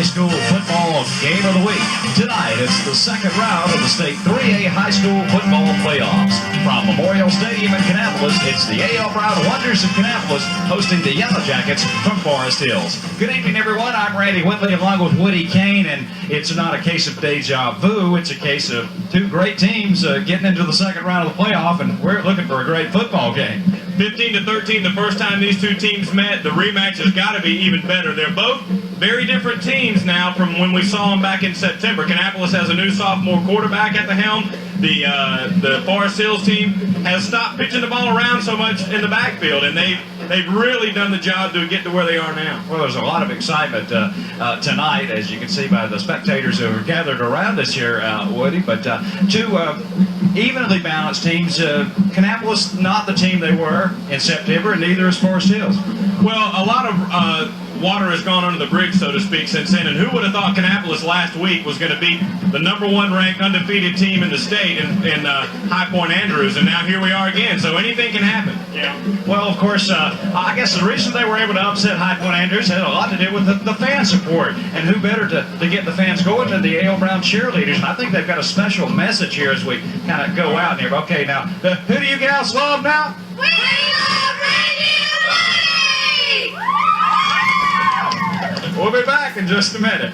high school football game of the week. Tonight, it's the second round of the state 3A high school football playoffs. From Memorial Stadium in Kannapolis, it's the A.L. Brown Wonders of Kannapolis hosting the Yellow Jackets from Forest Hills. Good evening, everyone. I'm Randy Whitley along with Woody Kane, and it's not a case of deja vu. It's a case of two great teams getting into the second round of the playoff, and we're looking for a great football game. 15-13 the first time these two teams met. The rematch has got to be even better. They're both very different teams now from when we saw them back in September. Kannapolis has a new sophomore quarterback at the helm. The Forest Hills team has stopped pitching the ball around so much in the backfield, and they've really done the job to get to where they are now. Well, there's a lot of excitement tonight, as you can see by the spectators who are gathered around us here, Woody. But two evenly balanced teams. Kannapolis, not the team they were in September, and neither is Forest Hills. Well, a lot of water has gone under the bridge, so to speak, since then. And who would have thought Kannapolis last week was going to beat the #1 ranked undefeated team in the state in High Point Andrews? And now here we are again. So anything can happen. Yeah. Well, of course, I guess the reason they were able to upset High Point Andrews had a lot to do with the fan support. And who better to get the fans going than the A.L. Brown cheerleaders? And I think they've got a special message here as we kind of go out here. Okay, now, who do you gals love now? We love Randy and Woody! We'll be back in just a minute.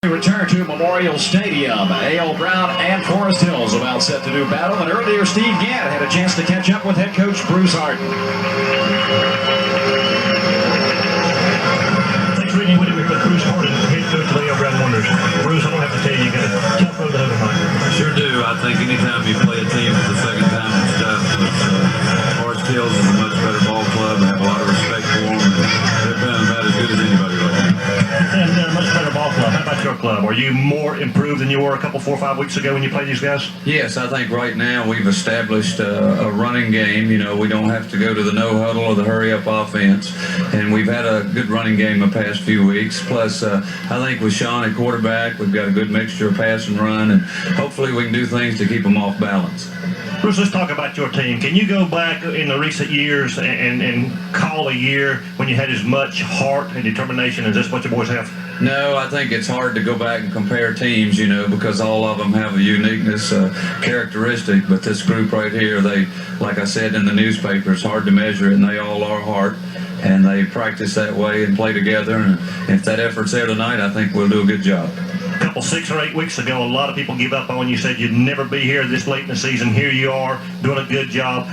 We return to Memorial Stadium. A.L. Brown and Forest Hills about set to do battle, and earlier Steve Gant had a chance to catch up with head coach Bruce Harden. Thanks, Randy. We're with Bruce Harden, head coach of the A.L. Brown Wonders. Bruce, I don't have to tell you, you got a tough road ahead of you. Sure do. I think anytime you play a team for the second time and stuff, Forest Hills is a much better ball club. I have a lot of respect for them, and they're playing about as good as anybody right now. And they're a much better ball club. How about your club? Are you more improved than you were a couple, 4 or 5 weeks ago when you played these guys? Yes, I think right now we've established a running game. You know, we don't have to go to the no huddle or the hurry up offense, and we've had a good running game the past few weeks. Plus, I think with Sean at quarterback, we've got a good mixture of pass and run, and hopefully we can do things to keep them off balance. Bruce, let's talk about your team. Can you go back in the recent years and call a year when you had as much heart and determination as this what your boys have? No, I think it's hard to go back and compare teams, you know, because all of them have a uniqueness, characteristic. But this group right here, they, like I said in the newspaper, it's hard to measure it, and they all are heart. And they practice that way and play together. And if that effort's there tonight, I think we'll do a good job. A couple 6 or 8 weeks ago, a lot of people give up on you, said you'd never be here this late in the season. Here you are, doing a good job.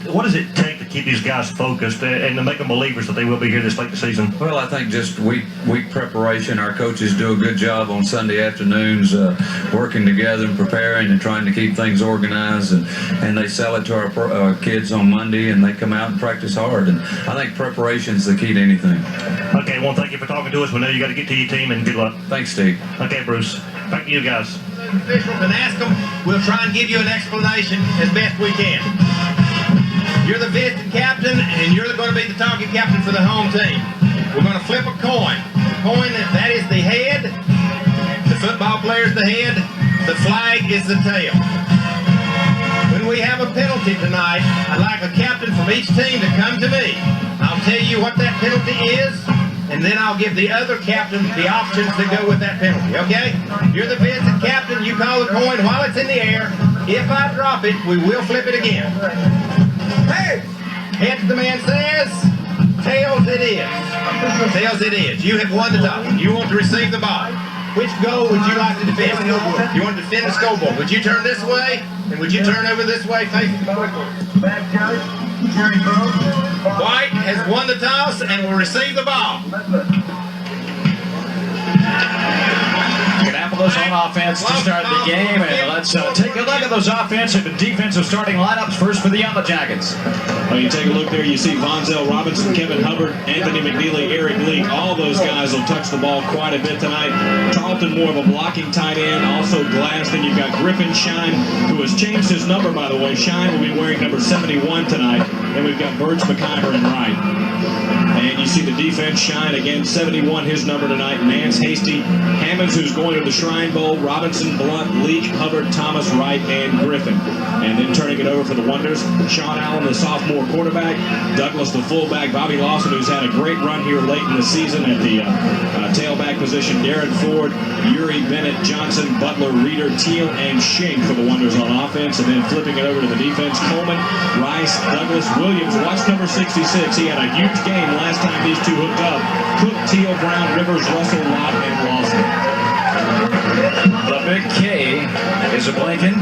What does it take to keep these guys focused and to make them believers that they will be here this late in the season? Well, I think just week preparation. Our coaches do a good job on Sunday afternoons, working together and preparing and trying to keep things organized. And they sell it to our kids on Monday, and they come out and practice hard. And I think preparation is the key to anything. Okay, well, thank you for talking to us. We know you got to get to your team, and good luck. Thanks, Steve. Okay, Bruce. Back to you guys. Officials and ask them. We'll try and give you an explanation as best we can. You're the visiting captain, and you're going to be the target captain for the home team. We're going to flip a coin. The coin, that is the head. The football player's the head. The flag is the tail. When we have a penalty tonight, I'd like a captain from each team to come to me. I'll tell you what that penalty is, and then I'll give the other captain the options to go with that penalty, okay? You're the visiting captain. You call the coin while it's in the air. If I drop it, we will flip it again. Hey! Heads the man says, tails it is. Tails it is. You have won the toss. You want to receive the ball. Which goal would you like to defend? You want to defend the scoreboard. Would you turn this way? And would you turn over this way facing the scoreboard? White has won the toss and will receive the ball. Kannapolis Canapolis on offense to start the game. And let's take a look at those offensive and defensive starting lineups. First for the Yellow Jackets. Well, you take a look there, you see Vonzell Robinson, Kevin Hubbard, Anthony McNeely, Eric Leak. All those guys will touch the ball quite a bit tonight. Tarleton more of a blocking tight end, also Glass. Then you've got Griffin Shine, who has changed his number, by the way. Shine will be wearing number 71 tonight. And we've got Birch, McIver, and Wright. And you see the defense, Shine again, 71, his number tonight. Nance, Hasty, Hammonds, who's going to the Shrine Bowl, Robinson, Blunt, Leak, Hubbard, Thomas, Wright, and Griffin. And then turning it over for the Wonders, Sean Allen, the sophomore quarterback, Douglas, the fullback, Bobby Lawson, who's had a great run here late in the season at the tailback position, Darren Ford, Yuri, Bennett, Johnson, Butler, Reeder, Teal, and Shink for the Wonders on offense. And then flipping it over to the defense, Coleman, Rice, Douglas, Williams. Watch number 66. He had a huge game last time these two hooked up. Cook, Teal, Brown, Rivers, Russell, Lott, and Lawson. The big K is a blinking.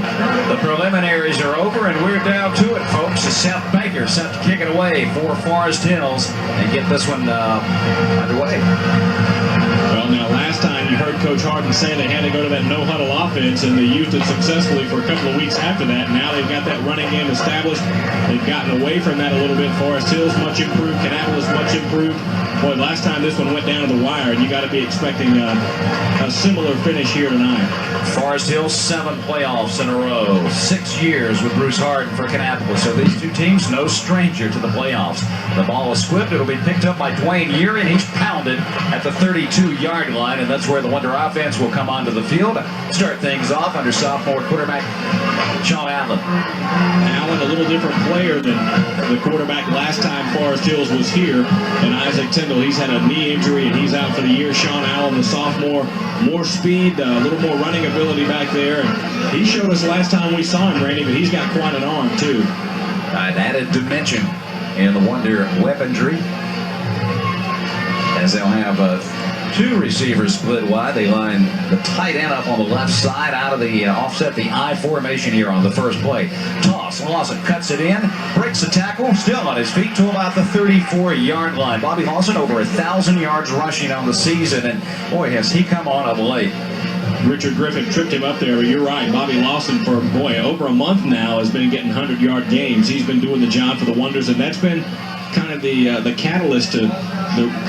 The preliminaries are over, and we're down to it, folks. Seth Baker set to kick it away for Forest Hills and get this one underway. Well, now, last time you heard Coach Harden say they had to go to that no-huddle offense, and they used it successfully for a couple of weeks after that. Now they've got that running game established. They've gotten away from that a little bit. Forest Hills, much improved. Kannapolis, much improved. Boy, last time this one went down to the wire, and you got to be expecting a similar finish here tonight. Forest Hills, 7 playoffs in a row. 6 years with Bruce Harden for Kannapolis. So these two teams, no stranger to the playoffs. The ball is squibbed. It'll be picked up by Dwayne Urey, and he's pounded at the 32-yard line, and that's where the Wonder offense will come onto the field. Start things off under sophomore quarterback Sean Allen. Allen, a little different player than the quarterback last time Forest Hills was here. And Isaac Tyndall, he's had a knee injury, and he's out for the year. Sean Allen, the sophomore, more speed, a little more running ability back there. And he showed us last time we saw him, Randy, but he's got quite an arm, too. An added dimension in the Wonder weaponry, as they'll have 2 receivers split wide. They line the tight end up on the left side out of the offset the I formation here on the first play. Toss. Lawson cuts it in, breaks the tackle, still on his feet to about the 34-yard line. Bobby Lawson over 1,000 yards rushing on the season, and boy, has he come on of late. Richard Griffin tripped him up there, but you're right. Bobby Lawson, for, boy, over a month now, has been getting 100-yard games. He's been doing the job for the Wonders, and that's been kind of the catalyst to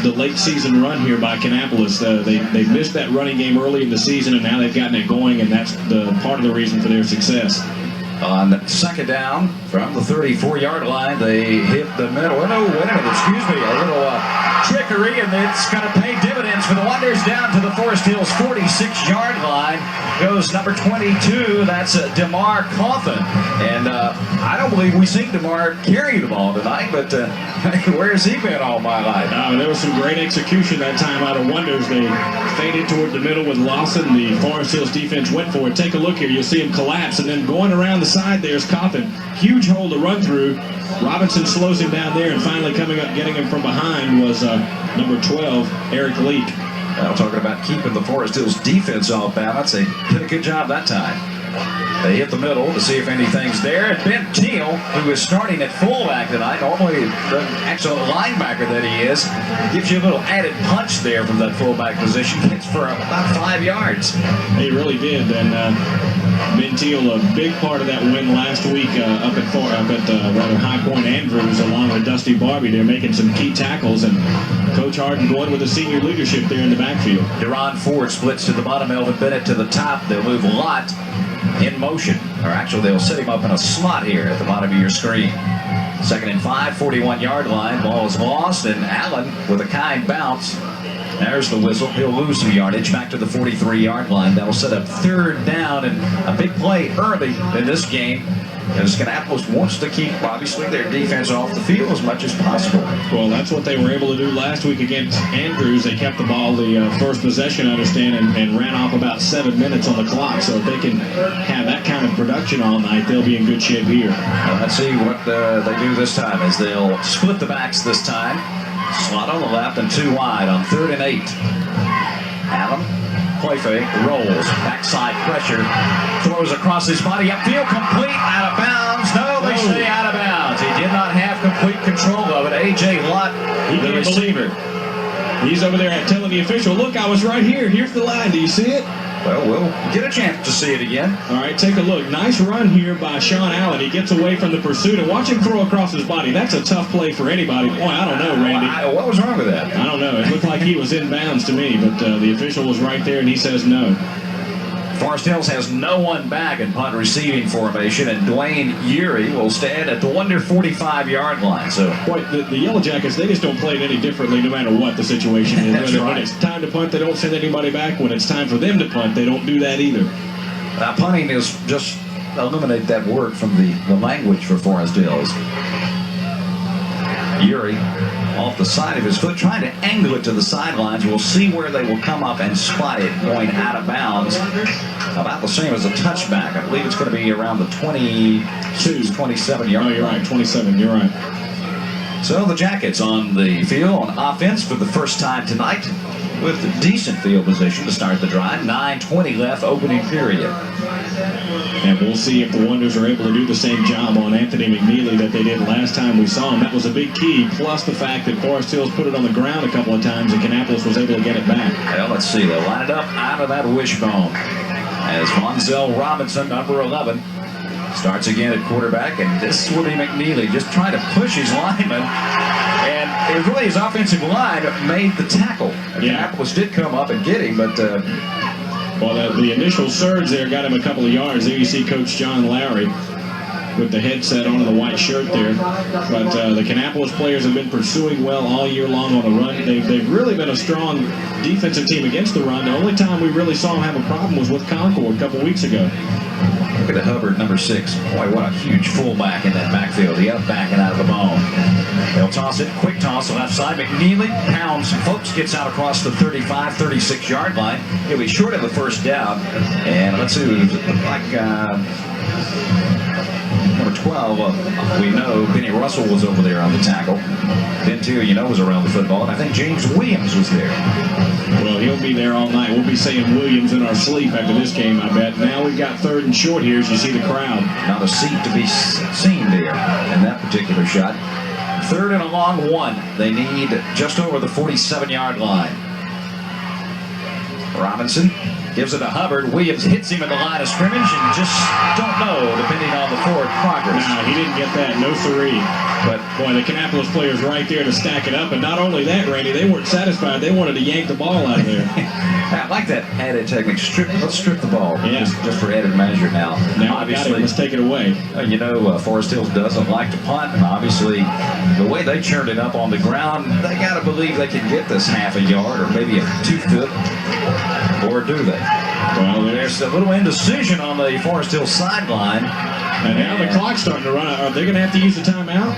the late season run here by Kannapolis. They missed that running game early in the season, and now they've gotten it going, and that's the part of the reason for their success. On second down from the 34-yard line, they hit the middle. Oh, no, wait a minute, excuse me. A little trickery, and it's going to pay dividends for the Wonders. Down to the Forest Hills 46-yard line goes number 22. That's DeMar Coffin. And I don't believe we've seen DeMar carry the ball tonight, but where has he been all my life? There was some great execution that time out of Wonders. They faded toward the middle with Lawson. The Forest Hills defense went for it. Take a look here. You'll see him collapse, and then going around the side there's Coffin. Huge hole to run through. Robinson slows him down there, and finally coming up, getting him from behind was number 12, Eric Leak. Now talking about keeping the Forest Hills defense off balance. They did a good job that time. They hit the middle to see if anything's there. And Ben Teal, who is starting at fullback tonight, normally the excellent linebacker that he is, gives you a little added punch there from that fullback position. Hits for about 5 yards. He really did. And Ben Teal, a big part of that win last week up at High Point Andrews, along with Dusty Barbie. They're making some key tackles, and Coach Harden going with the senior leadership there in the backfield. Deron Ford splits to the bottom, Elvin Bennett to the top. They'll move Lott in motion, or actually they'll set him up in a slot here at the bottom of your screen. Second and 5, 41-yard line. Ball is lost, and Allen with a kind bounce. There's the whistle. He'll lose some yardage back to the 43-yard line. That'll set up third down, and a big play early in this game. As Kannapolis wants to keep, obviously, their defense off the field as much as possible. Well, that's what they were able to do last week against Andrews. They kept the ball the first possession, I understand, and ran off about 7 minutes on the clock. So if they can have that kind of production all night, they'll be in good shape here. Well, let's see what they do this time, as they'll split the backs this time. Slot on the left and 2 wide on 3rd and 8. Allen, play fake, rolls, backside pressure, throws across his body, upfield, complete, out of bounds. No, they say out of bounds. He did not have complete control of it. A.J. Lott, the receiver. He's over there telling the official, look, I was right here. Here's the line. Do you see it? Well, we'll get a chance to see it again. All right, take a look. Nice run here by Sean Allen. He gets away from the pursuit, and watch him throw across his body. That's a tough play for anybody. Boy, I don't know, Randy. What was wrong with that? I don't know. It looked like he was in bounds to me, but the official was right there, and he says no. Forest Hills has no one back in punt receiving formation, and Dwayne Urey will stand at the under 45-yard line. So, boy, the Yellow Jackets, they just don't play it any differently no matter what the situation is. That's right. When it's time to punt, they don't send anybody back. When it's time for them to punt, they don't do that either. punting is just eliminate that word from the language for Forest Hills. Urey off the side of his foot, trying to angle it to the sidelines. We'll see where they will come up and spot it going out of bounds. About the same as a touchback. I believe it's going to be around the 22, 27 yard line. Oh, you're right, 27, you're right. So the Jackets on the field on offense for the first time tonight with decent field position to start the drive. 9:20 left, opening period. And we'll see if the Wonders are able to do the same job on Anthony McNeely that they did last time we saw him. That was a big key, plus the fact that Forest Hills put it on the ground a couple of times and Kannapolis was able to get it back. Well, let's see. They'll line it up out of that wishbone as Monzel Robinson, number 11, starts again at quarterback, and this will be McNeely just trying to push his lineman. And it was really his offensive line that made the tackle. Yeah. Kannapolis did come up and get him, but well, the initial surge there got him a couple of yards. There you see Coach John Lowry with the headset on and the white shirt there. But the Kannapolis players have been pursuing well all year long on the run. They've really been a strong defensive team against the run. The only time we really saw them have a problem was with Concord a couple weeks ago. look at Hubbard, number 6. Boy, what a huge fullback in that backfield. The up backing out of the bone. They'll toss it, quick toss, left side. McNeely pounds some folks, gets out across the 35, 36-yard line. He'll be short of the first down. And let's see, it looked like number 12, we know Benny Russell was over there on the tackle. Ben too, was around the football. And I think James Williams was there. Well, he'll be there all night. We'll be saying Williams in our sleep after this game, I bet. Now we've got 3rd and short here as you see the crowd. Not a seat to be seen there in that particular shot. 3rd and a long 1. They need just over the 47-yard line. Robinson gives it to Hubbard. Williams hits him in the line of scrimmage and just don't know, depending on the forward progress. No, he didn't get that. No siree. But, boy, the Kannapolis players right there to stack it up. And not only that, Randy, they weren't satisfied. They wanted to yank the ball out of there. I like that added technique. Let's strip the ball Yeah. just for added measure now. Now obviously, let's take it away. Forest Hills doesn't like to punt, and obviously the way they churned it up on the ground, they got to believe they can get this half a yard or maybe a 2 foot, or do they? Well, There's a little indecision on the Forest Hills sideline. And now the clock's starting to run out. Are they going to have to use the timeout?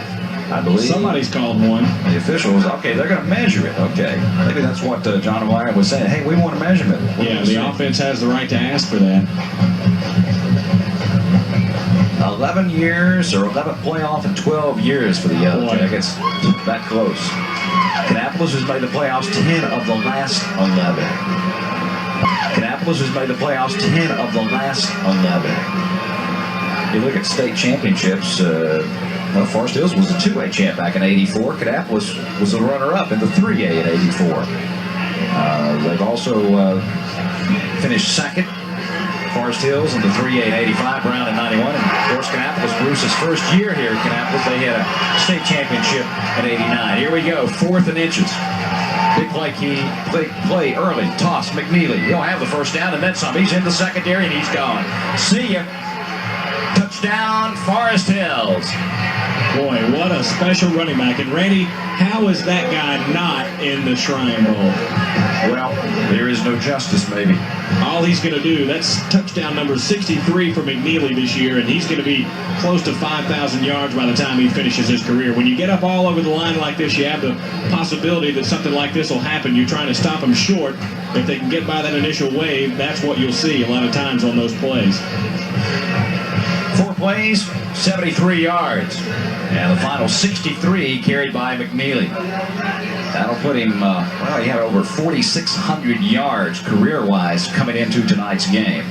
I believe Somebody's called one. the officials, okay, they're going to measure it. Okay. Maybe that's what John O'Meara was saying. Hey, we want a measurement. Yeah, the offense has the right to ask for that. 11 years or 11 playoff and 12 years for the Yellow Boy. Jackets. That close. Kannapolis has made the playoffs 10 of the last 11. Kannapolis has made the playoffs 10 of the last 11. You look at state championships, Forest Hills was a 2A champ back in '84. Kannapolis was the runner-up in the 3A in '84. They've also finished second. Forest Hills in the 3A in '85, Brown in '91, and of course Kannapolis, Bruce's first year here at Kannapolis, they had a state championship in '89. Here we go, 4th and inches. Big play early, toss, McNeely. He'll have the first down and then some. He's in the secondary and he's gone. See ya. Touchdown, Forest Hills. Boy, what a special running back. And Randy, how is that guy not in the Shrine Bowl? Well, there is no justice, maybe. All he's going to do, that's touchdown number 63 for McNeely this year, and he's going to be close to 5,000 yards by the time he finishes his career. When you get up all over the line like this, you have the possibility that something like this will happen. You're trying to stop them short. If they can get by that initial wave, that's what you'll see a lot of times on those plays. 4 plays, 73 yards. And the final 63 carried by McNeely. That'll put him, he had over 4,600 yards career-wise coming into tonight's game.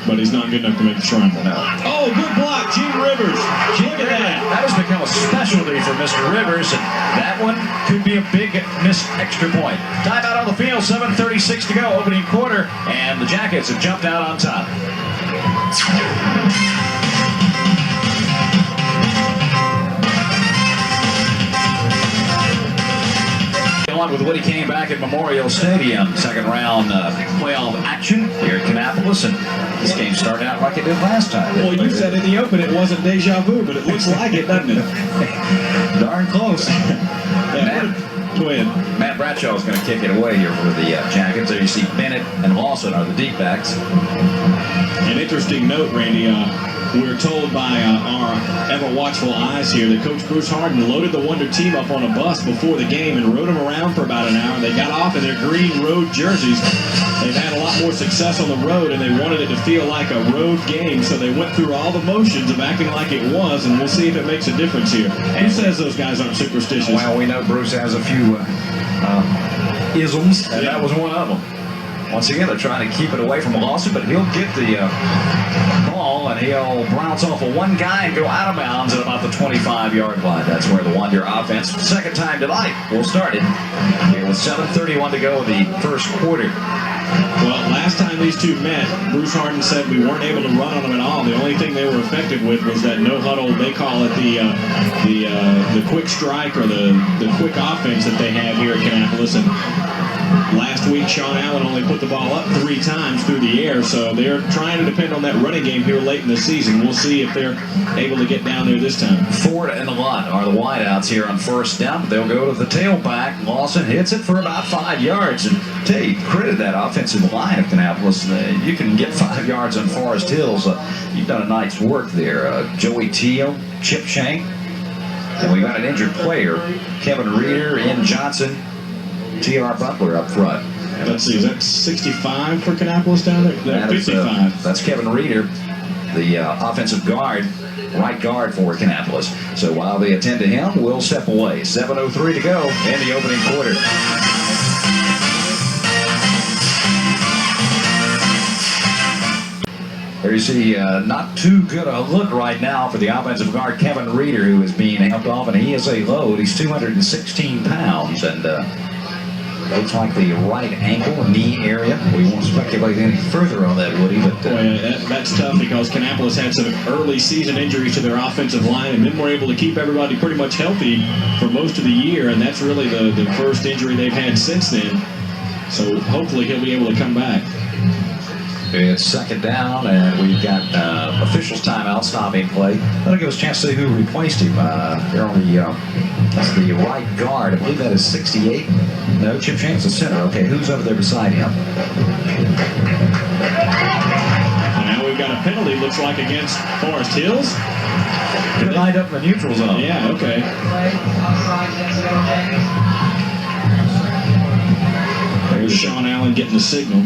but he's not good enough to make the Shrine Bowl. No. Oh, good block, Gene Rivers. Look at that. That has become a specialty for Mr. Rivers, and that one could be a big missed extra point. Timeout on the field, 7:36 to go, opening quarter, and the Jackets have jumped out on top. On with Woody Kane back at Memorial Stadium. Second round playoff action here at Kannapolis, and this game started out like it did last time. Well, you said in the open it wasn't deja vu, but it looks like it, doesn't it? Darn close. Twin. Matt Bradshaw is going to kick it away here for the Jackets. There you see Bennett and Lawson are the deep backs. An interesting note, Randy. We're told by our ever-watchful eyes here that Coach Bruce Harden loaded the Wonder team up on a bus before the game and rode them around for about an hour. They got off in their green road jerseys. They've had a lot more success on the road, and they wanted it to feel like a road game, so they went through all the motions of acting like it was, and we'll see if it makes a difference here. Who says those guys aren't superstitious? Well, we know Bruce has a few isms, and that was one of them. Once again, they're trying to keep it away from Lawson, but he'll get the ball, and he'll bounce off of one guy and go out of bounds at about the 25-yard line. That's where the Wonder offense, second time tonight, will start it. Here with 7:31 to go in the first quarter. Well, last time these two met, Bruce Harden said we weren't able to run on them at all. The only thing they were effective with was that no huddle. They call it the quick strike, or the quick offense that they have here at Kannapolis. And last week, Sean Allen only put the ball up 3 times through the air, so they're trying to depend on that running game here late in the season. We'll see if they're able to get down there this time. Ford and Lund are the wideouts here on first down. They'll go to the tailback. Lawson hits it for about 5 yards. And tell you, credit that offensive line of Kannapolis. You can get 5 yards on Forest Hills. You've done a night's work there. Joey Teal, Chip Shank. And we got an injured player, Kevin Reeder, Ian Johnson, T.R. Butler up front. Let's see, is that 65 for Kannapolis down there? 55. That's Kevin Reeder, the offensive guard, right guard for Kannapolis. So while they attend to him, we'll step away. 7:03 to go in the opening quarter. There you see, not too good a look right now for the offensive guard, Kevin Reeder, who is being helped off, and he is a load. He's 216 pounds, and looks like the right ankle, knee area. We won't speculate any further on that, Woody, but... that's tough because Kannapolis had some early season injuries to their offensive line, and then were able to keep everybody pretty much healthy for most of the year, and that's really the first injury they've had since then. So hopefully he'll be able to come back. It's second down, and we've got officials timeout stopping play. That'll give us a chance to see who replaced him. They're on that's the right guard. I believe that is 68. No, Chip Shank's the center. Okay, who's over there beside him? And now we've got a penalty, looks like, against Forest Hills. Good lined up in the neutral zone. Yeah, okay. There's Sean Allen getting the signal.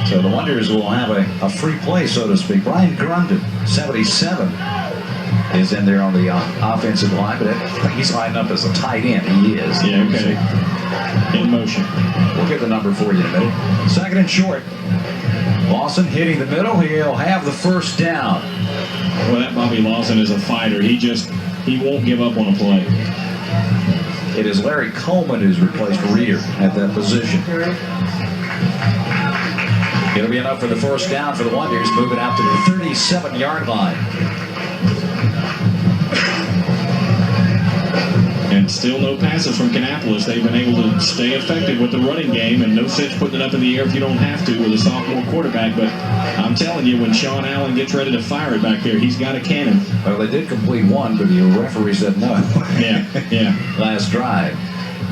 So the Wonders will have a free play, so to speak. Brian Grundon, 77, is in there on the offensive line, but I think he's lined up as a tight end. He is. Yeah, okay. In motion. We'll get the number for you in a minute. Second and short. Lawson hitting the middle. He'll have the first down. Well, that Bobby Lawson is a fighter. He won't give up on a play. It is Larry Coleman who's replaced Reeder at that position. It'll be enough for the first down for the Wonders, moving out to the 37-yard line. And still no passes from Kannapolis. They've been able to stay effective with the running game, and no sense putting it up in the air if you don't have to with a sophomore quarterback. But I'm telling you, when Sean Allen gets ready to fire it back there, he's got a cannon. Well, they did complete one, but the referee said no. Yeah. Last drive.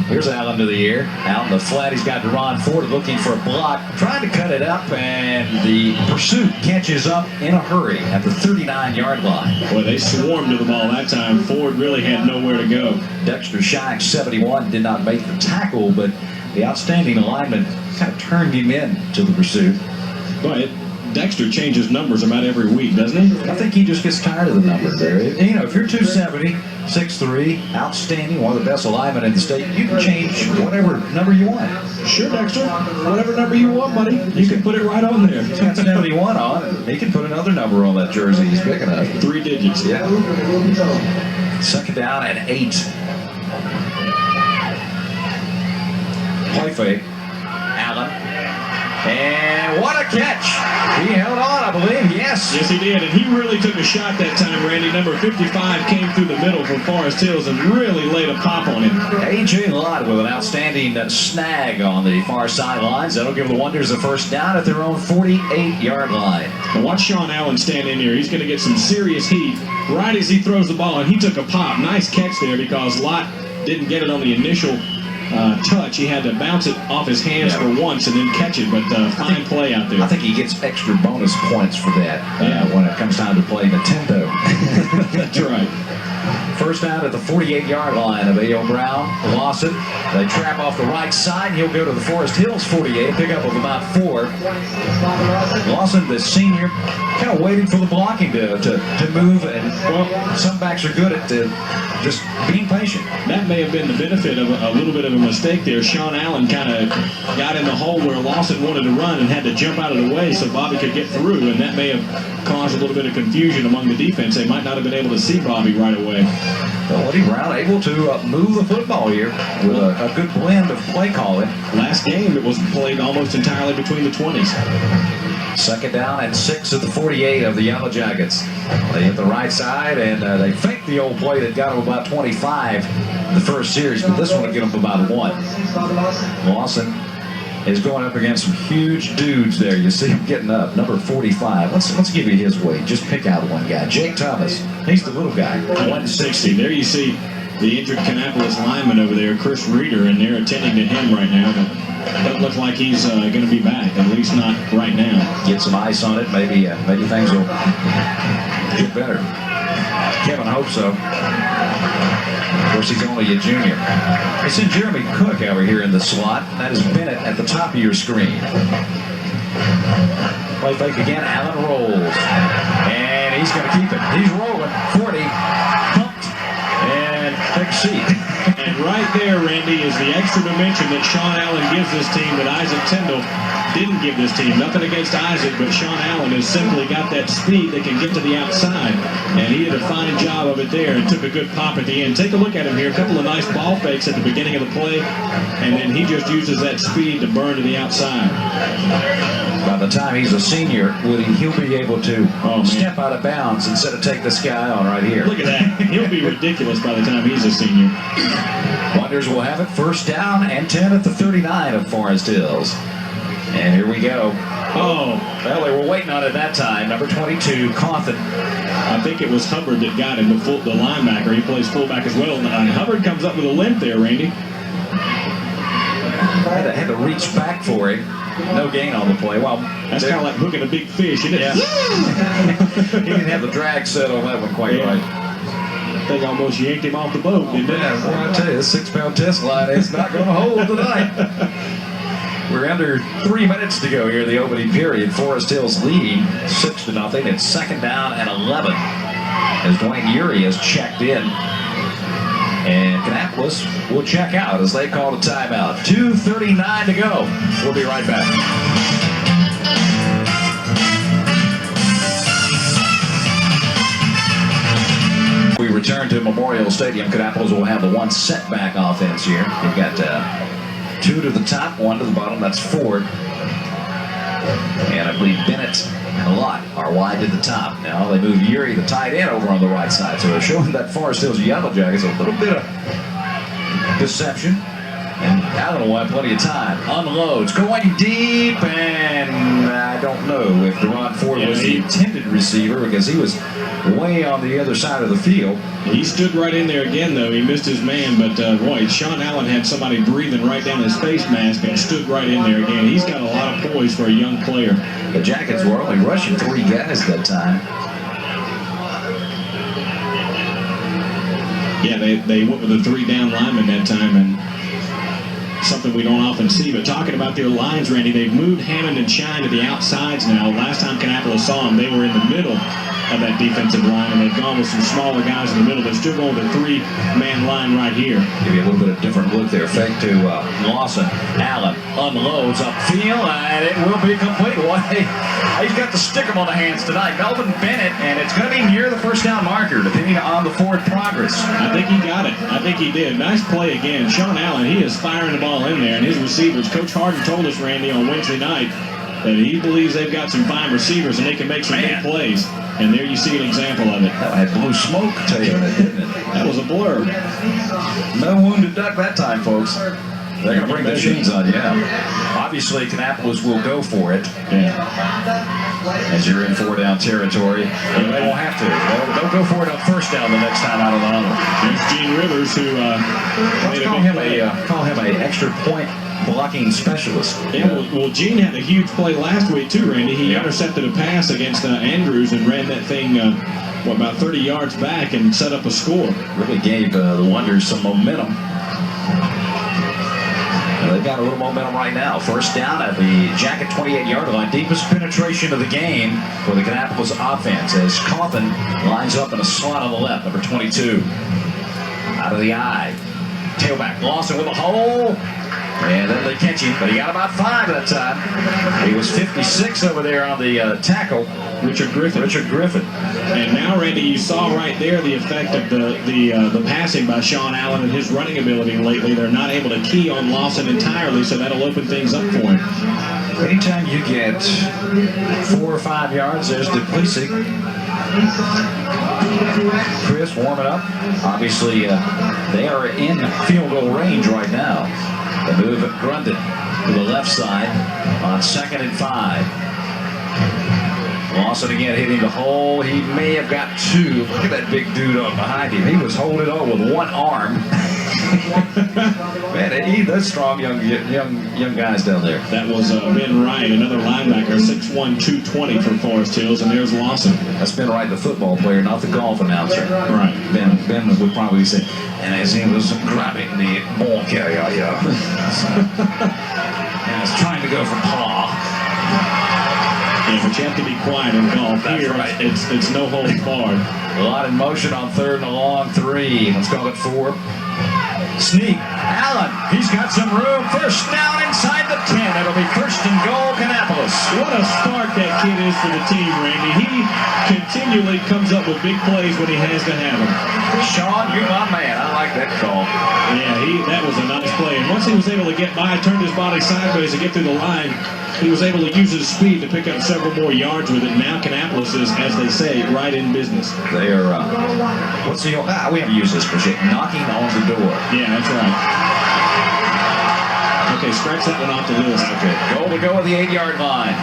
Here's Allen to the air. Out in the flat, he's got Deron Ford looking for a block, trying to cut it up, and the pursuit catches up in a hurry at the 39-yard line. Boy, they swarmed to the ball that time. Ford really had nowhere to go. Dexter Shack, 71, did not make the tackle, but the outstanding lineman kind of turned him in to the pursuit. Boy, Dexter changes numbers about every week, doesn't he? I think he just gets tired of the number there. You know, if you're 270, 6'3", outstanding, one of the best linemen in the state. You can change whatever number you want. Sure, Dexter. Whatever number you want, buddy. You can put it right on there. He's got 71 on, and he can put another number on that jersey he's picking up. 3 digits. Yeah. 2nd down and 8. Play fake. Allen. And what a catch! He held on, I believe. Yes. Yes, he did, and he really took a shot that time, Randy. Number 55 came through the middle from Forest Hills and really laid a pop on him. A.J. Lott with an outstanding snag on the far sidelines. That'll give the Wonders a 1st down at their own 48-yard line. Now watch Sean Allen stand in here. He's going to get some serious heat right as he throws the ball, and he took a pop. Nice catch there because Lott didn't get it on the initial touch. He had to bounce it off his hands for once and then catch it, but fine play out there. I think he gets extra bonus points for that when it comes time to play Nintendo. That's right. 1st down at the 48-yard line of A.O. Brown. Lawson, they trap off the right side. He'll go to the Forest Hills 48, pick up of about 4. Lawson, the senior, kind of waiting for the blocking to move, and well, some backs are good at just being patient. That may have been the benefit of a little bit of a mistake there. Sean Allen kind of got in the hole where Lawson wanted to run and had to jump out of the way so Bobby could get through, and that may have caused a little bit of confusion among the defense. They might not have been able to see Bobby right away. Well, Woody Brown able to move the football here with a good blend of play calling. Last game, it was played almost entirely between the 20s. 2nd down and 6 at the 48 of the Yellow Jackets. They hit the right side, and they fake the old play that got them about 25 in the first series, but this one will get them about 1. Lawson is going up against some huge dudes there. You see him getting up. Number 45. Let's give you his weight. Just pick out one guy. Jake Thomas. He's the little guy. 160. There you see the injured Kannapolis lineman over there, Chris Reeder, and they're attending to him right now. But doesn't look like he's going to be back, at least not right now. Get some ice on it. Maybe things will get better. Kevin hopes so. Of course, he's only a junior. They send Jeremy Cook over here in the slot. That is Bennett at the top of your screen. Play fake again. Allen rolls. And he's going to keep it. He's rolling. 40. Pumped. And take a seat. And right there, Randy, is the extra dimension that Sean Allen gives this team that Isaac Tyndall didn't give this team. Nothing against Isaac, but Sean Allen has simply got that speed that can get to the outside. And he did a fine job of it there and took a good pop at the end. Take a look at him here. A couple of nice ball fakes at the beginning of the play. And then he just uses that speed to burn to the outside. By the time he's a senior, Woody, he'll be able to step out of bounds instead of take this guy on right here. Look at that. He'll be ridiculous by the time he's a senior. Wonders will have it 1st down and 10 at the 39 of Forest Hills. And here we go. Oh. Well, they were waiting on it that time. Number 22, Cawthon. I think it was Hubbard that got him, the linebacker. He plays fullback as well. And Hubbard comes up with a limp there, Randy. Had to reach back for him. No gain on the play. Well, that's kind of like hooking a big fish, isn't it? Yeah. He didn't have the drag set on that one quite right. I think almost yanked him off the boat, didn't it? Yeah, well, I tell you, this 6-pound test line is not going to hold tonight. We're under 3 minutes to go here in the opening period. Forest Hills leading 6-0. It's 2nd down and 11 as Dwayne Urey has checked in. And Kannapolis will check out as they call a timeout. 2:39 to go. We'll be right back. We return to Memorial Stadium. Kannapolis will have the 1 setback offense here. You've got 2 to the top, 1 to the bottom. That's Ford. And I believe Bennett and Lott are wide to the top. Now they move Urey, the tight end, over on the right side. So they're showing that Forest Hills Yellow Jackets a little bit of deception. And Allen will have plenty of time. Unloads, going deep, and I don't know if Deron Ford was the intended receiver because he was way on the other side of the field. He stood right in there again, though. He missed his man, but boy, Sean Allen had somebody breathing right down his face mask and stood right in there again. He's got a lot of poise for a young player. The Jackets were only rushing 3 guys that time. Yeah, they went with a 3 down lineman that time, and something we don't often see. But talking about their lines, Randy, they've moved Hammond and Shine to the outsides now. Last time Kannapolis saw them, they were in the middle of that defensive line, and they've gone with some smaller guys in the middle. They're still going with a 3-man line right here. Give you a little bit of different look there. Fake to Lawson. Allen unloads upfield, and it will be complete. Boy, he's got the stick 'em on the hands tonight. Melvin Bennett, and it's going to be near the first down marker, depending on the forward progress. I think he got it. I think he did. Nice play again. Sean Allen, he is firing the ball in there, and his receivers. Coach Harden told us, Randy, on Wednesday night that he believes they've got some fine receivers and they can make some big plays. And there you see an example of it. That had blue smoke tailing it, didn't it? That was a blur. No wounded duck that time, folks. They're going to bring the machines on you. Yeah. Obviously, Kannapolis will go for it. Yeah. As you're in 4-down territory. And they won't have to. They'll go for it on first down the next time out of the huddle. There's Gene Rivers, who Let's call him a extra point blocking specialist. Yeah, well, Gene had a huge play last week too, Randy. He intercepted a pass against Andrews and ran that thing, about 30 yards back and set up a score. Really gave the Wonders some momentum. They've got a little momentum right now. First down at the Jacket 28-yard line. Deepest penetration of the game for the Kannapolis offense as Coffin lines up in a slot on the left, number 22. Out of the eye. Tailback Lawson with a hole. And then they catch him, but he got about 5 that time. He was 56 over there on the tackle. Richard Griffin. And now, Randy, you saw right there the effect of the passing by Sean Allen and his running ability lately. They're not able to key on Lawson entirely, so that'll open things up for him. Anytime you get 4 or 5 yards, there's Duplessis. Chris warming up. Obviously, they are in field goal range right now. They move Grundon to the left side on 2nd and 5. Lawson again hitting the hole. He may have got 2. Look at that big dude on behind him. He was holding on with one arm. Man, those strong young guys down there. That was Ben Wright, another linebacker, 6'1", 220 from Forest Hills, and there's Lawson. That's Ben Wright, the football player, not the golf announcer. Right. Ben would probably say, and as he was grabbing the ball carrier, and was trying to go for paw. Yeah, but you have to be quiet in golf. That's here, right. It's no holds barred. A lot in motion on 3rd and a long 3. Let's call it 4. Sneak. Allen. He's got some room. First down inside the 10. It'll be 1st and goal, Kannapolis. What a start that kid is for the team, Randy. He continually comes up with big plays when he has to have them. Sean, you're my man. I like that call. Yeah, that was a nice play. And once he was able to get by, turned his body sideways to get through the line, he was able to use his speed to pick up several more yards with it. Now Kannapolis is, as they say, right in business. They are, what's the, we haven't used this for shit. Knocking on the door. Yeah, that's right. Okay, scratch that one off the list. Okay, goal to go at the 8-yard line.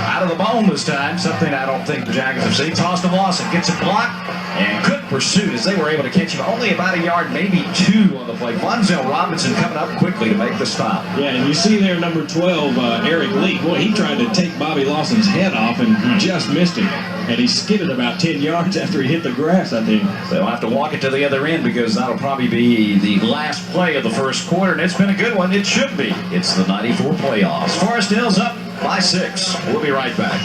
Out of the bone this time, something I don't think the Jackets have seen. Toss to Lawson, gets it blocked, and good pursuit as they were able to catch him only about a yard, maybe 2 on the play. Vonzell Robinson coming up quickly to make the stop. Yeah, and you see there number 12, Eric Lee. Boy, he tried to take Bobby Lawson's head off and just missed him. And he skidded about 10 yards after he hit the grass, I think. They'll have to walk it to the other end because that'll probably be the last play of the first quarter, and it's been a good one. It should be. It's the 94 playoffs. Forest Hills up by 6. We'll be right back.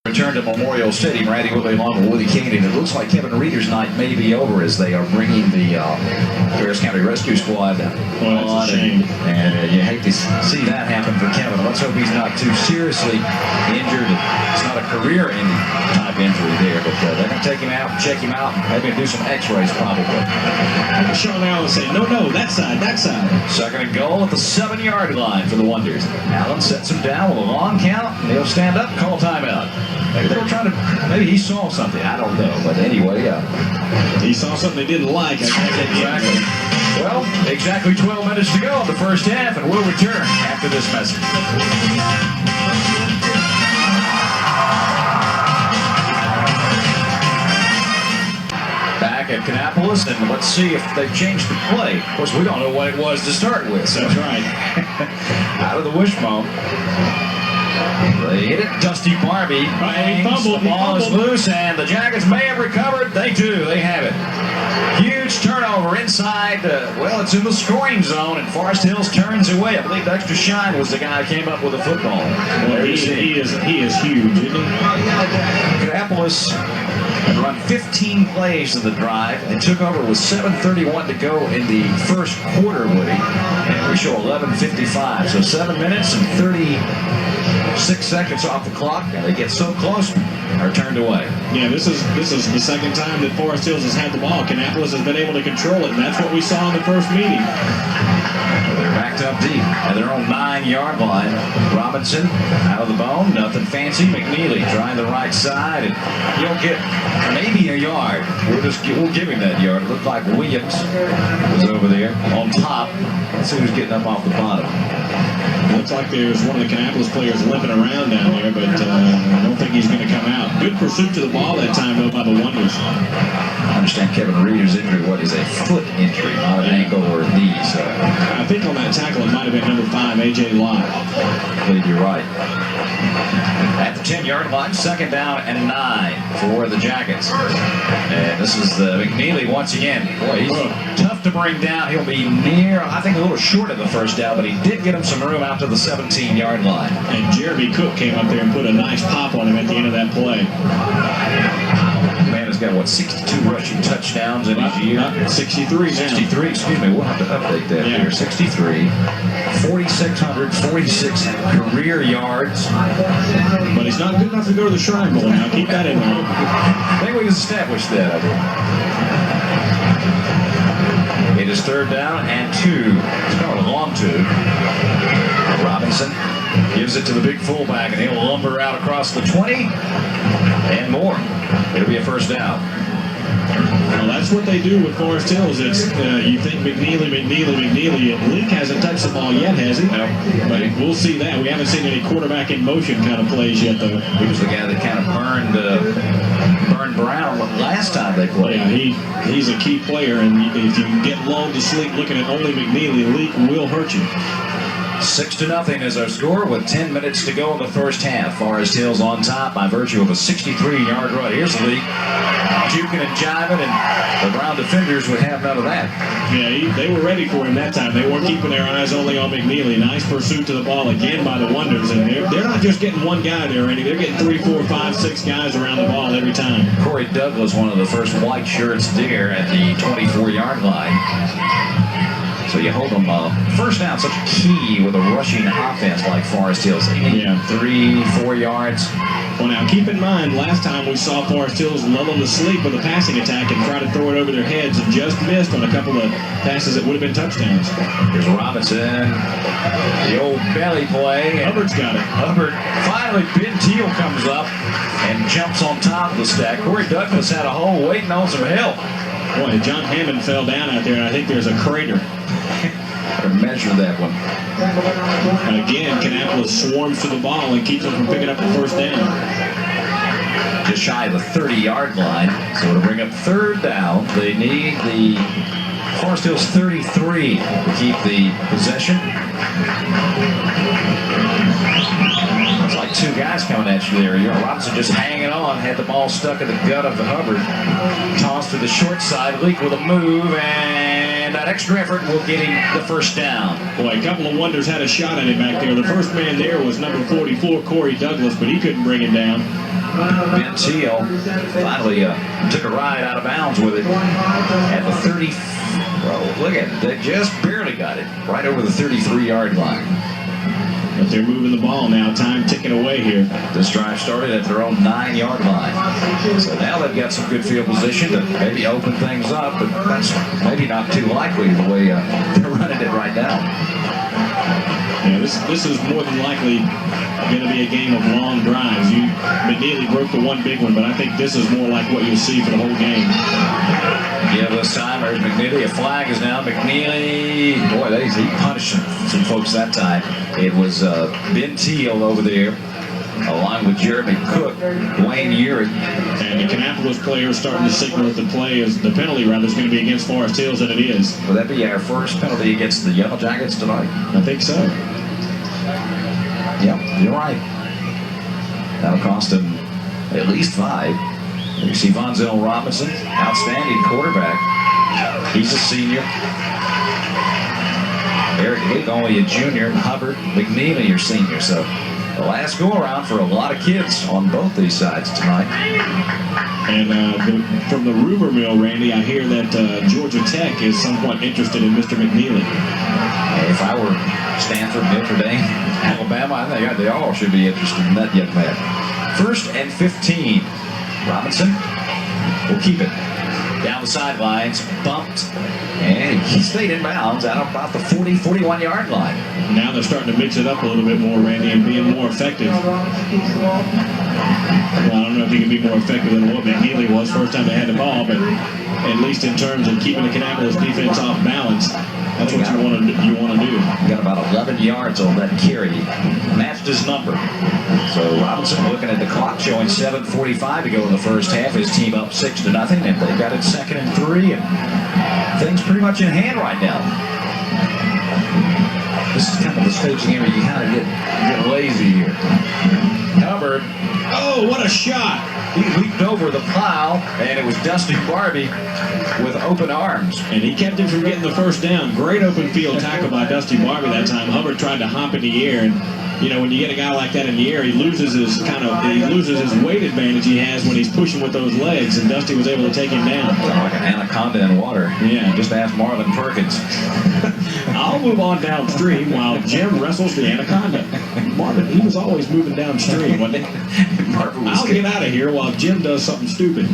Return to Memorial Stadium. Randy Woodley along with Woody Kennedy. It looks like Kevin Reeder's night may be over as they are bringing the Harris County Rescue Squad on. That's a shame. And you hate to see that happen for Kevin. Let's hope he's not too seriously injured. It's not a career-ending type injury there, but they're going to take him out, check him out. They're going to do some x-rays probably. Sean Allen say, no, that side. 2nd and goal at the 7-yard line for the Wonders. Allen sets him down with a long count. He'll stand up, call timeout. Maybe they were trying to, maybe he saw something. I don't know. But anyway, he saw something they didn't like. Exactly. Well, exactly 12 minutes to go in the first half, and we'll return after this message. Back at Kannapolis, and let's see if they've changed the play. Of course, we don't know what it was to start with. So. That's right. Out of the wishbone. They hit it. Dusty Barbie bangs. fumbled, The ball he is fumbled. loose, and the Jackets may have recovered. They do. They have it. Huge turnover inside. Well, it's in the scoring zone, and Forest Hills turns away. I believe Dexter Shine was the guy who came up with the football. Well, he is huge, isn't he? Kannapolis had run 15 plays in the drive. They took over with 7:31 to go in the first quarter, Woody. And we show 11:55. So 7 minutes and 36 seconds off the clock, and they get so close, are turned away. Yeah, this is the second time that Forest Hills has had the ball. Kannapolis has been able to control it, and that's what we saw in the first meeting. They're backed up deep at their own 9-yard line. Robinson out of the bone, nothing fancy. McNeely trying the right side, and he'll get maybe a yard. We'll give him that yard. It looked like Williams was over there on top. Let's see who's getting up off the bottom. Looks like there's one of the Kannapolis players limping around down there, but I don't think he's going to come out. Good pursuit to the ball that time, though, by the Wonders. I understand Kevin Reeder's injury, what is a foot injury, not an ankle or a knee. So I think on that tackle it might have been number 5, A.J. Lott. I believe you're right. At the 10-yard line, second down and 9 for the Jackets. And this is the McNeely once again. Boy, he's tough to bring down. He'll be near, I think, a little short of the first down, but he did get him some room out to the 17-yard line. And Jeremy Cook came up there and put a nice pop on him at the end of that play. Man has got, what, 62 rushing touchdowns in his year? 63 now. 63, excuse me. We'll have to update that here. 63, 4,646 career yards. But he's not good enough to go to the Shrine Bowl now. Keep that in mind. I think we established that, I think. It is third down and 2. It's called a long 2. Robinson gives it to the big fullback, and he'll lumber out across the 20 and more. It'll be a first down. Well, that's what they do with Forest Hills. It's you think McNeely. Leak hasn't touched the ball yet, has he? No. But we'll see that. We haven't seen any quarterback in motion kind of plays yet, though. He was the guy that kind of burned Brown last time they played. Yeah, he's a key player, and if you get lulled to sleep looking at only McNeely, Leak will hurt you. 6-0 is our score with 10 minutes to go in the first half. Forest Hills on top by virtue of a 63-yard run. Here's the lead. Juking and jiving, and the Brown defenders would have none of that. Yeah, they were ready for him that time. They weren't keeping their eyes only on McNeely. Nice pursuit to the ball again by the Wonders, and they're not just getting one guy there, Randy. They're getting 3, 4, 5, 6 guys around the ball every time. Corey Douglas, one of the first white shirts there at the 24-yard line. So you hold them first down, such a key with a rushing offense like Forest Hills. 3, 4 yards. Well, now keep in mind, last time we saw Forest Hills lull them to sleep with a passing attack and try to throw it over their heads and just missed on a couple of passes that would have been touchdowns. Here's Robinson, the old belly play. Hubbard's got it. Hubbard, finally, Ben Teal comes up and jumps on top of the stack. Corey Douglas had a hole waiting on some help. Boy, John Hammond fell down out there, and I think there's a crater. To measure that one. Again, Kannapolis swarms to the ball and keeps them from picking up the first down. Just shy of the 30-yard line. So to bring up third down, they need the Forest Hills 33 to keep the possession. It's like 2 guys coming at you there. Robinson just hanging on, had the ball stuck in the gut of the Hubbard. Toss to the short side, Leak with a move, and that extra effort will get him the first down. Boy, a couple of Wonders had a shot at him back there. The first man there was number 44, Corey Douglas, but he couldn't bring him down. Ben Teal finally took a ride out of bounds with it at the 30. Well, look at it. They just barely got it right over the 33-yard line. But they're moving the ball now. Time ticking away here. This drive started at their own 9-yard line. So now they've got some good field position to maybe open things up, but that's maybe not too likely the way they're running it right now. Yeah, this is more than likely going to be a game of long drives. McNeely broke the one big one, but I think this is more like what you'll see for the whole game. Yeah, this time there's McNeely. A flag is down. McNeely, boy, he punished some folks that time. It was Ben Teal over there. along with Jeremy Cook, Wayne Urich. And the Kannapolis players starting to signal that the penalty rather is going to be against Forest Hills than it is. Will that be our first penalty against the Yellow Jackets tonight? I think so. Yep, you're right. That'll cost him at least 5. You see Vonzell Robinson, outstanding quarterback. He's a senior. Eric Leak, only a junior. Hubbard, McNeely, your senior. So the last go around for a lot of kids on both these sides tonight. And from the rumor mill, Randy, I hear that Georgia Tech is somewhat interested in Mr. McNeely. If I were Stanford, Notre Dame, Alabama, I think they all should be interested in that young man. 1st and 15. Robinson will keep it. Down the sidelines, bumped, and he stayed in bounds out about the 41-yard line. Now they're starting to mix it up a little bit more, Randy, and being more effective. Well, I don't know if he can be more effective than what McNeely was first time they had the ball, but at least in terms of keeping the Kannapolis defense off balance, that's what you want to do. He got about 11 yards on that carry. Matched his number. So Robinson looking at the clock, showing 7:45 to go in the first half. His team up 6-0, and they got it 2nd and 3, and things pretty much in hand right now. This is kind of the stage game where you kind of get lazy here. Hubbard. Oh, what a shot! He leaped over the plow, and it was Dusty Barbie with open arms. And he kept him from getting the first down. Great open field tackle by Dusty Barbie that time. Hubbard tried to hop in the air, and you know, when you get a guy like that in the air, he loses his weight advantage he has when he's pushing with those legs, and Dusty was able to take him down. Like an anaconda in water. Yeah. Just ask Marlon Perkins. I'll move on downstream while Jim wrestles the anaconda. Marvin, he was always moving downstream, wasn't he? I'll get out of here while Jim does something stupid.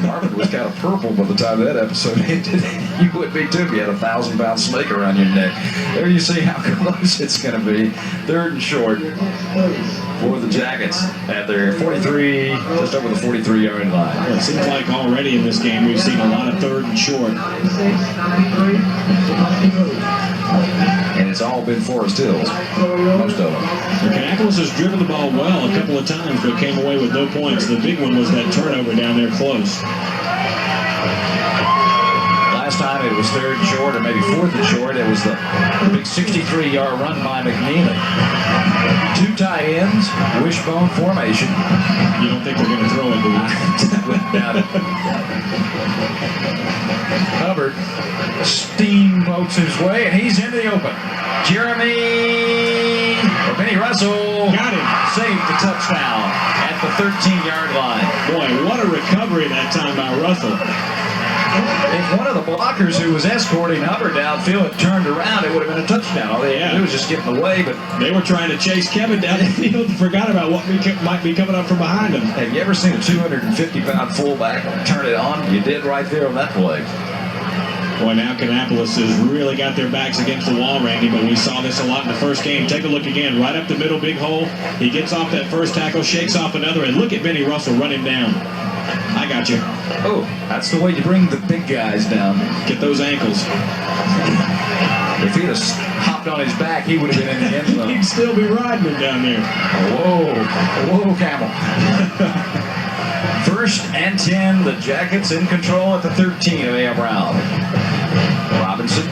Marvin was kind of purple by the time that episode ended. You would be too if you had a 1,000-pound snake around your neck. There you see how close it's going to be. 3rd and short for the Jackets at their 43, just over the 43-yard line. Well, it seems like already in this game we've seen a lot of 3rd and short. And it's all been Forest Hills, most of them. Kannapolis has driven the ball well a couple of times, but came away with no points. The big one was that turnover down there close. Last time it was 3rd and short, or maybe 4th and short. It was the big 63-yard run by McNeely. 2 tight ends, wishbone formation. You don't think they're going to throw it, do you? Doubt it. Hubbard steamboats his way, and he's into the open. Benny Russell got him. Saved the touchdown at the 13-yard line. Boy, what a recovery that time by Russell. If one of the blockers who was escorting Hubbard downfield had turned around, it would have been a touchdown. All they had to do was just get in the way, but they were trying to chase Kevin down the field and forgot about what might be coming up from behind him. Have you ever seen a 250-pound fullback turn it on? You did right there on that play. Boy, now Kannapolis has really got their backs against the wall, Randy, but we saw this a lot in the first game. Take a look again. Right up the middle, big hole. He gets off that first tackle, shakes off another, and look at Benny Russell run him down. I got you. Oh, that's the way you bring the big guys down. Get those ankles. If he'd have hopped on his back, he would have been in the end zone. He'd still be riding him down there. Whoa, Camel. 1st and 10, the Jackets in control at the 13 of A.M. Brown. Robinson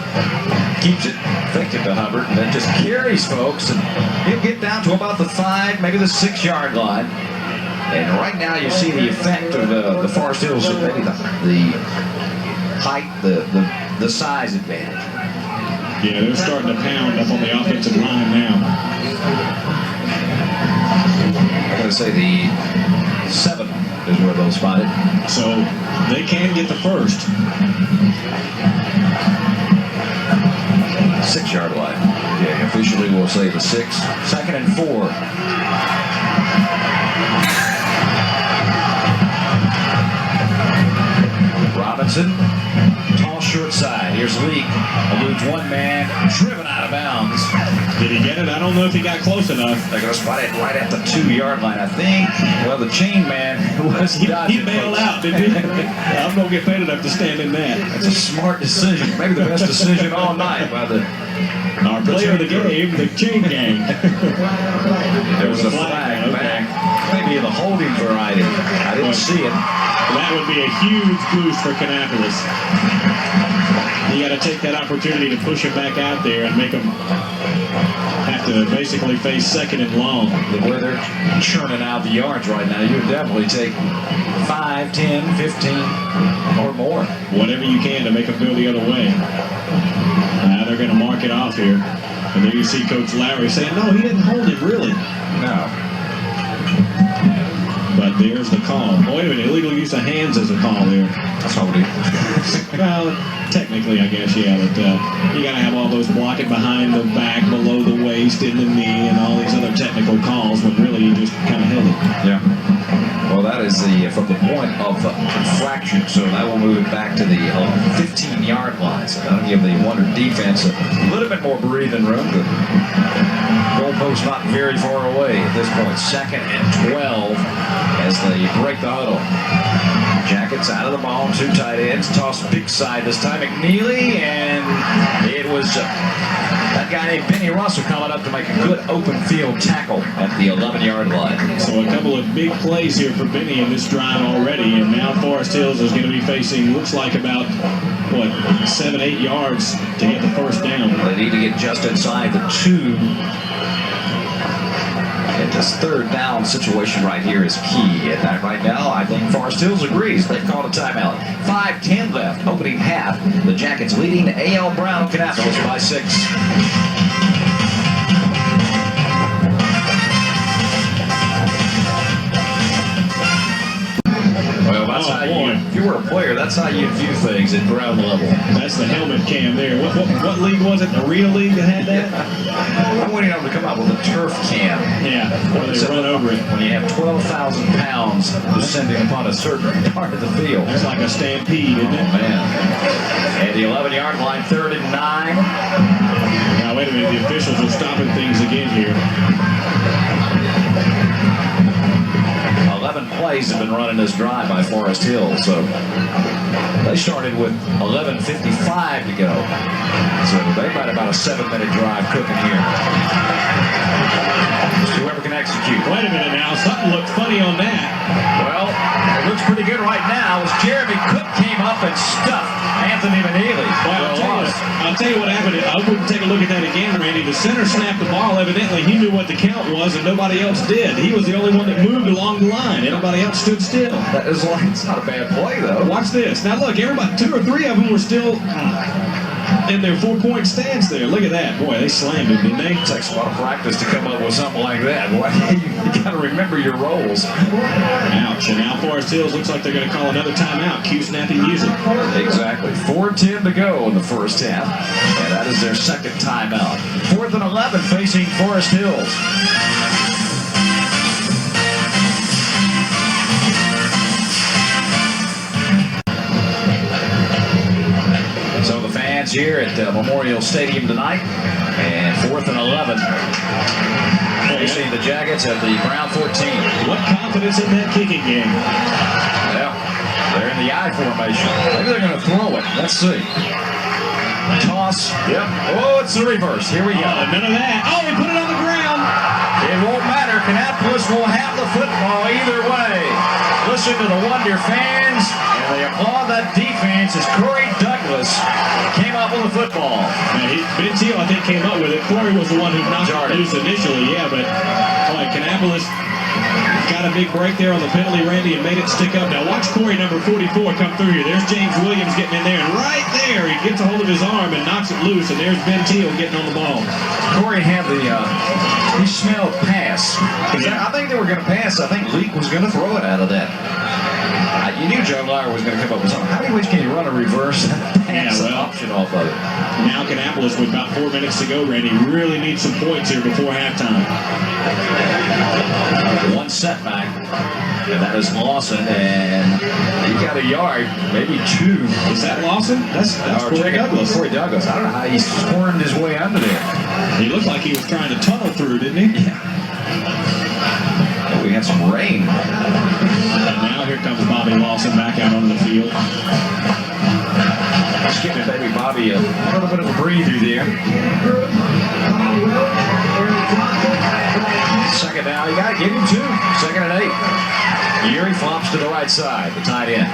keeps it, effective to Hubbard, and then just carries folks, and he'll get down to about the 5, maybe the 6-yard line. And right now you see the effect of the Forest Hills, maybe the height, the size advantage. Yeah, they're starting to pound up on the offensive line now. I'm going to say the 7 is where they'll spot it. So they can get the first. 6-yard line. Yeah, officially we'll say the 6. 2nd and 4. Robinson, tall, short side. Here's Leak. Eludes one man, driven out of bounds. Did he get it? I don't know if he got close enough. They're going to spot it right at the 2-yard line, I think. Well, the chain man was He dodging bailed folks. out, didn't he? I'm going to get paid enough to stand in that. That's a smart decision. Maybe the best decision all night by the Our player of the game, the chain gang. There was a flag okay. back. Maybe in the holding variety. I didn't see it. That would be a huge boost for Kannapolis. You got to take that opportunity to push him back out there and make him have to basically face second and long. The way they're churning out the yards right now, you would definitely take 5, 10, 15 or more. Whatever you can to make them go the other way. Now they're going to mark it off here. And then you see Coach Lowry saying, no, he didn't hold it, really. No. But there's the call. Oh, wait a minute, illegal use of hands is a call there. That's holding. Well, technically, I guess, yeah, but you got to have all those blocking behind the back, below the waist, in the knee, and all these other technical calls when really you just kind of held it. Yeah. Well, that is from the point of infraction, so that will move it back to the 15-yard line. So that'll give the Wonder defense a little bit more breathing room. The goalpost not very far away at this point. 2nd and 12 as they break the huddle. Jackets out of the ball, 2 tight ends. Toss big side this time. McNeely, and it was that guy named Benny Russell coming up to make a good open field tackle at the 11-yard line. So a couple of big plays here for Benny in this drive already, and now Forest Hills is going to be facing, looks like about, 7-8 yards to get the first down. They need to get just inside the 2. And this 3rd down situation right here is key. And right now, I think Forest Hills agrees. They've called a timeout. 5:10 left, opening half. The Jackets leading A.L. Brown Kannapolis by 6. Well, that's how if you were a player, that's how you view things at ground level. That's the helmet cam there. What league was it? Arena League that had that? I'm waiting on them to come out with a turf cam. Yeah, where they run over it. When you have 12,000 pounds descending upon a certain part of the field. It's like a stampede, isn't it? Man. At the 11-yard line, 3rd and 9. Now, wait a minute. The officials are stopping things again here. 11 plays have been run in this drive by Forest Hills, so they started with 11:55 to go. So they've got about a 7-minute drive cooking here. Just whoever can execute. Wait a minute now. Something looked funny on that. Well, it looks pretty good right now as Jeremy Cook came up and stuffed Anthony McNeely. Well, I'll tell you what happened. I wouldn't take a look at that again, Randy. The center snapped the ball. Evidently, he knew what the count was, and nobody else did. He was the only one that moved along the line. Everybody else stood still. That is like, it's not a bad play, though. Watch this. Now, look, everybody, 2 or 3 of them were still in their 4-point stance there. Look at that. Boy, they slammed it, didn't they? It takes a lot of practice to come up with something like that. Boy, you got to remember your roles. Ouch. And now Forest Hills looks like they're going to call another timeout. Cue snappy music. Exactly. 4:10 to go in the first half. And that is their 2nd timeout. 4th and 11 facing Forest Hills. So the fans here at Memorial Stadium tonight. And 4th and 11. Facing the Jackets at the Brown 14. What confidence in that kicking game. Well, they're in the I formation. Maybe they're going to throw it. Let's see. Toss. Yep. Oh, it's the reverse. Here we go. None of that. Oh, he put it on the ground. It won't matter. Kannapolis will have the football either way. Listen to the Wonder fans, and they applaud that defense as Corey Douglas came up with the football. Ben Teal, I think, came up with it. Corey was the one who knocked it loose initially, yeah, but boy, Kannapolis got a big break there on the penalty, Randy, and made it stick up. Now watch Corey, number 44, come through here. There's James Williams getting in there, and right there he gets a hold of his arm and knocks it loose, and there's Ben Teal getting on the ball. Corey had he smelled pass. Yeah. I think they were going to pass. I think Leak was going to throw it out of that. You knew Joe Lyer was going to come up with something. How many ways can you run a reverse pass option off of it? Now Kannapolis, with about 4 minutes to go, Randy, really needs some points here before halftime. One setback. And that is Lawson, and he got a yard, maybe 2. Is that Lawson? That's Corey Douglas. Corey Douglas. I don't know how he squirmed his way under there. He looked like he was trying to tunnel through, didn't he? Yeah. Oh, we had some rain. And now here comes Bobby Lawson back out on the field. Just giving baby Bobby a little bit of a breather there. Second down, you got to give him 2. Second and 8. Uri flops to the right side, the tight end.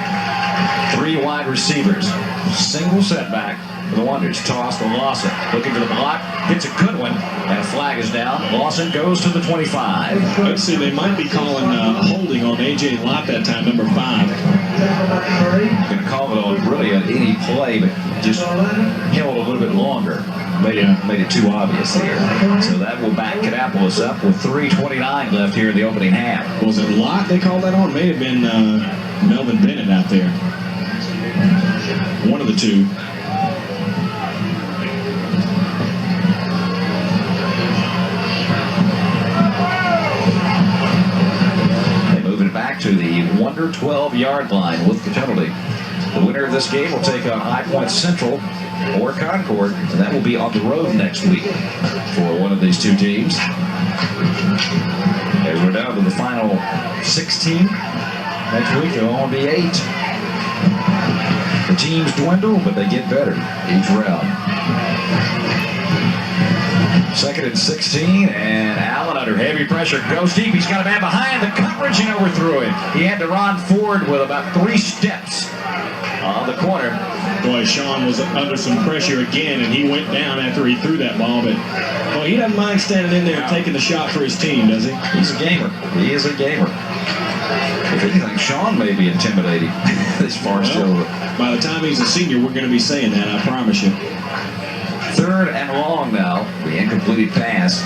3 wide receivers. Single setback for the Wonders. Toss to Lawson. Looking to the block. Hits a good one. And a flag is down. Lawson goes to the 25. Let's see, they might be calling holding on A.J. Lott that time, number 5. Going to call it on really an any play, but just held a little bit longer. Made it too obvious here. So that will back Kannapolis up with 3:29 left here in the opening half. Was it Lott they called that on? May have been Melvin Bennett out there. One of the 2. Back to the Wonder 12-yard line with the penalty. The winner of this game will take on High Point Central or Concord, and that will be on the road next week for one of these 2 teams. As we're down to the final 16. Next week there will only be 8. The teams dwindle, but they get better each round. 2nd and 16, and Allen under heavy pressure goes deep. He's got a man behind the coverage and overthrew him. He had to run forward with about 3 steps on the corner. Boy, Sean was under some pressure again, and he went down after he threw that ball. But boy, he doesn't mind standing in there and taking the shot for his team, does he? He's a gamer. He is a gamer. If anything, Sean may be intimidating this far still. By the time he's a senior, we're going to be saying that, I promise you. 3rd and long now. The incompleted pass.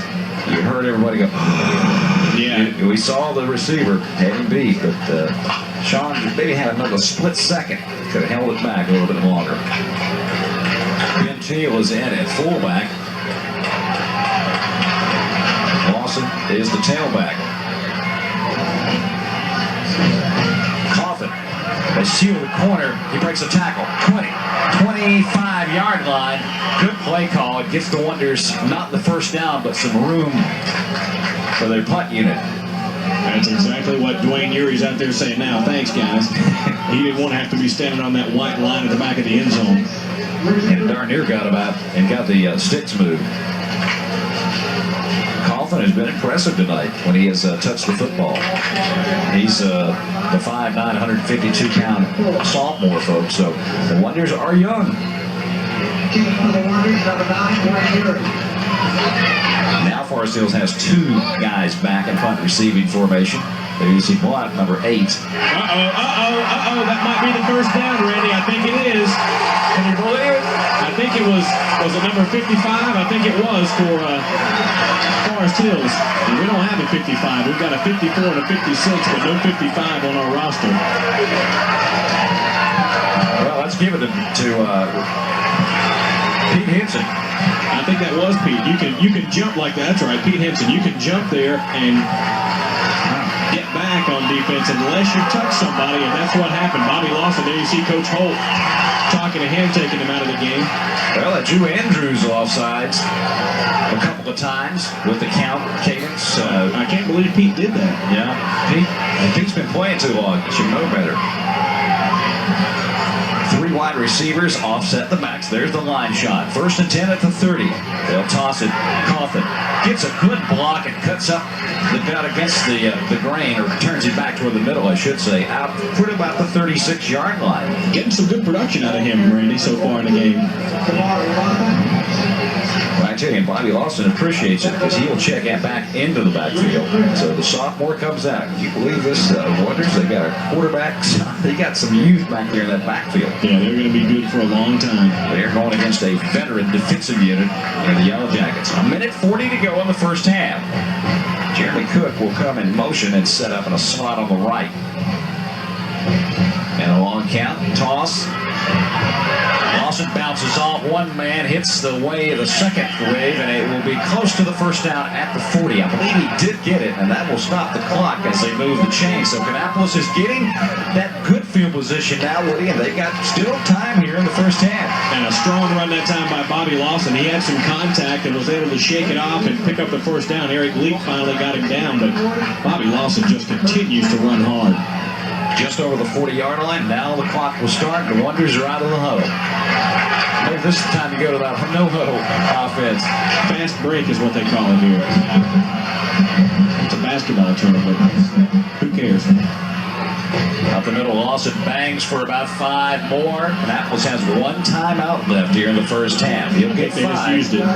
You heard everybody go, yeah. We saw the receiver had him beat, but Sean maybe had another split second. Could have held it back a little bit longer. Ben Teal is in at fullback. Lawson is the tailback. Coffin has sealed the corner. He breaks a tackle. 25-yard line. Good play call. It gets the Wonders not the first down, but some room for their punt unit. That's exactly what Dwayne Urie's out there saying now. Thanks, guys. He didn't want to have to be standing on that white line at the back of the end zone. And darn near got the sticks moved. Coffin has been impressive tonight when he has touched the football. He's the 5'9", 152-pound sophomore, folks. So the Wonders are young. Now Forest Hills has 2 guys back in punt receiving formation. There you see Blunt, number 8. That might be the first down, Randy. I think it is. Can you believe it? I think it was it number 55? I think it was for Forest Hills. And we don't have a 55. We've got a 54 and a 56, but no 55 on our roster. Well, let's give it to Pete Henson. I think that was Pete. You can jump like that. That's right, Pete Henson. You can jump there and get back on defense unless you touch somebody, and that's what happened. Bobby Lawson, there you see Coach Holt talking to him, taking him out of the game. Well, that drew Andrews offsides a couple of times with the count cadence. I can't believe Pete did that. Yeah, Pete's been playing too long. He should know better. 3 wide receivers offset the backs. There's the line shot. 1st and 10 at the 30. They'll toss it. Coffin gets a good block and cuts up the gut against the grain, or turns it back toward the middle, I should say, out for about the 36-yard line. Getting some good production out of him, Randy, so far in the game. Well, I tell you, Bobby Lawson appreciates it because he'll check back into the backfield. So the sophomore comes out. Can you believe this? Wonders, they got a quarterback. They got some youth back there in that backfield. Yeah, they're going to be good for a long time. They're going against a veteran defensive unit in the Yellow Jackets. 1:40 to go in the first half. Jeremy Cook will come in motion and set up in a slot on the right. And a long count, toss. Lawson bounces off. One man hits the way of the second wave, and it will be close to the first down at the 40. I believe he did get it, and that will stop the clock as they move the chain. So Kannapolis is getting that good field position now, Woody, and they got still time here in the first half. And a strong run that time by Bobby Lawson. He had some contact and was able to shake it off and pick up the first down. Eric Leak finally got him down, but Bobby Lawson just continues to run hard. Just over the 40-yard line. Now the clock will start. The Wonders are out of the huddle. Maybe this is the time to go to that no-huddle offense. Fast break is what they call it here. It's a basketball tournament. Who cares? Up the middle, Lawson bangs for about 5 more. Kannapolis has 1 timeout left here in the first half. He'll get They just 5. used it.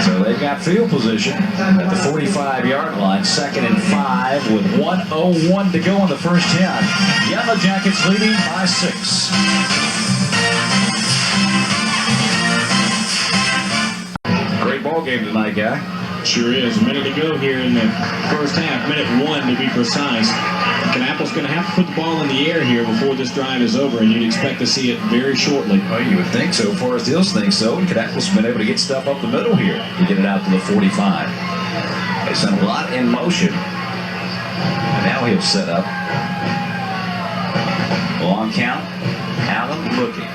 So they've got field position at the 45-yard line. 2nd and 5 with 1:01 to go in the first half. Yellow Jackets leading by 6. Great ball game tonight, guy. Sure is. A minute to go here in the first half. Minute 1 to be precise. Kannapolis going to have to put the ball in the air here before this drive is over, and you'd expect to see it very shortly. Well, you would think so. Forest Hills thinks so. And Kannapolis has been able to get stuff up the middle here to get it out to the 45. They sent a lot in motion. And now he'll set up. Long count. Allen looking.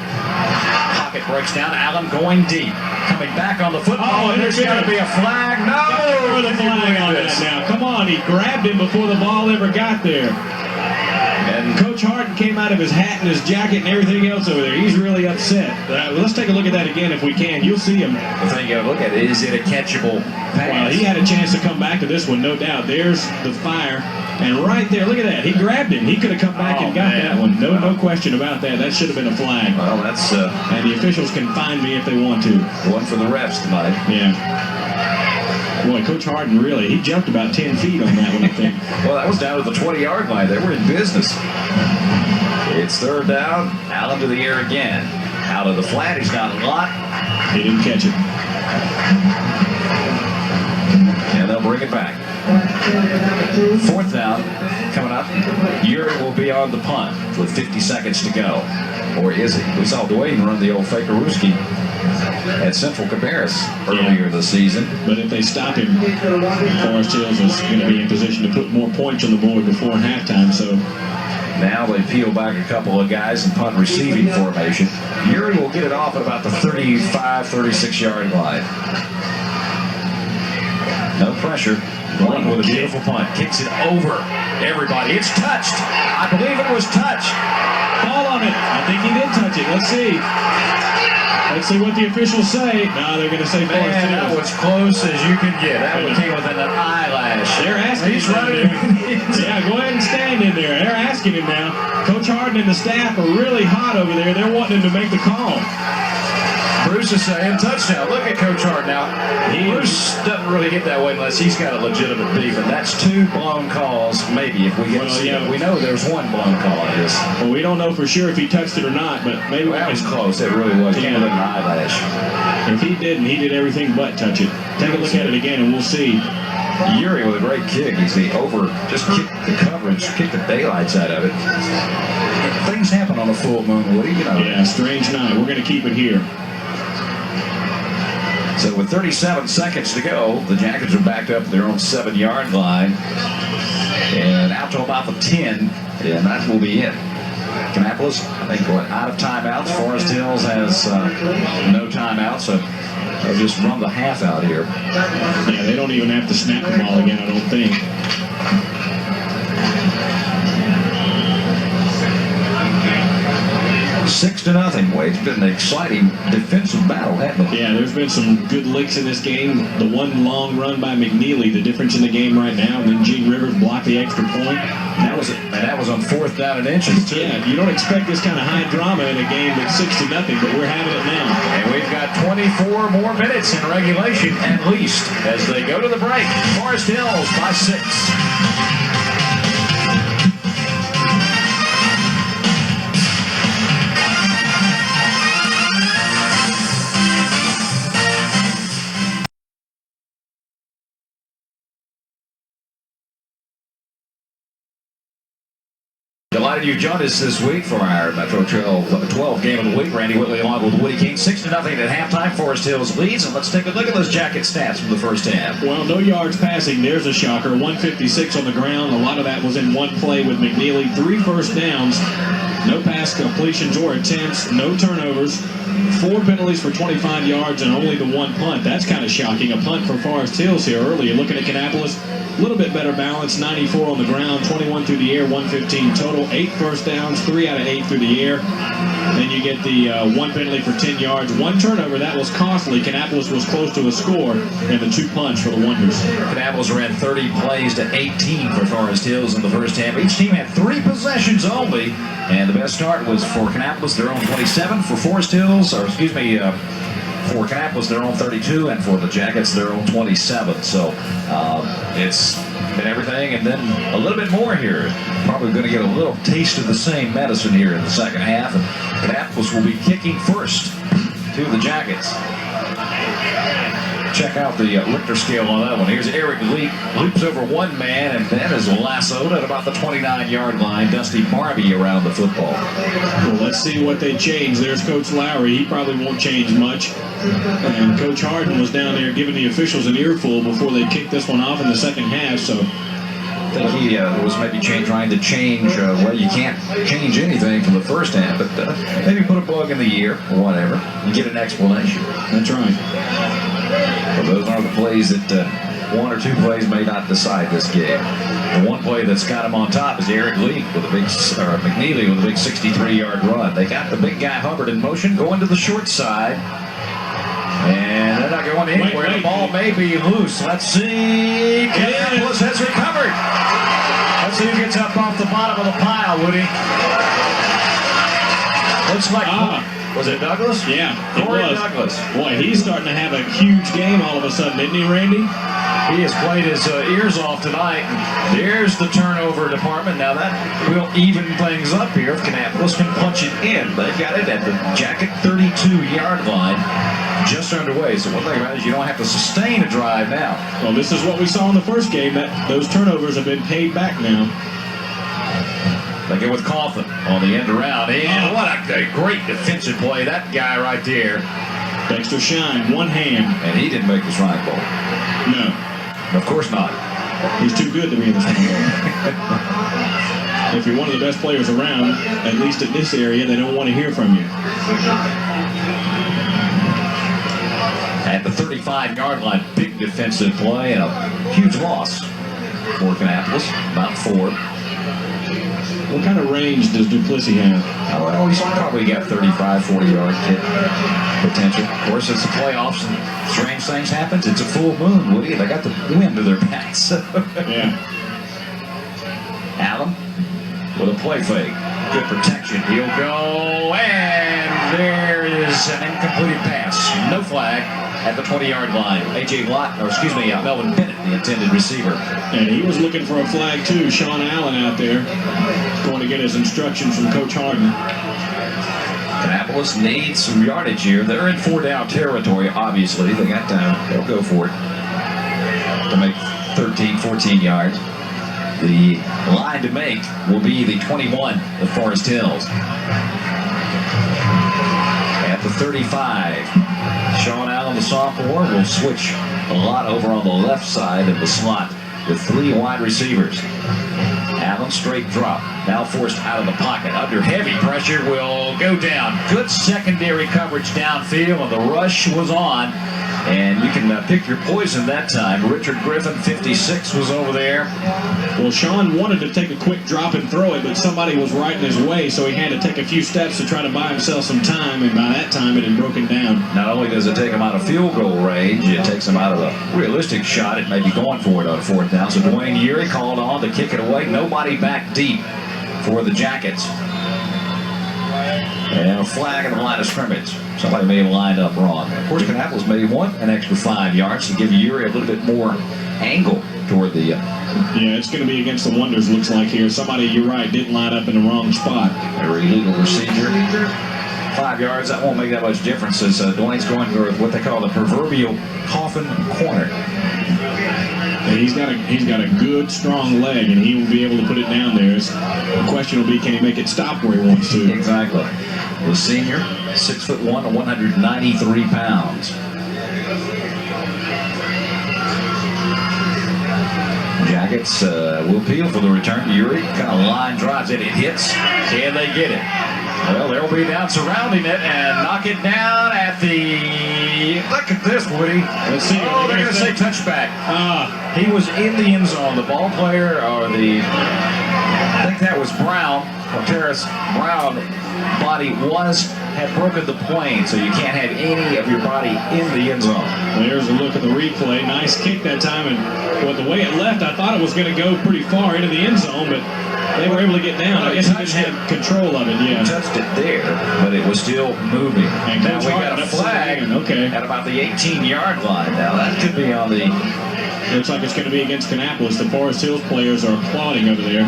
Pocket breaks down. Allen going deep. Coming back on the football. And there's going to be a flag. No! Throw the flag on that now. Come on, he grabbed him before the ball ever got there. And Coach Harden came out of his hat and his jacket and everything else over there. He's really upset. Let's take a look at that again if we can. You'll see him. The thing you got to look at, is it a catchable pass? Well, he had a chance to come back to this one, no doubt. There's the fire. And right there, look at that. He grabbed him. He could have come back and got that one. No question about that. That should have been a flag. Well, that's and the officials can find me if they want to. one for the refs tonight. Yeah. Boy, Coach Harden really, he jumped about 10 feet on that one, I think. Well, that was down to the 20-yard line. They were in business. It's 3rd down. Allen to the air again. Out of the flat. He's got a lot. He didn't catch it. And they'll bring it back. 4th down coming up. Uri will be on the punt with 50 seconds to go. Or is he? We saw Dwayne run the old Fakeruski at Central Cabarrus earlier this season. But if they stop him, Forest Hills is going to be in position to put more points on the board before halftime. So now they peel back a couple of guys in punt receiving formation. Uri will get it off at about the 35, 36-yard line. No pressure. Blaine with a beautiful punt. Kicks it over everybody. It's touched. I believe it was touched. ball on it. I think he did touch it. Let's see. Let's see what the officials say. No, they're going to say Forest Hills. That was close as you could get. That one came within an eyelash. They're asking He's him. running. Yeah, go ahead and stand in there. They're asking him now. Coach Harden and the staff are really hot over there. They're wanting him to make the call. Bruce is saying touchdown. Look at Coach Hart now. Bruce doesn't really get that way unless he's got a legitimate beef, and that's 2 blown calls, maybe, if we get to see it. We know there's 1 blown call on this. Well, we don't know for sure if he touched it or not, but maybe That was close. It really was. Came within an eyelash. If he didn't, he did everything but touch it. Take a look at it again, and we'll see. Uri with a great kick. He's just kicked the coverage, kicked the daylights out of it. Things happen on a full moon, Woody. You know. Yeah, strange night. We're going to keep it here. So with 37 seconds to go, the Jackets are backed up at their own 7-yard line. And out to about the 10, and that will be it. Kannapolis, I think, out of timeouts. Forest Hills has no timeouts, so they'll just run the half out here. Yeah, they don't even have to snap the ball again, I don't think. 6-0. Well, it's been an exciting defensive battle, hasn't it? Yeah, there's been some good licks in this game. The one long run by McNeely, the difference in the game right now, and then Gene Rivers blocked the extra point. That was on 4th down and inches, too. Yeah, you don't expect this kind of high drama in a game that's 6-0, but we're having it now. And we've got 24 more minutes in regulation, at least, as they go to the break. Forest Hills by 6. Delighted you joined us this week for our Metro 12 game of the week. Randy Whitley along with Woody King. 6-0 at halftime. Forest Hills leads. And let's take a look at those Jacket stats from the first half. Well, no yards passing. There's a shocker. 156 on the ground. A lot of that was in one play with McNeely. 3 first downs. No pass completions or attempts. No turnovers. 4 penalties for 25 yards and only the 1 punt. That's kind of shocking. A punt for Forest Hills here early. You're looking at Kannapolis. A little bit better balance, 94 on the ground, 21 through the air, 115 total, 8 first downs, 3 out of 8 through the air. Then you get the 1 penalty for 10 yards, 1 turnover. That was costly. Kannapolis was close to a score, and the 2 punts for the Wonders. Kannapolis ran 30 plays to 18 for Forest Hills in the first half. Each team had 3 possessions only, and the best start was for Kannapolis, their own 27, for Forest Hills, for Kannapolis, their own 32, and for the Jackets, their own 27. So it's been everything and then a little bit more here. Probably going to get a little taste of the same medicine here in the second half. And Kannapolis will be kicking first to the Jackets. Check out the Richter scale on that one. Here's Eric Leap. Leaps over one man and then is lassoed at about the 29-yard line. Dusty Barbie around the football. Well, let's see what they change. There's Coach Lowry. He probably won't change much. And Coach Harden was down there giving the officials an earful before they kicked this one off in the second half. So I think he was maybe trying to change, well, you can't change anything from the first half, but maybe put a bug in the ear or whatever and get an explanation. That's right. But those are the plays that 1 or 2 plays may not decide this game. The one play that's got him on top is Eric Leak with a big, or McNeely with a big 63-yard run. They got the big guy Hubbard in motion, going to the short side. And they're not going anywhere. The ball may be loose. Let's see. Kannapolis has recovered. Let's see who gets up off the bottom of the pile, Woody. Looks like... Was it Douglas? Yeah, Corey it was. Douglas. Boy, he's starting to have a huge game all of a sudden, isn't he, Randy? He has played his ears off tonight. There's the turnover department. Now that will even things up here if Kannapolis can punch it in. They've got it at the Jacket 32-yard line, just underway. So one thing about it is you don't have to sustain a drive now. Well, this is what we saw in the first game. That those turnovers have been paid back now. They get with Coffin on the end around. And what a great defensive play. That guy right there. Dexter Shine, one hand. And he didn't make the strike ball. No. Of course not. He's too good to be in the strike ball. If you're one of the best players around, at least in this area, they don't want to hear from you. At the 35-yard line, big defensive play and a huge loss for Kannapolis. About 4. What kind of range does Duplessis have? Well, he's probably got 35, 40-yard kick potential. Of course, it's the playoffs and strange things happen. It's a full moon, Woody. They got the wind to their backs. Yeah. Allen with a play fake. Good protection. He'll go, and there is an incomplete pass. No flag at the 20-yard line. Melvin Bennett, the intended receiver. And he was looking for a flag, too. Sean Allen out there going to get his instructions from Coach Harden. Kannapolis needs some yardage here. They're in 4-down territory, obviously. They got time. They'll go for it to make 13, 14 yards. The line to make will be the 21 of Forest Hills. At the 35, Sean Allen, the sophomore, will switch a lot over on the left side of the slot with 3 wide receivers. Allen straight drop. Now forced out of the pocket. Under heavy pressure will go down. Good secondary coverage downfield, and the rush was on. And you can pick your poison that time. Richard Griffin, 56, was over there. Well, Sean wanted to take a quick drop and throw it, but somebody was right in his way, so he had to take a few steps to try to buy himself some time, and by that time it had broken down. Not only does it take him out of field goal range, it takes him out of a realistic shot. It may be going for it on 4th down. So Dwayne Urey called on to kick it away. Nobody back deep for the Jackets. And a flag in the line of scrimmage. Somebody may have lined up wrong. Of course, Kannapolis may want an extra 5 yards to give Urey a little bit more angle toward the... Yeah, it's going to be against the Wonders, looks like here. Somebody, you're right, didn't line up in the wrong spot. Very illegal procedure. 5 yards, that won't make that much difference as Dwayne's going for what they call the proverbial coffin corner. And he's got a good, strong leg, and he will be able to put it down there. The question will be, can he make it stop where he wants to? Exactly. The senior, 6'1", 193 pounds. Jackets will peel for the return. Uri kind of line drives it. It hits. Can they get it? Well, they'll be down surrounding it and knock it down at the... Look at this, Woody. Let's see. Oh, they're going to say touchback. He was in the end zone. The ball player, or I think that was Brown, or Terrace Brown, body had broken the plane, so you can't have any of your body in the end zone. There's a look at the replay. Nice kick that time, and with the way it left, I thought it was going to go pretty far into the end zone, but they were able to get down. I guess he didn't have control of it, yeah. He touched it there, but it was still moving. And now we got a flag at about the 18-yard line. Now that could be on the... Looks like it's going to be against Kannapolis. The Forest Hills players are applauding over there.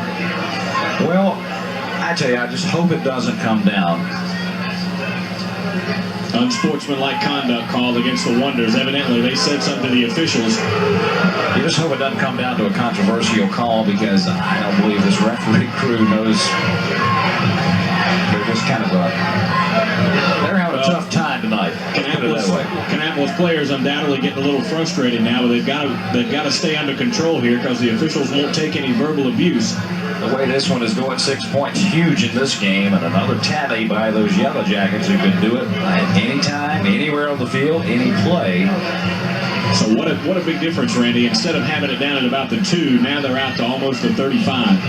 Well, I tell you, I just hope it doesn't come down. Unsportsmanlike conduct called against the Wonders. Evidently, they said something to the officials. You just hope it doesn't come down to a controversial call, because I don't believe this referee crew knows. They're just kind of they're having a tough time tonight. Kannapolis players undoubtedly getting a little frustrated now, but they've got to stay under control here, because the officials won't take any verbal abuse. The way this one is going, 6 points, huge in this game, and another tally by those Yellow Jackets who can do it at any time, anywhere on the field, any play. So what a big difference, Randy. Instead of having it down at about the 2, now they're out to almost the 35.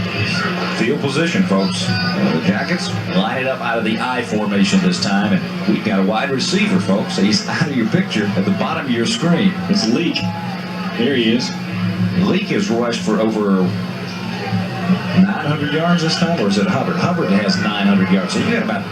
Field position, folks. The Jackets line it up out of the I formation this time, and we've got a wide receiver, folks. He's out of your picture at the bottom of your screen. It's Leak. There he is. Leak has rushed for over 900 yards this time, or is it Hubbard? Hubbard has 900 yards. So you got about,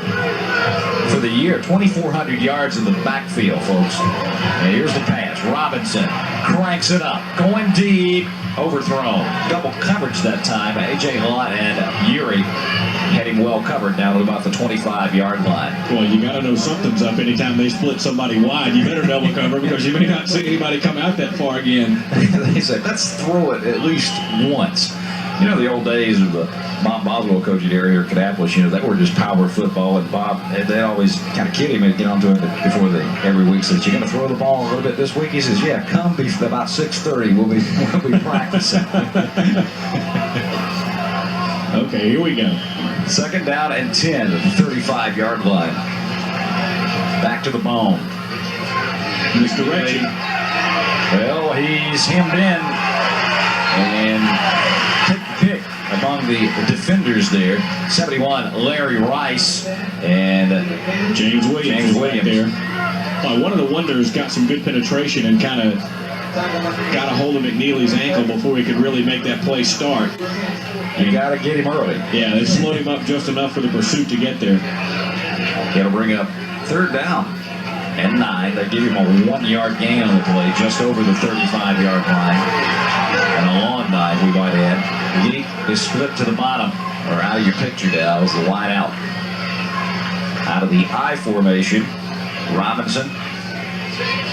for the year, 2,400 yards in the backfield, folks. And here's the pass. Robinson cranks it up, going deep, overthrown. Double coverage that time. A.J. Lott and Uri had him well covered down to about the 25-yard line. Well, you got to know something's up anytime they split somebody wide. You better double cover, because you may not see anybody come out that far again. They said, let's throw it at least once. You know, the old days of the Bob Boswell coaching area here at Kannapolis, you know, they were just power football, and Bob, they always kind of kid him and get onto him before every week. Says, you're going to throw the ball a little bit this week? He says, yeah, come about 6:30. We'll be practicing. Okay, here we go. 2nd down and 10 at the 35-yard line. Back to the bone. Misdirection. Well, he's hemmed in, and take the pick among the defenders there. 71, Larry Rice, and James Williams. There. One of the Wonders got some good penetration and kind of got a hold of McNeely's ankle before he could really make that play start. You got to get him early. Yeah, they slowed him up just enough for the pursuit to get there. Got to bring up 3rd down and 9. They give him a 1-yard gain on the play, just over the 35-yard line. And a long 9, we might add. Leak is split to the bottom, or out of your picture now, is the wide out. Out of the I formation, Robinson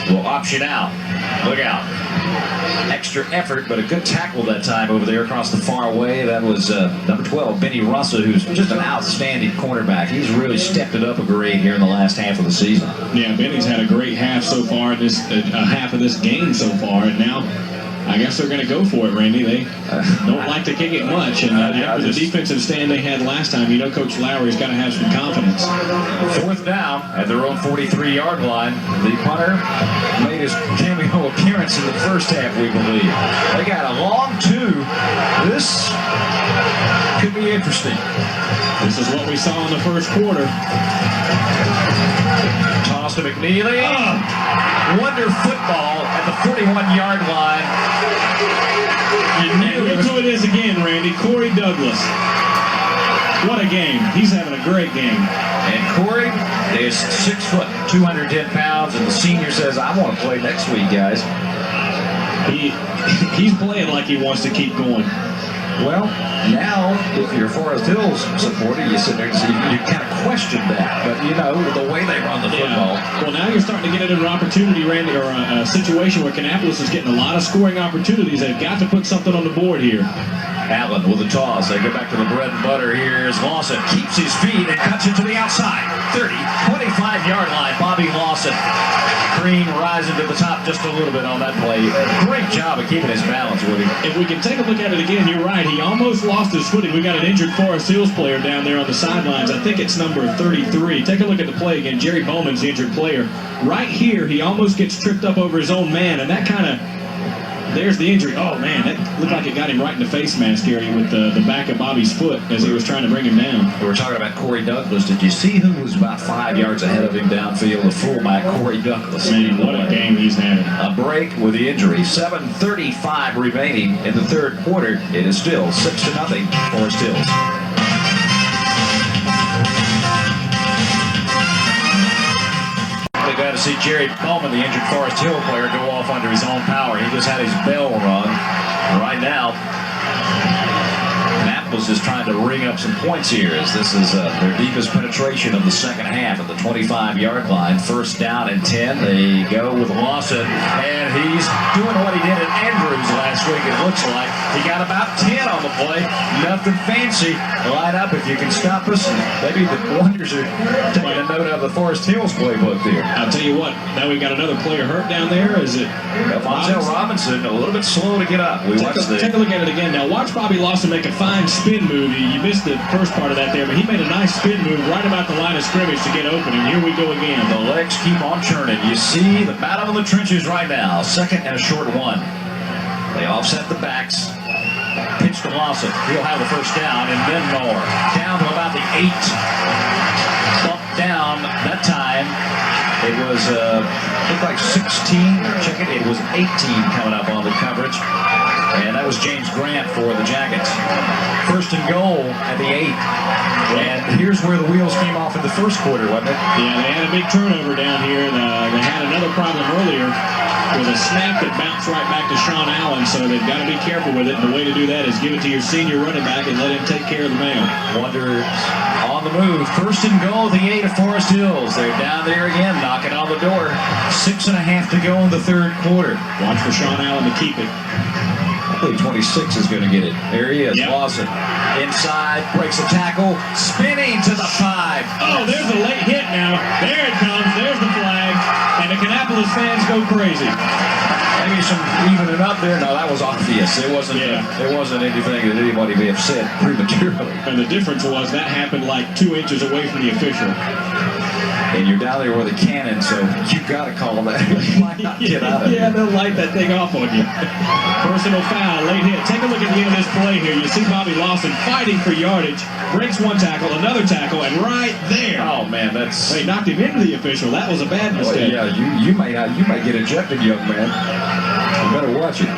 will option out. Look out. Extra effort, but a good tackle that time over there across the far way. That was number 12, Benny Russell, who's just an outstanding cornerback. He's really stepped it up a grade here in the last half of the season. Yeah, Benny's had a great half so far, half of this game so far, and now I guess they're going to go for it, Randy. They don't like to kick it much, and after the defensive stand they had last time, you know Coach Lowry's got to have some confidence. 4th down at their own 43-yard line. The punter made his cameo appearance in the first half, we believe. They got a long 2. This could be interesting. This is what we saw in the first quarter. Toss to McNeely. Wonder football at the 41-yard line. And look who it is again, Randy. Corey Douglas. What a game. He's having a great game. And Corey is 6 foot, 210 pounds, and the senior says, I want to play next week, guys. He's playing like he wants to keep going. Well, now, if you're a Forest Hills supporter, you sit there and you kind of question that. But, you know, the way they run the football. Well, now you're starting to get into an opportunity, Randy, or a situation where Kannapolis is getting a lot of scoring opportunities. They've got to put something on the board here. Allen with a toss. They go back to the bread and butter. Here's Lawson. Keeps his feet and cuts it to the outside. 30, 25-yard line. Bobby Lawson. Green rising to the top just a little bit on that play. Great job of keeping his balance, Woody. If we can take a look at it again, you're right. He almost lost his footing. We got an injured Forest Hills player down there on the sidelines. I think it's number 33. Take a look at the play again. Jerry Bowman's the injured player. Right here, he almost gets tripped up over his own man, and that kind of... There's the injury. Oh, man, that looked like it got him right in the face mask area with the back of Bobby's foot as he was trying to bring him down. We were talking about Corey Douglas. Did you see who was about 5 yards ahead of him downfield? The fullback, Corey Douglas. Man, what a game he's having. A break with the injury. 7:35 remaining in the third quarter. It is still 6-0 Forest Hills. Glad to see Jerry Bowman, the injured Forest Hill player, go off under his own power. He just had his bell rung. Right now, Kannapolis is trying to ring up some points here as this is their deepest penetration of the second half at the 25-yard line. First down and 10. They go with Lawson, and he's doing what he did at Andrews last week, it looks like. He got about 10 on the play. Nothing fancy. Line up if you can stop us. And maybe the Wonders are taking a note of the Forest Hills playbook there. I'll tell you what, now we've got another player hurt down there. Is it Montel Robinson, a little bit slow to get up. Take a look at it again. Now watch Bobby Lawson make a fine spin move. You missed the first part of that there, but he made a nice spin move right about the line of scrimmage to get open, and here we go again. The legs keep on churning. You see the battle in the trenches right now. Second and a short one. They offset the backs. Pitch to Lawson. He'll have the first down, and then more. Down to about the 8. Bump down that time. It was, looked like 16. Check it. It was 18 coming up on the coverage. And that was James Grant for the Jackets. First and goal at the 8. And here's where the wheels came off in the first quarter, wasn't it? Yeah, they had a big turnover down here. They had another problem earlier with a snap that bounced right back to Sean Allen, so they've got to be careful with it. And the way to do that is give it to your senior running back and let him take care of the mail. Wonders on the move. First and goal at the 8 of Forest Hills. They're down there again, knocking on the door. 6.5 to go in the third quarter. Watch for Sean Allen to keep it. I believe 26 is going to get it. There he is, yep. Lawson. Inside, breaks a tackle, spinning to the 5. Oh, there's a late hit now. There it comes. There's the flag. And the Kannapolis fans go crazy. Maybe some evening up there. No, that was obvious. It wasn't. There wasn't anything that anybody may have said prematurely. And the difference was that happened like 2 inches away from the official. And you're down there with a cannon, so you got to call that. Why not get out of it? Yeah, they'll light that thing off on you. Personal foul, late hit. Take a look at the end of this play here. You see Bobby Lawson fighting for yardage, breaks one tackle, another tackle, and right there. Oh man, they knocked him into the official. That was a bad mistake. Well, yeah, you may get ejected, young man. You better watch it.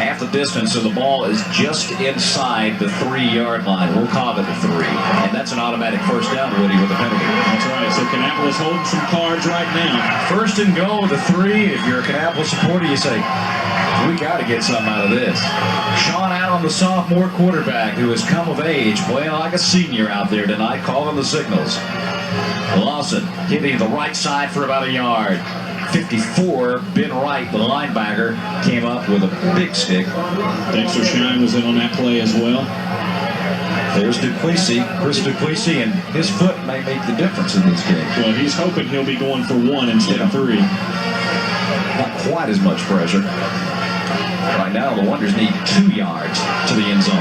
Half the distance, so the ball is just inside the 3-yard line. We'll call it a 3, and that's an automatic first down, Woody, with a penalty. That's right. So Kannapolis holding some cards right now. First and goal with a 3. If you're a Kannapolis supporter, you say, we got to get something out of this. Sean Allen, the sophomore quarterback, who has come of age, playing like a senior out there tonight, calling the signals. Lawson hitting the right side for about a yard. 54, Ben Wright, the linebacker, came up with a big stick. Dexter Shine was in on that play as well. There's Duplessis, Chris Duplessis, and his foot may make the difference in this game. Well, he's hoping he'll be going for 1 instead of 3. Not quite as much pressure. Right now, the Wonders need 2 yards to the end zone.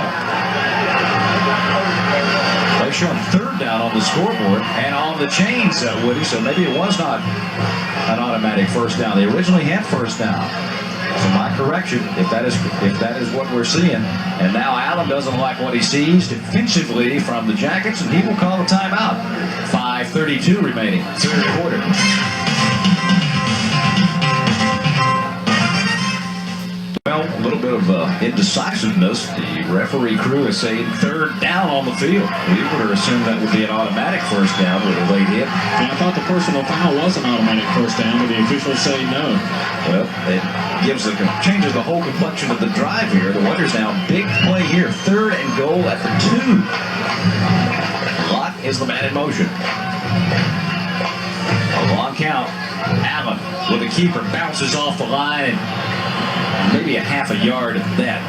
They've shown third down on the scoreboard and on the chains, Woody, so maybe it was not an automatic first down. They originally had first down. So my correction, if that is what we're seeing. And now Allen doesn't like what he sees defensively from the Jackets, and he will call a timeout. 5:32 remaining, third quarter. Well, a little bit of indecisiveness. The referee crew is saying third down on the field. We would have assumed that would be an automatic first down with a late hit. Yeah, I thought the personal foul was an automatic first down, but the officials say no. Well, it changes the whole complexion of the drive here. The Wonders now big play here. 3rd and goal at the 2. Lott is the man in motion. A long count. Allen with the keeper bounces off the line and maybe a half a yard at that.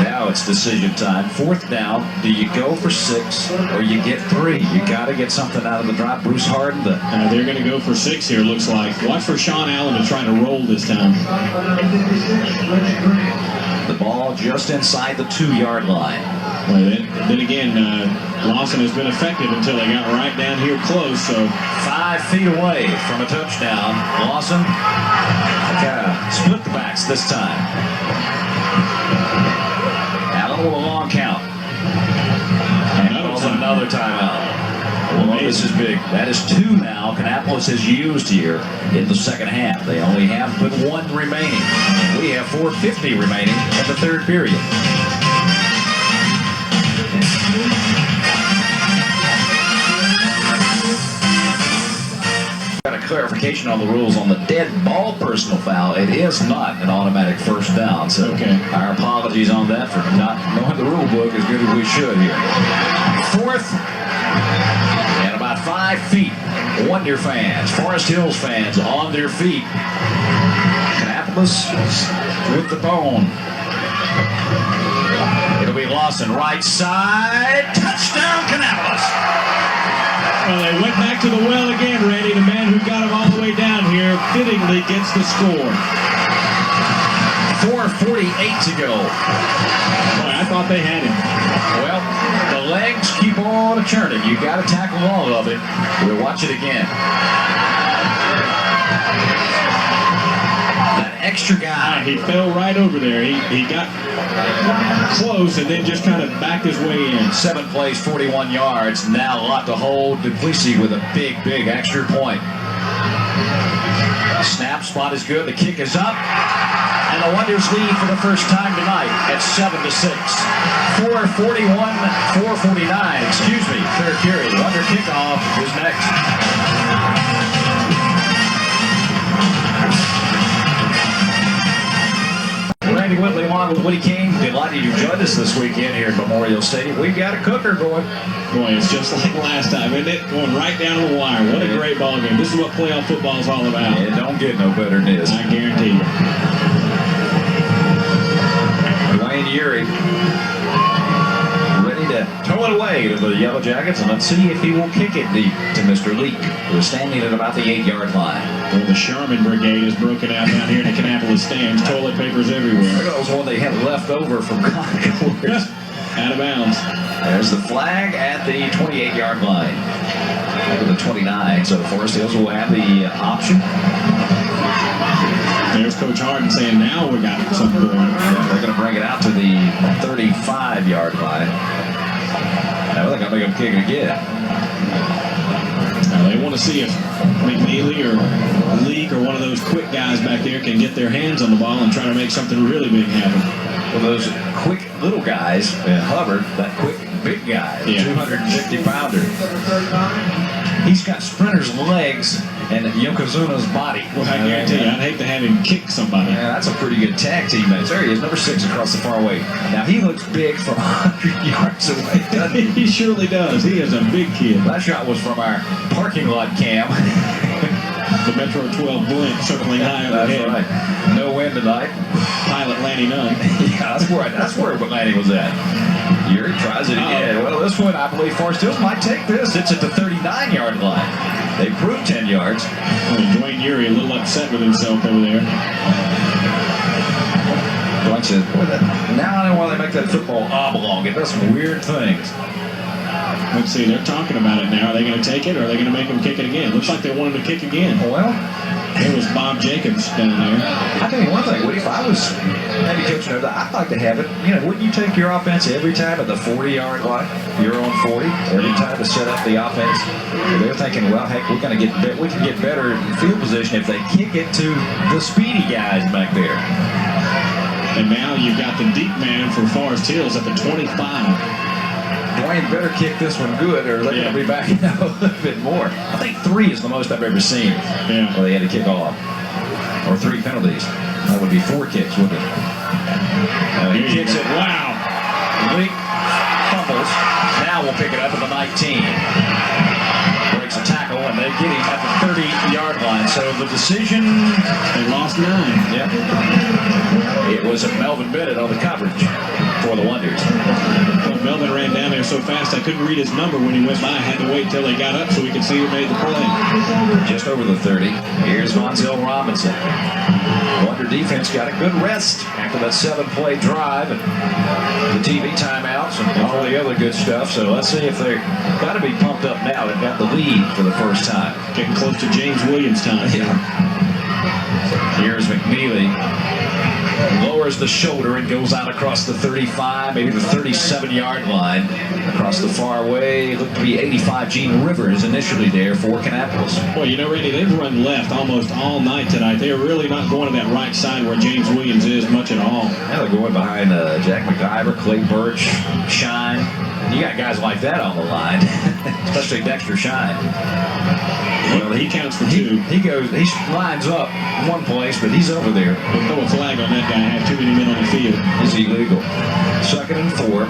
Now it's decision time. 4th down. Do you go for 6 or you get 3? You got to get something out of the drive. Bruce Harden. They're going to go for 6 here, looks like. Watch for Sean Allen to try to roll this time. The ball just inside the 2-yard line. Well, then again, Lawson has been effective until they got right down here close. So 5 feet away from a touchdown. Lawson split the backs this time. Allen with a long count. And another timeout. Well, this is big. That is 2 now. Kannapolis has used here in the second half. They only have but 1 remaining. And we have 4:50 remaining in the 3rd period. Got a clarification on the rules on the dead ball personal foul. It is not an automatic first down. So our apologies on that for not knowing the rule book as good as we should here. 4th and about 5 feet. Wonder fans, Forest Hills fans on their feet. Kannapolis with the bone. It'll be Lawson, right side. Touchdown, Kannapolis. Well, they went back to the well again, Randy. The man who got him all the way down here fittingly gets the score. 4:48 to go. Boy, I thought they had him. Well, the legs keep on churning. You got to tackle all of it. We'll watch it again. That extra guy. He fell right over there. He got close and then just kind of backed his way in. 7 plays, 41 yards. Now a lot to hold. Duplessis with a big extra point. Snap spot is good. The kick is up. And the Wonders lead for the first time tonight at 7-6. 4:41, 4:49, excuse me, 3rd period. Wonder kickoff is next. Randy Whitley along with Woody King. Delighted you joined us this weekend here at Memorial Stadium. We've got a cooker going. Boy, it's just like last time, isn't it? Going right down to the wire. What a great ball game. This is what playoff football is all about. It don't get no better than this. I guarantee you. Dwayne Urey ready to throw it away to the Yellow Jackets, and let's see if he will kick it deep to Mr. Leak, who is standing at about the 8-yard line. Well, the Sherman Brigade is broken out down here in the Kannapolis stands. Toilet papers everywhere. That was one they had left over from Concord. Out of bounds. There's the flag at the 28-yard line. Over the 29, so Forest Hills will have the option. There's Coach Harden saying, now we got something going. Yeah, they're going to bring it out to the 35-yard line. Now they're going to make them kick it again. Now they want to see if McNeely or Leak or one of those quick guys back there can get their hands on the ball and try to make something really big happen. Well, those quick little guys, Hubbard, that quick big guy, the 250-pounder. He's got Sprinter's legs and Yokozuna's body. Well, I guarantee you, I'd hate to have him kick somebody. Yeah, that's a pretty good tag teammate. There he is, number 6 across the far way. Now, he looks big from 100 yards away, doesn't he? He surely does. He is a big kid. That shot was from our parking lot cam. The Metro 12 blimp circling high overhead. That's right. No wind tonight. Pilot Lanny Nunn. Yeah, that's where Lanny was at. Urey tries it again. Well, this one, I believe Forest Hills might take this. It's at the 39-yard line. They proved 10 yards. Dwayne Urey a little upset with himself over there. Now I know why they make that football oblong. It does some weird things. Let's see, they're talking about it now. Are they going to take it or are they going to make him kick it again? Looks like they want him to kick again. Well, there was Bob Jacobs down there. I tell you one thing Woody, if I was maybe coaching over, I'd like to have it. You know, wouldn't you take your offense every time at the 40-yard line? Your own 40 every time to set up the offense. They're thinking, well, heck, we can get better field position if they kick it to the speedy guys back there. And now you've got the deep man for Forest Hills at the 25. Dwayne better kick this one good, or they're going to be back a little bit more. I think 3 is the most I've ever seen where they had to kick off. Or 3 penalties. That would be 4 kicks, wouldn't it? He kicks it. Wow. Leak fumbles. Now we'll pick it up at the 19. Breaks a tackle, and they get him at the 30-yard line. So the decision... They lost 9. Yeah. It was Melvin Bennett on the coverage for the Wonders. Well, Melvin ran down there so fast I couldn't read his number when he went by. I had to wait till they got up so we could see who made the play. Just over the 30. Here's Monzel Robinson. Wonder defense got a good rest after that 7-play drive and the TV timeouts and all the other good stuff. So let's see if they're got to be pumped up now. They've got the lead for the first time. Getting close to James Williams time. Yeah. Here's McNeely. Lowers the shoulder and goes out across the 35, maybe the 37-yard line. Across the far way, it looked to be 85. Gene Rivers initially there for Kannapolis. Well, you know, Randy, they've run left almost all night tonight. They're really not going to that right side where James Williams is much at all. Now they're going behind Jack McIver, Clay Birch, Shine. You got guys like that on the line, especially Dexter Shine. Well, he counts for 2. He lines up one place, but he's over there. We'll throw a flag on that guy. Have too many men on the field. It's illegal. 2nd and 4.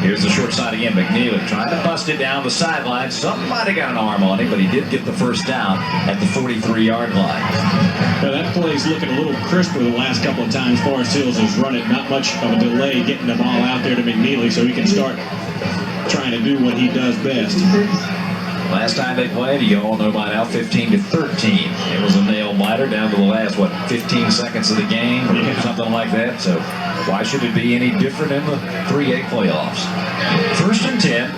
Here's the short side again. McNeely trying to bust it down the sideline. Somebody got an arm on him, but he did get the first down at the 43-yard line. Well, that play's looking a little crisper the last couple of times Forest Hills has run it. Not much of a delay getting the ball out there to McNeely so he can start trying to do what he does best. Last time they played, you all know by now, 15-13. It was a nail-biter down to the last, 15 seconds of the game or something like that. So why should it be any different in the 3A playoffs? 1st and 10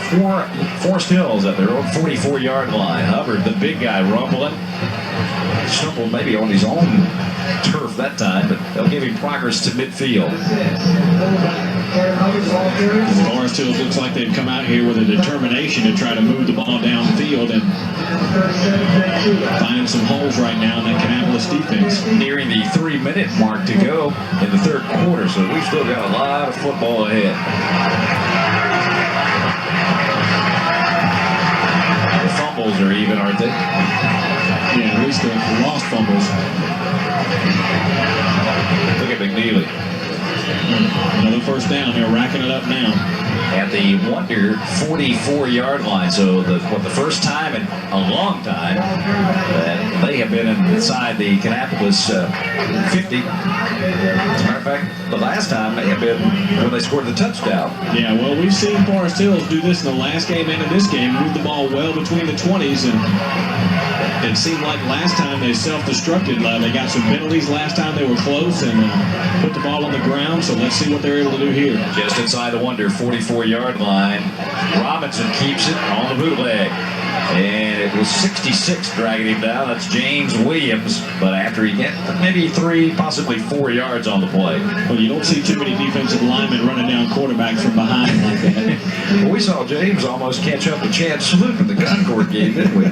for Forest Hills at their own 44-yard line. Hubbard, the big guy, rumbling. Stumbled maybe on his own turf that time, but they'll give him progress to midfield. Forest Hills looks like they've come out here with a determination to try to move the ball downfield and finding some holes right now in that Kannapolis defense. Nearing the 3-minute mark to go in the 3rd quarter, so we've still got a lot of football ahead. The fumbles are even, aren't they? Yeah, at least the lost fumbles. Look at McNeely. Another first down. They're racking it up now. At the Wonder 44-yard line. So the first time in a long time that they have been inside the Kannapolis 50. As a matter of fact, the last time may have been when they scored the touchdown. Yeah, well, we've seen Forest Hills do this in the last game and in this game, move the ball well between the 20s, and it seemed like last time they self-destructed. They got some penalties last time they were close and put the ball on the ground, so let's see what they're able to do here. Just inside the Wonder 44-yard line. Robinson keeps it on the bootleg. And it was 66 dragging him down. That's James Williams. But after he get maybe 3, possibly 4 yards on the play. Well, you don't see too many defensive linemen running down quarterbacks from behind like that. Well, we saw James almost catch up with Chad Sloop in the Concord game, didn't we?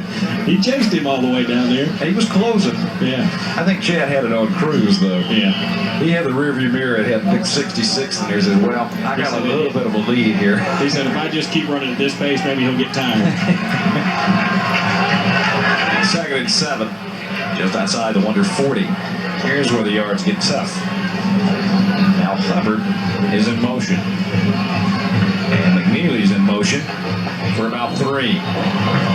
He chased him all the way down there. He was closing. Yeah. I think Chad had it on cruise, though. Yeah. He had the rearview mirror. It had big 66 in there. He said, well, I got a little bit of a lead here. He said, if I just keep running at this pace, maybe he'll get tired. 2nd and 7. Just outside the Wonder 40. Here's where the yards get tough. Now Hubbard is in motion. And McNeely's in motion for about 3.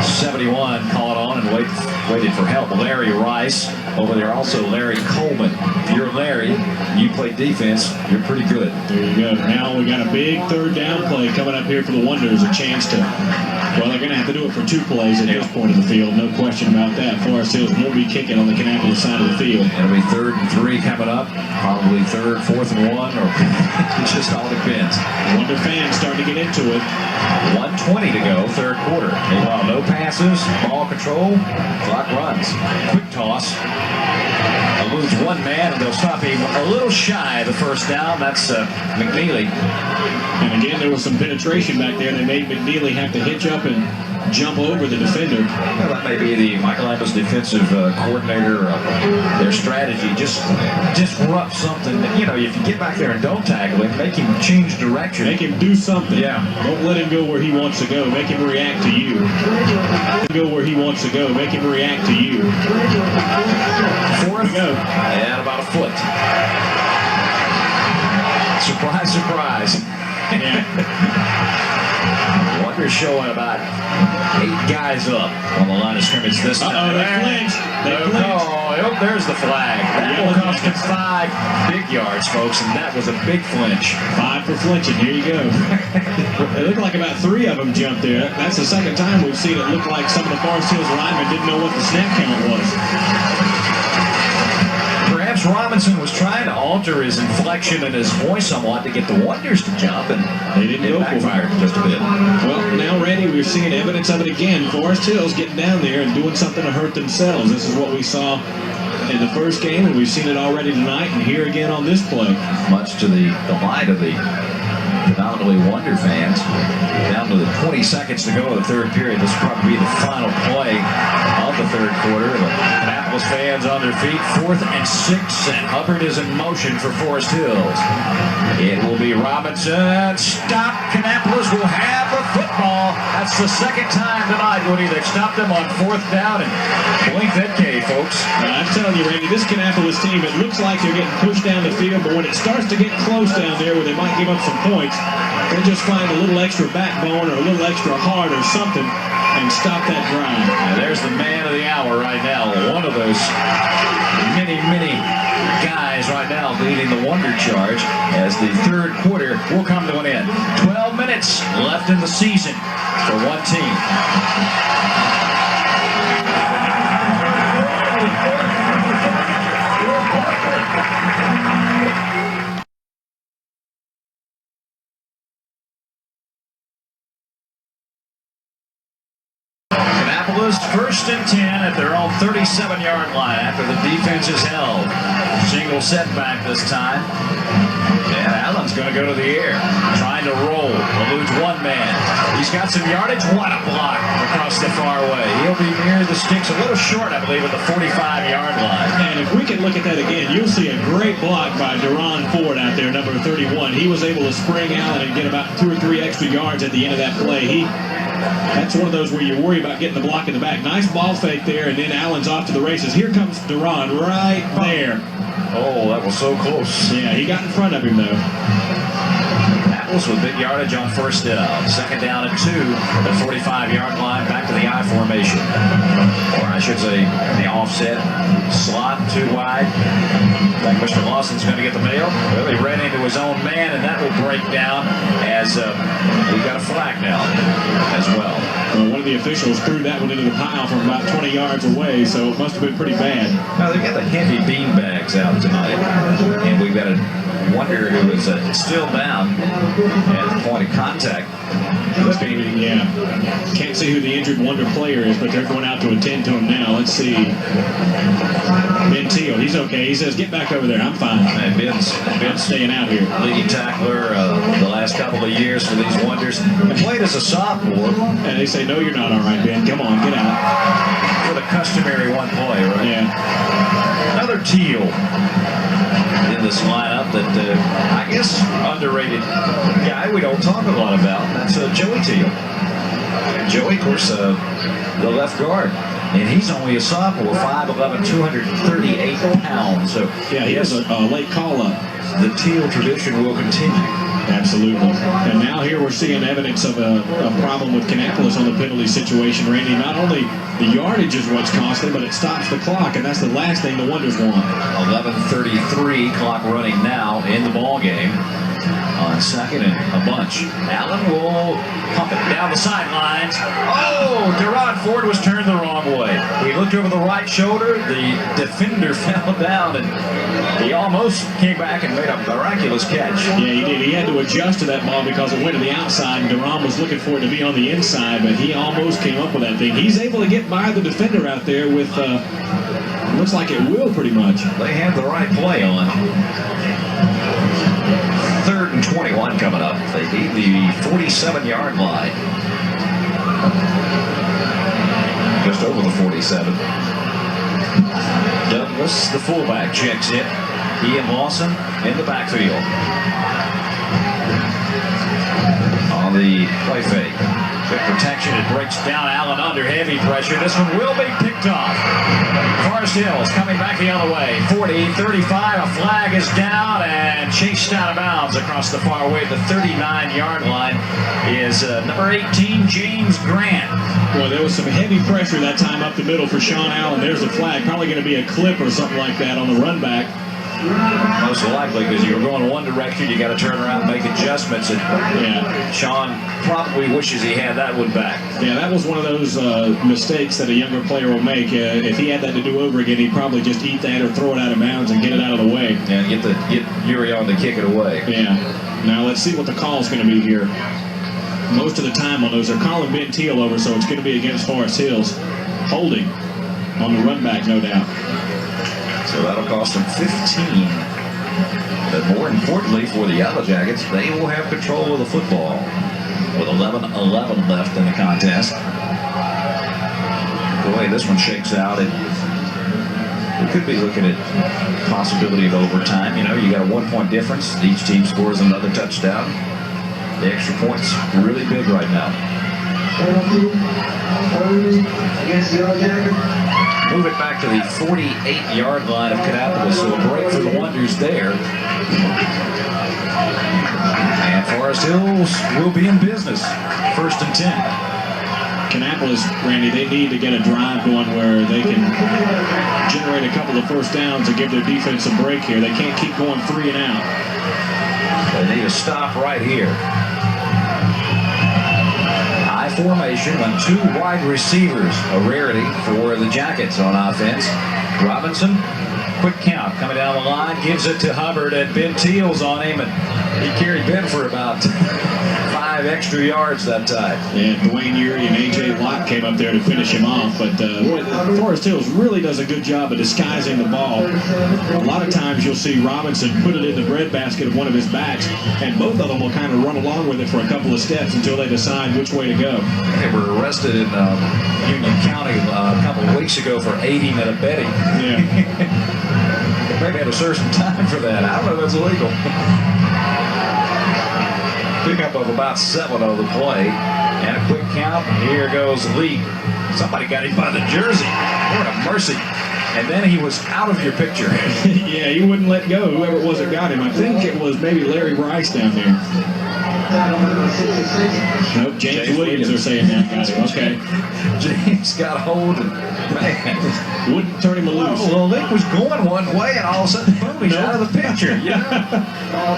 71 caught on and waited for help. Larry Rice over there, also Larry Coleman. If you're Larry, you play defense, you're pretty good. There you go. Now we got a big 3rd down play coming up here for the Wonders. A chance to, well, they're going to have to do it for 2 plays at this point of the field. No question about that. Forest Hills will be kicking on the Kannapolis side of the field. It'll be 3rd and 3 coming up. Probably 3rd, 4th and 1, or it just all depends. Wonder fans starting to get into it. 1:20 to go, 3rd quarter. Meanwhile, no passes, ball control, clock runs. Quick toss. A lose one man, and they'll stop him a little shy of the first down. That's McNeely. And again, there was some penetration back there. They made McNeely have to hitch up and jump over the defender. Well, that may be the Michael Ambas defensive coordinator, their strategy. Just disrupt something. That, if you get back there and don't tackle him, make him change direction. Make him do something. Yeah. Don't let him go where he wants to go. Make him react to you. Go where he wants to go. Make him react to you. Fourth. Go. And about a foot. Surprise, surprise. Yeah. Wonders showing about 8 guys up on the line of scrimmage this time. Uh-oh, they flinched. They flinched. Oh, there's the flag. That will cost him 5 big yards, folks, and that was a big flinch. 5 for flinching. Here you go. It looked like about 3 of them jumped there. That's the second time we've seen it look like some of the Forest Hills linemen didn't know what the snap count was. Perhaps Robinson was trying to alter his inflection and his voice somewhat to get the Wonders to jump, and They didn't it go for it. backfired just a bit. Well, now, Randy, we're seeing evidence of it again. Forest Hills getting down there and doing something to hurt themselves. This is what we saw in the first game, and we've seen it already tonight and here again on this play. Much to the delight of the predominantly Wonder fans. Down to the 20 seconds to go in the third period. This will probably be the final play of the third quarter. The Annapolis fans on their feet. 4th and 6, and Hubbard is in motion for Forest Hills. It will be Robinson. Stop. Kannapolis will have the football. That's the second time tonight, Woody. They've stopped them on 4th down, and blink that K, folks. I'm telling you, Randy, this Kannapolis team, it looks like they're getting pushed down the field, but when it starts to get close down there where they might give up some points, they'll just find a little extra backbone or a little extra heart or something and stop that drive. Now, there's the man of the hour right now. One of those many guys right now leading the Wonder charge as the third quarter will come to an end. 12 minutes left in the season for one team. Annapolis 1st and 10 at their own 37-yard line after the defense is held. Single setback this time. And Allen's going to go to the air, trying to roll. Eludes one man. He's got some yardage. What a block across the far way. He'll be near the sticks, a little short, I believe, at the 45-yard line. And if we can look at that again, you'll see a great block by Deron Ford out there, number 31. He was able to spring Allen and get about 2 or 3 extra yards at the end of that play. That's one of those where you worry about getting the block in the back. Nice ball fake there, and then Allen's off to the races. Here comes Deron right there. Oh, that was so close. Yeah, he got in front of him, though. Annapolis with big yardage on 1st down. 2nd down and 2 at the 45-yard line, back to the I formation. Or I should say, the offset. Slot, 2 wide. I think Mr. Lawson's going to get the mail. Well, he ran into his own man, and that will break down as we've got a flag now as well. Well, one of the officials threw that one into the pile from about 20 yards away, so it must have been pretty bad. Now, they've got the heavy bean bags out tonight, and we've got a Wonder who is still down at the point of contact. Yeah. Can't see who the injured Wonder player is, but they're going out to attend to him now. Let's see. Ben Teal, he's okay. He says, get back over there. I'm fine. And Ben's staying out here. Leading tackler the last couple of years for these Wonders. And played as a sophomore. And they say, no, you're not all right, Ben. Come on, get out. For the customary one play, right? Yeah. Another Teal in this lineup that I guess underrated guy we don't talk a lot about. That's Joey Teal. Joey, of course, the left guard. And he's only a sophomore, 5'11", 238 pounds. So yeah, he has a late call-up. The Teal tradition will continue. Absolutely. And now here we're seeing evidence of a problem with Kannapolis on the penalty situation, Randy. Not only the yardage is what's costly, but it stops the clock, and that's the last thing the Wonders want. 11:33 clock running now in the ball game. On 2nd and a bunch. Allen will pump it down the sidelines. Oh, Deron Ford was turned the wrong way. He looked over the right shoulder. The defender fell down, and he almost came back and made a miraculous catch. Yeah, he did. He had to adjust to that ball because it went to the outside, and Deron was looking for it to be on the inside, but he almost came up with that thing. He's able to get by the defender out there with looks like it will pretty much. They have the right play on. 3rd and 21 coming up. They need the 47-yard line. Just over the 47. Douglas, the fullback, checks in. He and Lawson in the backfield. On the play fake. Good protection. It breaks down. Allen under heavy pressure. This one will be picked off. Forest Hills coming back the other way. 40, 35. A flag is down and chased out of bounds across the far way. The 39-yard line is number 18, James Grant. Boy, there was some heavy pressure that time up the middle for Sean Allen. There's a flag. Probably going to be a clip or something like that on the run back. Most likely, because you were going one direction, you got to turn around and make adjustments. And Yeah. Sean probably wishes he had that one back. Yeah, that was one of those mistakes that a younger player will make. If he had that to do over again, he'd probably just eat that or throw it out of bounds and get it out of the way. And get Urion to kick it away. Yeah. Now let's see what the call's going to be here. Most of the time on those, they're calling Ben Teal over, so it's going to be against Forest Hills. Holding on the run back, no doubt. So that'll cost them 15. But more importantly for the Yellow Jackets, they will have control of the football with 11-11 left in the contest. The way this one shakes out, we could be looking at possibility of overtime. You know, you got a 1-point difference. Each team scores another touchdown. The extra point's really big right now. Move it back to the 48-yard line of Kannapolis, so a break for the Wonders there. And Forest Hills will be in business. 1st and 10. Kannapolis, Randy, they need to get a drive going where they can generate a couple of first downs and give their defense a break here. They can't keep going 3 and out. They need a stop right here. Formation on 2 wide receivers, a rarity for the Jackets on offense. Robinson, quick count coming down the line, gives it to Hubbard, and Ben Teal's on him, and he carried Ben for about 5 extra yards that time. And Dwayne Urie and A.J. Watt came up there to finish him off, but Forest Hills really does a good job of disguising the ball. A lot of times you'll see Robinson put it in the breadbasket of one of his backs, and both of them will kind of run along with it for a couple of steps until they decide which way to go. They were arrested in Union County a couple of weeks ago for aiding and abetting. Yeah. Maybe had to serve some time for that. I don't know if that's illegal. Pickup of about 7 on the play. And a quick count. Here goes Lee. Somebody got him by the jersey. What a mercy. And then he was out of your picture. Yeah, he wouldn't let go, whoever it was that got him. I think it was maybe Larry Rice down there. Nope, James Williams, they're saying that got him. Okay. James got hold and, man. Wouldn't turn him loose. Well, Nick was going one way, and all of a sudden, boom, he's out of the picture.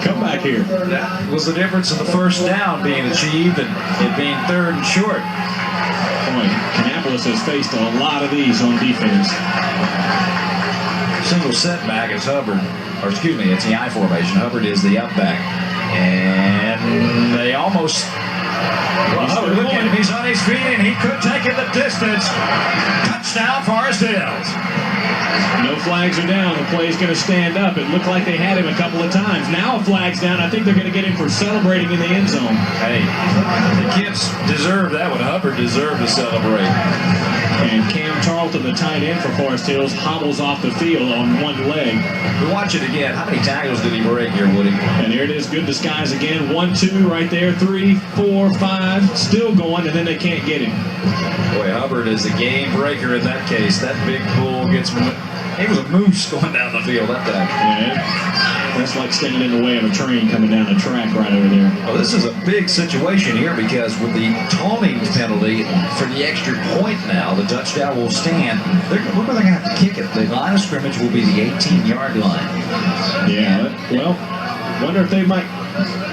Come back here. That was the difference in the first down being achieved and it being 3rd and short. Boy, Kannapolis has faced a lot of these on defense. Single setback is Hubbard, or excuse me, it's the I formation. Hubbard is the up back. And they almost, well, Hubbard, look at him, he's on his feet and he could take it the distance. Touchdown, Forest Hills. No flags are down. The play's going to stand up. It looked like they had him a couple of times. Now a flag's down. I think they're going to get him for celebrating in the end zone. Hey, the kids deserve that one. Hubbard deserved to celebrate. And Cam Charlton, the tight end for Forest Hills, hobbles off the field on one leg. Watch it again. How many tackles did he break here, Woody? And there it is. Good disguise again. 1, 2 right there. 3, 4, 5. Still going, and then they can't get him. Boy, Hubbard is the game breaker in that case. That big bull gets... He was a moose going down the field that time. Yeah, that's like standing in the way of a train coming down the track right over there. Well, this is a big situation here because with the taunting penalty for the extra point now, the touchdown will stand. We're going to have to kick it. The line of scrimmage will be the 18-yard line. Yeah, well, wonder if they might...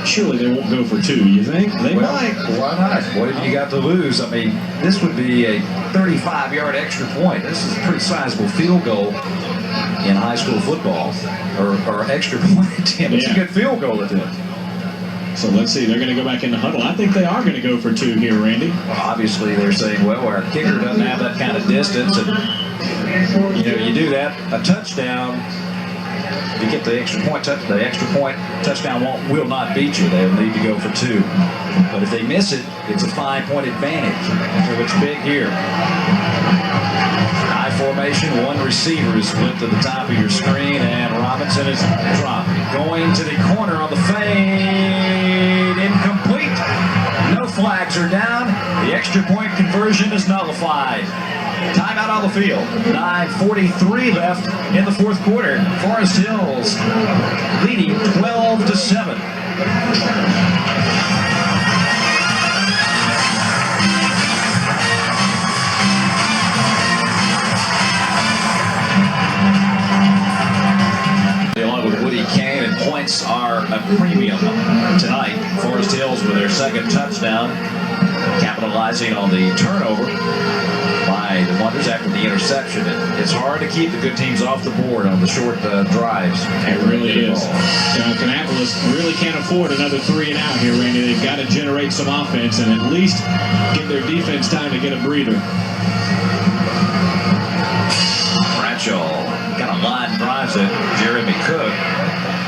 Surely they won't go for 2, you think? They might. Why not? What have you got to lose? I mean, this would be a 35-yard extra point. This is a pretty sizable field goal in high school football, or extra point attempt. It's a good field goal attempt. So let's see. They're going to go back in the huddle. I think they are going to go for 2 here, Randy. Well, obviously, they're saying, well, our kicker doesn't have that kind of distance. And, you do that, a touchdown, you get the extra point touchdown will not beat you. They'll need to go for 2. But if they miss it, it's a 5-point advantage. So it's big here. High formation, 1 receiver is split to the top of your screen, and Robinson is dropped. Going to the corner on the fade, incomplete. No flags are down. The extra point conversion is nullified. Timeout on the field. 9:43 left in the 4th quarter. Forest Hills leading 12-7. Along with Woody Kane, and points are a premium tonight. Forest Hills with their 2nd touchdown, capitalizing on the turnover by the Wonders after the interception. It's hard to keep the good teams off the board on the short drives. It really is. Kannapolis really can't afford another 3 and out here, Randy. They've got to generate some offense and at least give their defense time to get a breather. Bradshaw got a line drives at Jeremy Cook.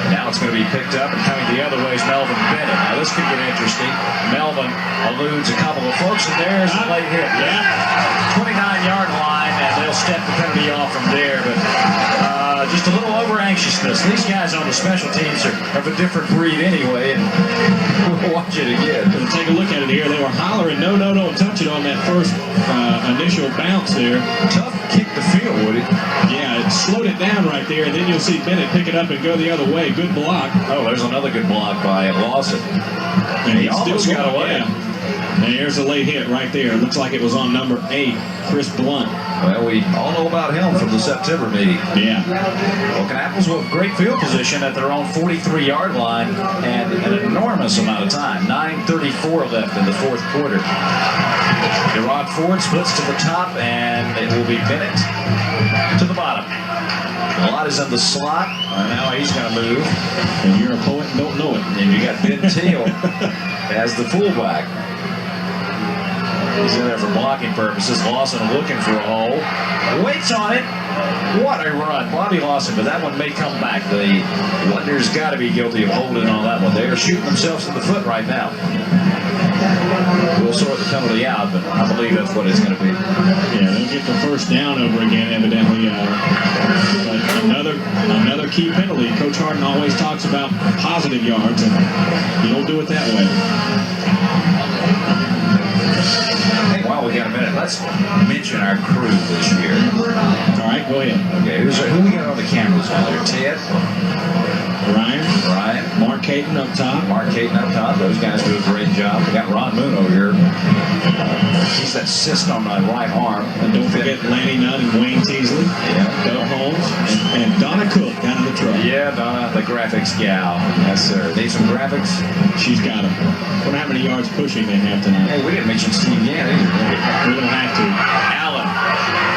Now it's going to be picked up, and coming the other way is Melvin Bennett. Now this could get interesting. Melvin eludes a couple of folks, and there's a late hit. Yeah. 29-yard line, and they'll step the penalty off from there. But just a little over-anxiousness. These guys on the special teams are of a different breed anyway, and we'll watch it again. We'll take a look at it here. They were hollering, no, don't touch it on that first initial bounce there. Tough kick to field, Woody. Yeah, it slowed it down right there, and then you'll see Bennett pick it up and go the other way. Good block. Oh, there's another good block by Lawson. And he almost got away. Yeah. And here's a late hit right there. It looks like it was on number 8, Chris Blunt. Well, we all know about him from the September meeting. Yeah. Well, Kannapolis with great field position at their own 43-yard line and an enormous amount of time. 9:34 left in the 4th quarter. Gerard Ford splits to the top, and it will be Bennett to the bottom. Lott is in the slot. Now he's going to move. And you're a poet and don't know it. And you got Ben Teal as the fullback. He's in there for blocking purposes. Lawson looking for a hole. Waits on it. What a run. Bobby Lawson, but that one may come back. The Wonders got to be guilty of holding on that one. They are shooting themselves in the foot right now. We'll sort the penalty out, but I believe that's what it's going to be. Yeah, they'll get the first down over again, evidently. But another key penalty. Coach Harden always talks about positive yards, and you don't do it that way. Hey, while we got a minute, let's mention our crew this year. All right, go ahead. Okay, who we got on the cameras now there? Ted? Ryan. Mark Caton up top. Those guys do a great job. We got Ron Moon over here. He's that cyst on my right arm. And don't forget Lanny Nunn and Wayne Teasley. Yeah. Doug Holmes. And Donna Cook down in the truck. Yeah, Donna, the graphics gal. Yes, sir. Need some graphics? She's got them. I wonder how many yards pushing they have tonight. Hey, we didn't mention Steve Gann either. We don't have to. Allen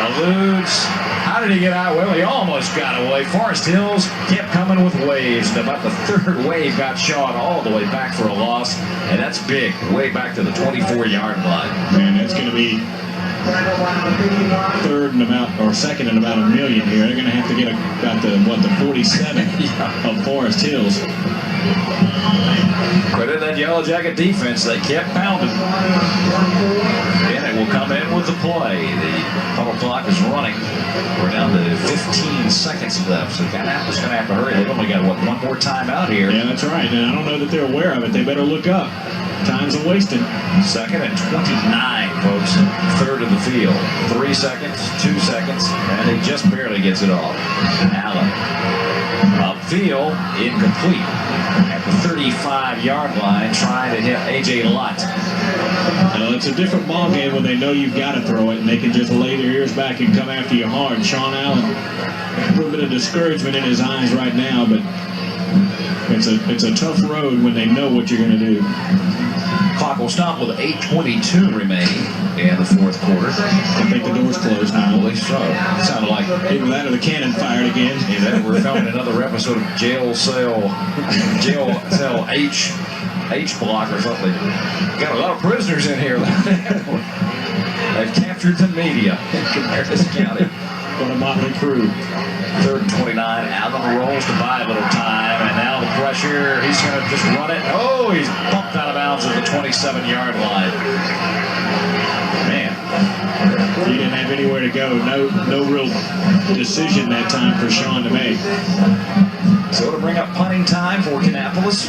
eludes. How did he get out? Well, he almost got away. Forest Hills kept coming with waves. And about the 3rd wave got shot all the way back for a loss. And that's big. Way back to the 24-yard line. Man, that's going to be second in about a million here. They're going to have to get about the 47 of Forest Hills. Credit that Yellow Jacket defense. They kept pounding. Bennett will come in with the play. The huddle clock is running. We're down to 15 seconds left. So Kannapolis going to have to hurry. They've only got, one more time out here. Yeah, that's right. And I don't know that they're aware of it. They better look up. Time's a wasting. 2nd and 29, folks. 3rd of the field. 3 seconds, 2 seconds, and he just barely gets it off. Allen. Upfield, incomplete. At the 35-yard line, trying to hit A.J. Lott. It's a different ball game when they know you've got to throw it, and they can just lay their ears back and come after you hard. Sean Allen, a little bit of discouragement in his eyes right now, but it's a tough road when they know what you're going to do. Clock will stop with 8:22 remaining in the 4th quarter. I think the door's closed now. I believe so. Sounded like either that or the cannon fired again. Either we're filming another episode of Jail Cell H. H block or something. Got a lot of prisoners in here. They've captured the media in Cabarrus County. What a motley crew. 3rd and 29. Allen rolls to buy a little time, and now the pressure. He's going to just run it. Oh, he's bumped out of bounds at the 27-yard line. Man. He didn't have anywhere to go. No real decision that time for Sean to make. So to bring up punting time for Kannapolis.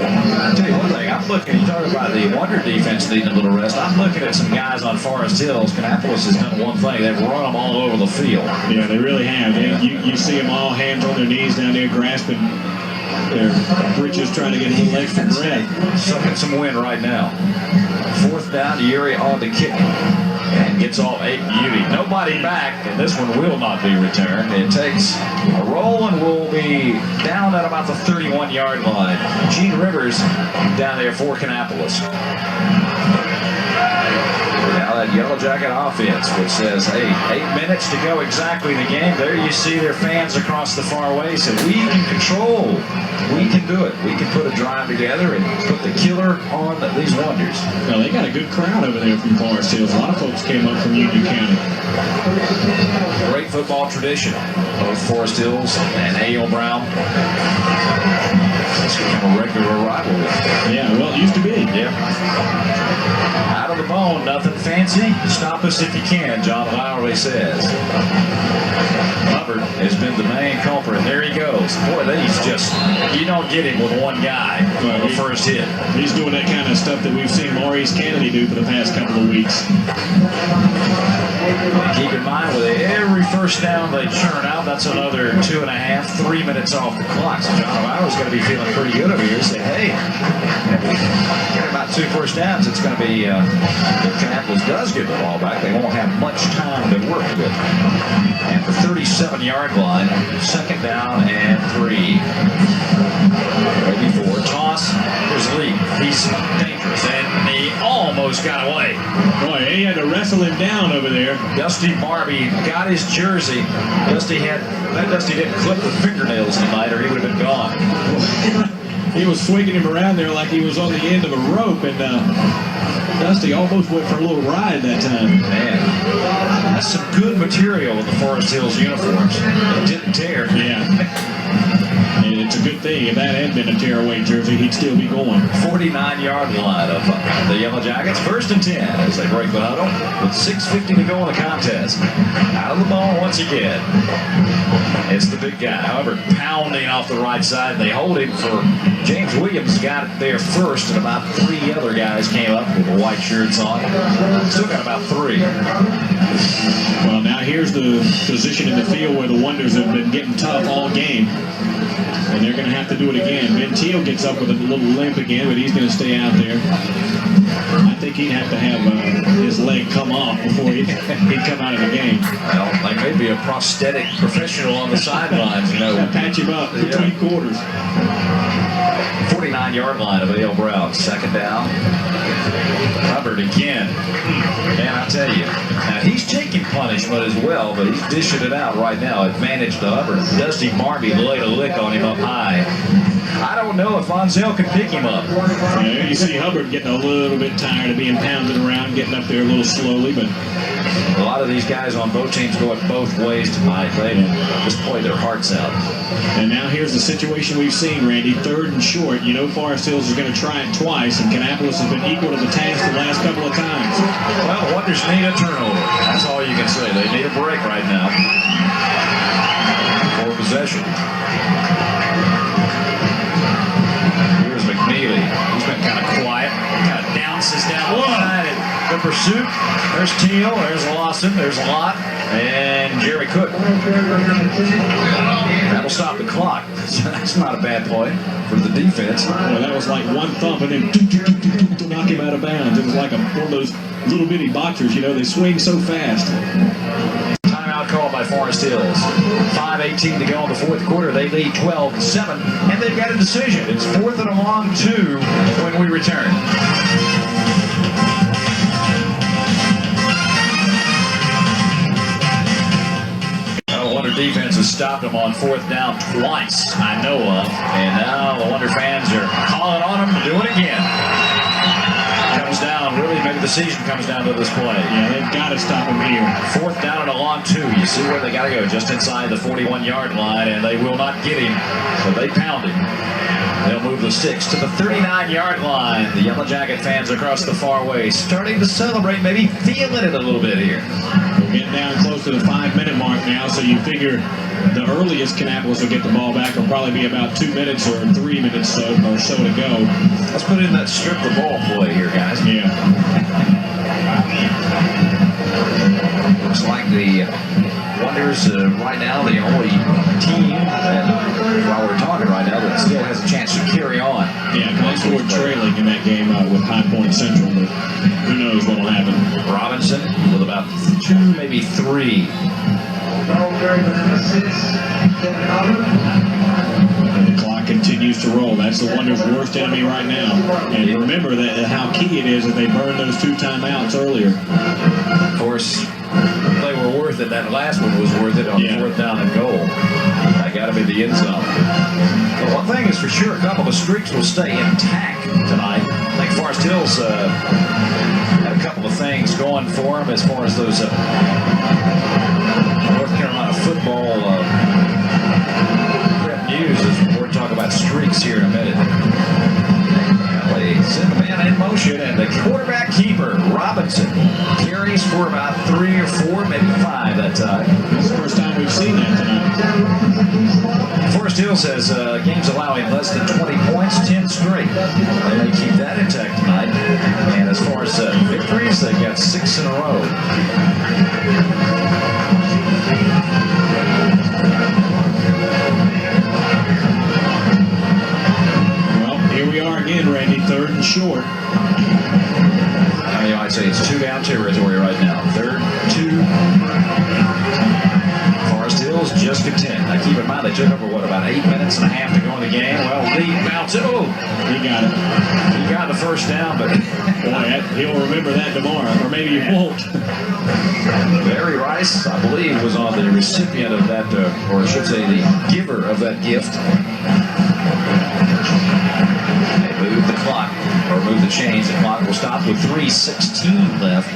I'll tell you one thing, I'm looking, you talk about the Wonder defense needing a little rest. I'm looking at some guys on Forest Hills. Kannapolis has done one thing, they've run them all over the field. Yeah, they really have. You see them all hands on their knees down there grasping their britches trying to get a little extra breath. Sucking some wind right now. 4th down, Yuri on the kick. And gets off a beauty. Nobody back, and this one will not be returned. It takes a roll and will be down at about the 31-yard line. Gene Rivers down there for Kannapolis. Now that Yellow Jacket offense, which says, hey, 8 minutes to go exactly in the game. There you see their fans across the far way say, we can control. We can do it. We can put a drive together and put the killer on these Wonders. Well, they got a good crowd over there from Forest Hills. A lot of folks came up from Union County. Great football tradition. Both Forest Hills and A.L. Brown. It's become a regular rivalry. Yeah, well, it used to be. Yeah. Out of the bone, nothing fancy. Stop us if you can, John Lowry says. Hubbard has been the main culprit. There he goes. Boy, he's just, you don't get him with one guy on the first hit. He's doing that kind of stuff that we've seen Maurice Kennedy do for the past couple of weeks. Keep in mind, with every first down they churn out, that's another 2.5, 3 minutes off the clock. So John Lowry's going to be feeling pretty good over here. Say, hey, get about 2 first downs. It's going to be, if Kannapolis does get the ball back, they won't have much time to work with. And the 37-yard line, 2nd down and 3. Maybe 4. Toss. Here's Lee. He's dangerous, and he almost got away. Boy, he had to wrestle him down over there. Dusty Barbie got his jersey. Dusty didn't clip the fingernails tonight, or he would have been gone. He was swinging him around there like he was on the end of a rope, and Dusty almost went for a little ride that time. Man, that's some good material in the Forest Hills uniforms. It didn't tear. Yeah. And it's a good thing. If that had been a tearaway jersey, he'd still be going. 49-yard line of the Yellow Jackets. 1st and 10 as they break the huddle with 6:50 to go in the contest. Out of the ball once again. It's the big guy. However, pounding off the right side. They hold him for James Williams got it there first, and about 3 other guys came up with the white shirts on. Still got about 3. Well, now here's the position in the field where the Wonders have been getting tough all game. And they're going to have to do it again. Ben Teal gets up with a little limp again, but he's going to stay out there. I think he'd have to have his leg come off before he'd come out of the game. Well, like maybe a prosthetic professional on the sidelines, you know. Patch him up between quarters. 49-yard line of A.L. Brown. 2nd down. Hubbard again. Man, I tell you. Now, he's taking punishment as well, but he's dishing it out right now. Advantage to Hubbard. Dusty Barbie laid a lick on him up high. I don't know if Vonzell can pick him up. Yeah, you see Hubbard getting a little bit tired of being pounded around, getting up there a little slowly, but a lot of these guys on both teams go it both ways tonight. They just play their hearts out. And now here's the situation we've seen, Randy. 3rd and short. You know Forest Hills is going to try it twice, and Kannapolis has been equal to the task the last couple of times. Well, Wonders need a turnover. That's all you can say. They need a break right now for possession. Here's McNeely. He's been kind of quiet. Kind of bounces down the line in the pursuit. There's Teal. There's Lawson. There's Lott. And Jerry Cook. That'll stop the clock. That's not a bad play for the defense. Boy, that was like one thump and then to knock him out of bounds. It was like one of those little bitty boxers, you know, they swing so fast. Timeout call by Forest Hills. 5:18 to go in the 4th quarter. They lead 12-7, and they've got a decision. It's 4th and a long 2 when we return. Wonder defense has stopped them on 4th down twice, I know of. And now the Wonder fans are calling season comes down to this play. Yeah, they've got to stop him here. 4th down and a long 2. You see where they got to go, just inside the 41-yard line, and they will not get him, so they pound him. They'll move the sticks to the 39-yard line. The Yellow Jacket fans across the far way starting to celebrate, maybe feeling it a little bit here. We're getting down close to the 5-minute mark now, so you figure the earliest Kannapolis will get the ball back will probably be about 2 minutes or 3 minutes or so to go. Let's put in that strip the ball play here, guys. Yeah. Looks like the Wonders right now the only team, and while we're talking right now, that still has a chance to carry on. Yeah, Concord trailing in that game with High Point Central, but who knows what will happen. Robinson with about 2, maybe 3. And the clock continues to roll. That's the Wonders' worst enemy right now. And remember that how key it is that they burn those 2 timeouts earlier. Of course, they were worth it. That last one was worth it on 4th down and goal. That got to be the end zone. But one thing is for sure, a couple of streaks will stay intact tonight. I think Forest Hills had a couple of things going for them as far as those North Carolina football prep news. As we're talking about streaks here in a minute. They send the man in motion, and the quarterback keeper, Robinson, carries for about 3 or 4, maybe 5 that time. That's the first time we've seen that tonight. Forest Hills has games allowing less than 20 points, 10 straight. They may keep that intact tonight. And as far as victories, they've got 6 in a row. Here we are again, Randy, 3rd and short. I'd say it's 2 down territory right now. 3rd, 2. Forest Hills just content. Now keep in mind they took over, about 8 minutes and a half to go in the game. Well, Lee Mountain, He got it. He got the first down, but boy, he'll remember that tomorrow, or maybe he won't. Barry Rice, I believe, was on the recipient of that, or I should say the giver of that gift. Move the clock, or move the chains. The clock will stop with 3:16 left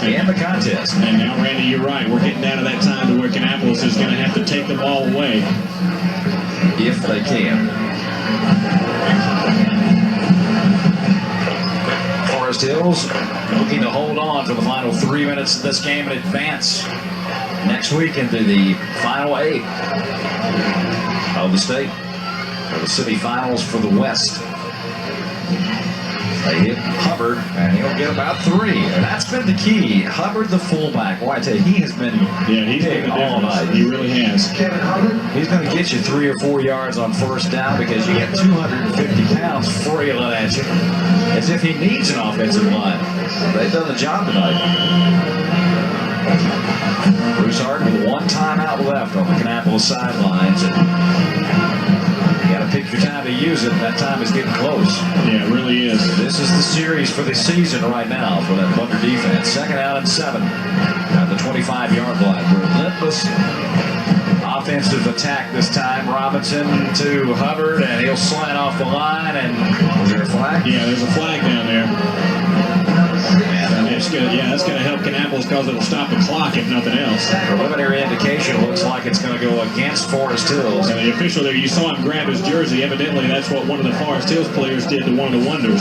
in the contest. And now, Randy, you're right. We're getting down to that time to where Kannapolis is going to have to take the ball away. If they can. Forest Hills looking to hold on for the final 3 minutes of this game and advance next week into the final 8 of the state, or the city finals for the West. They hit Hubbard, and he'll get about 3. And that's been the key. Hubbard, the fullback. Boy, I tell you, he has been he's been all night. He really has. He's going to get you 3 or 4 yards on 1st down because you get 250 pounds frailing at you, as if he needs an offensive line. They've done the job tonight. Broussard with 1 timeout left on the Kannapolis sidelines. You got to pick your time to use it, and that time is getting close. Yeah, it really is. This is the series for the season right now for that Wonder defense. 2nd down and 7 at the 25-yard line. Relentless offensive attack this time. Robinson to Hubbard, and he'll slant off the line. And was there a flag? Yeah, there's a flag down there. That's going to help Kannapolis because it'll stop the clock if nothing else. Preliminary indication looks like it's going to go against Forest Hills. And the official there, you saw him grab his jersey. Evidently, that's what one of the Forest Hills players did to one of the Wonders.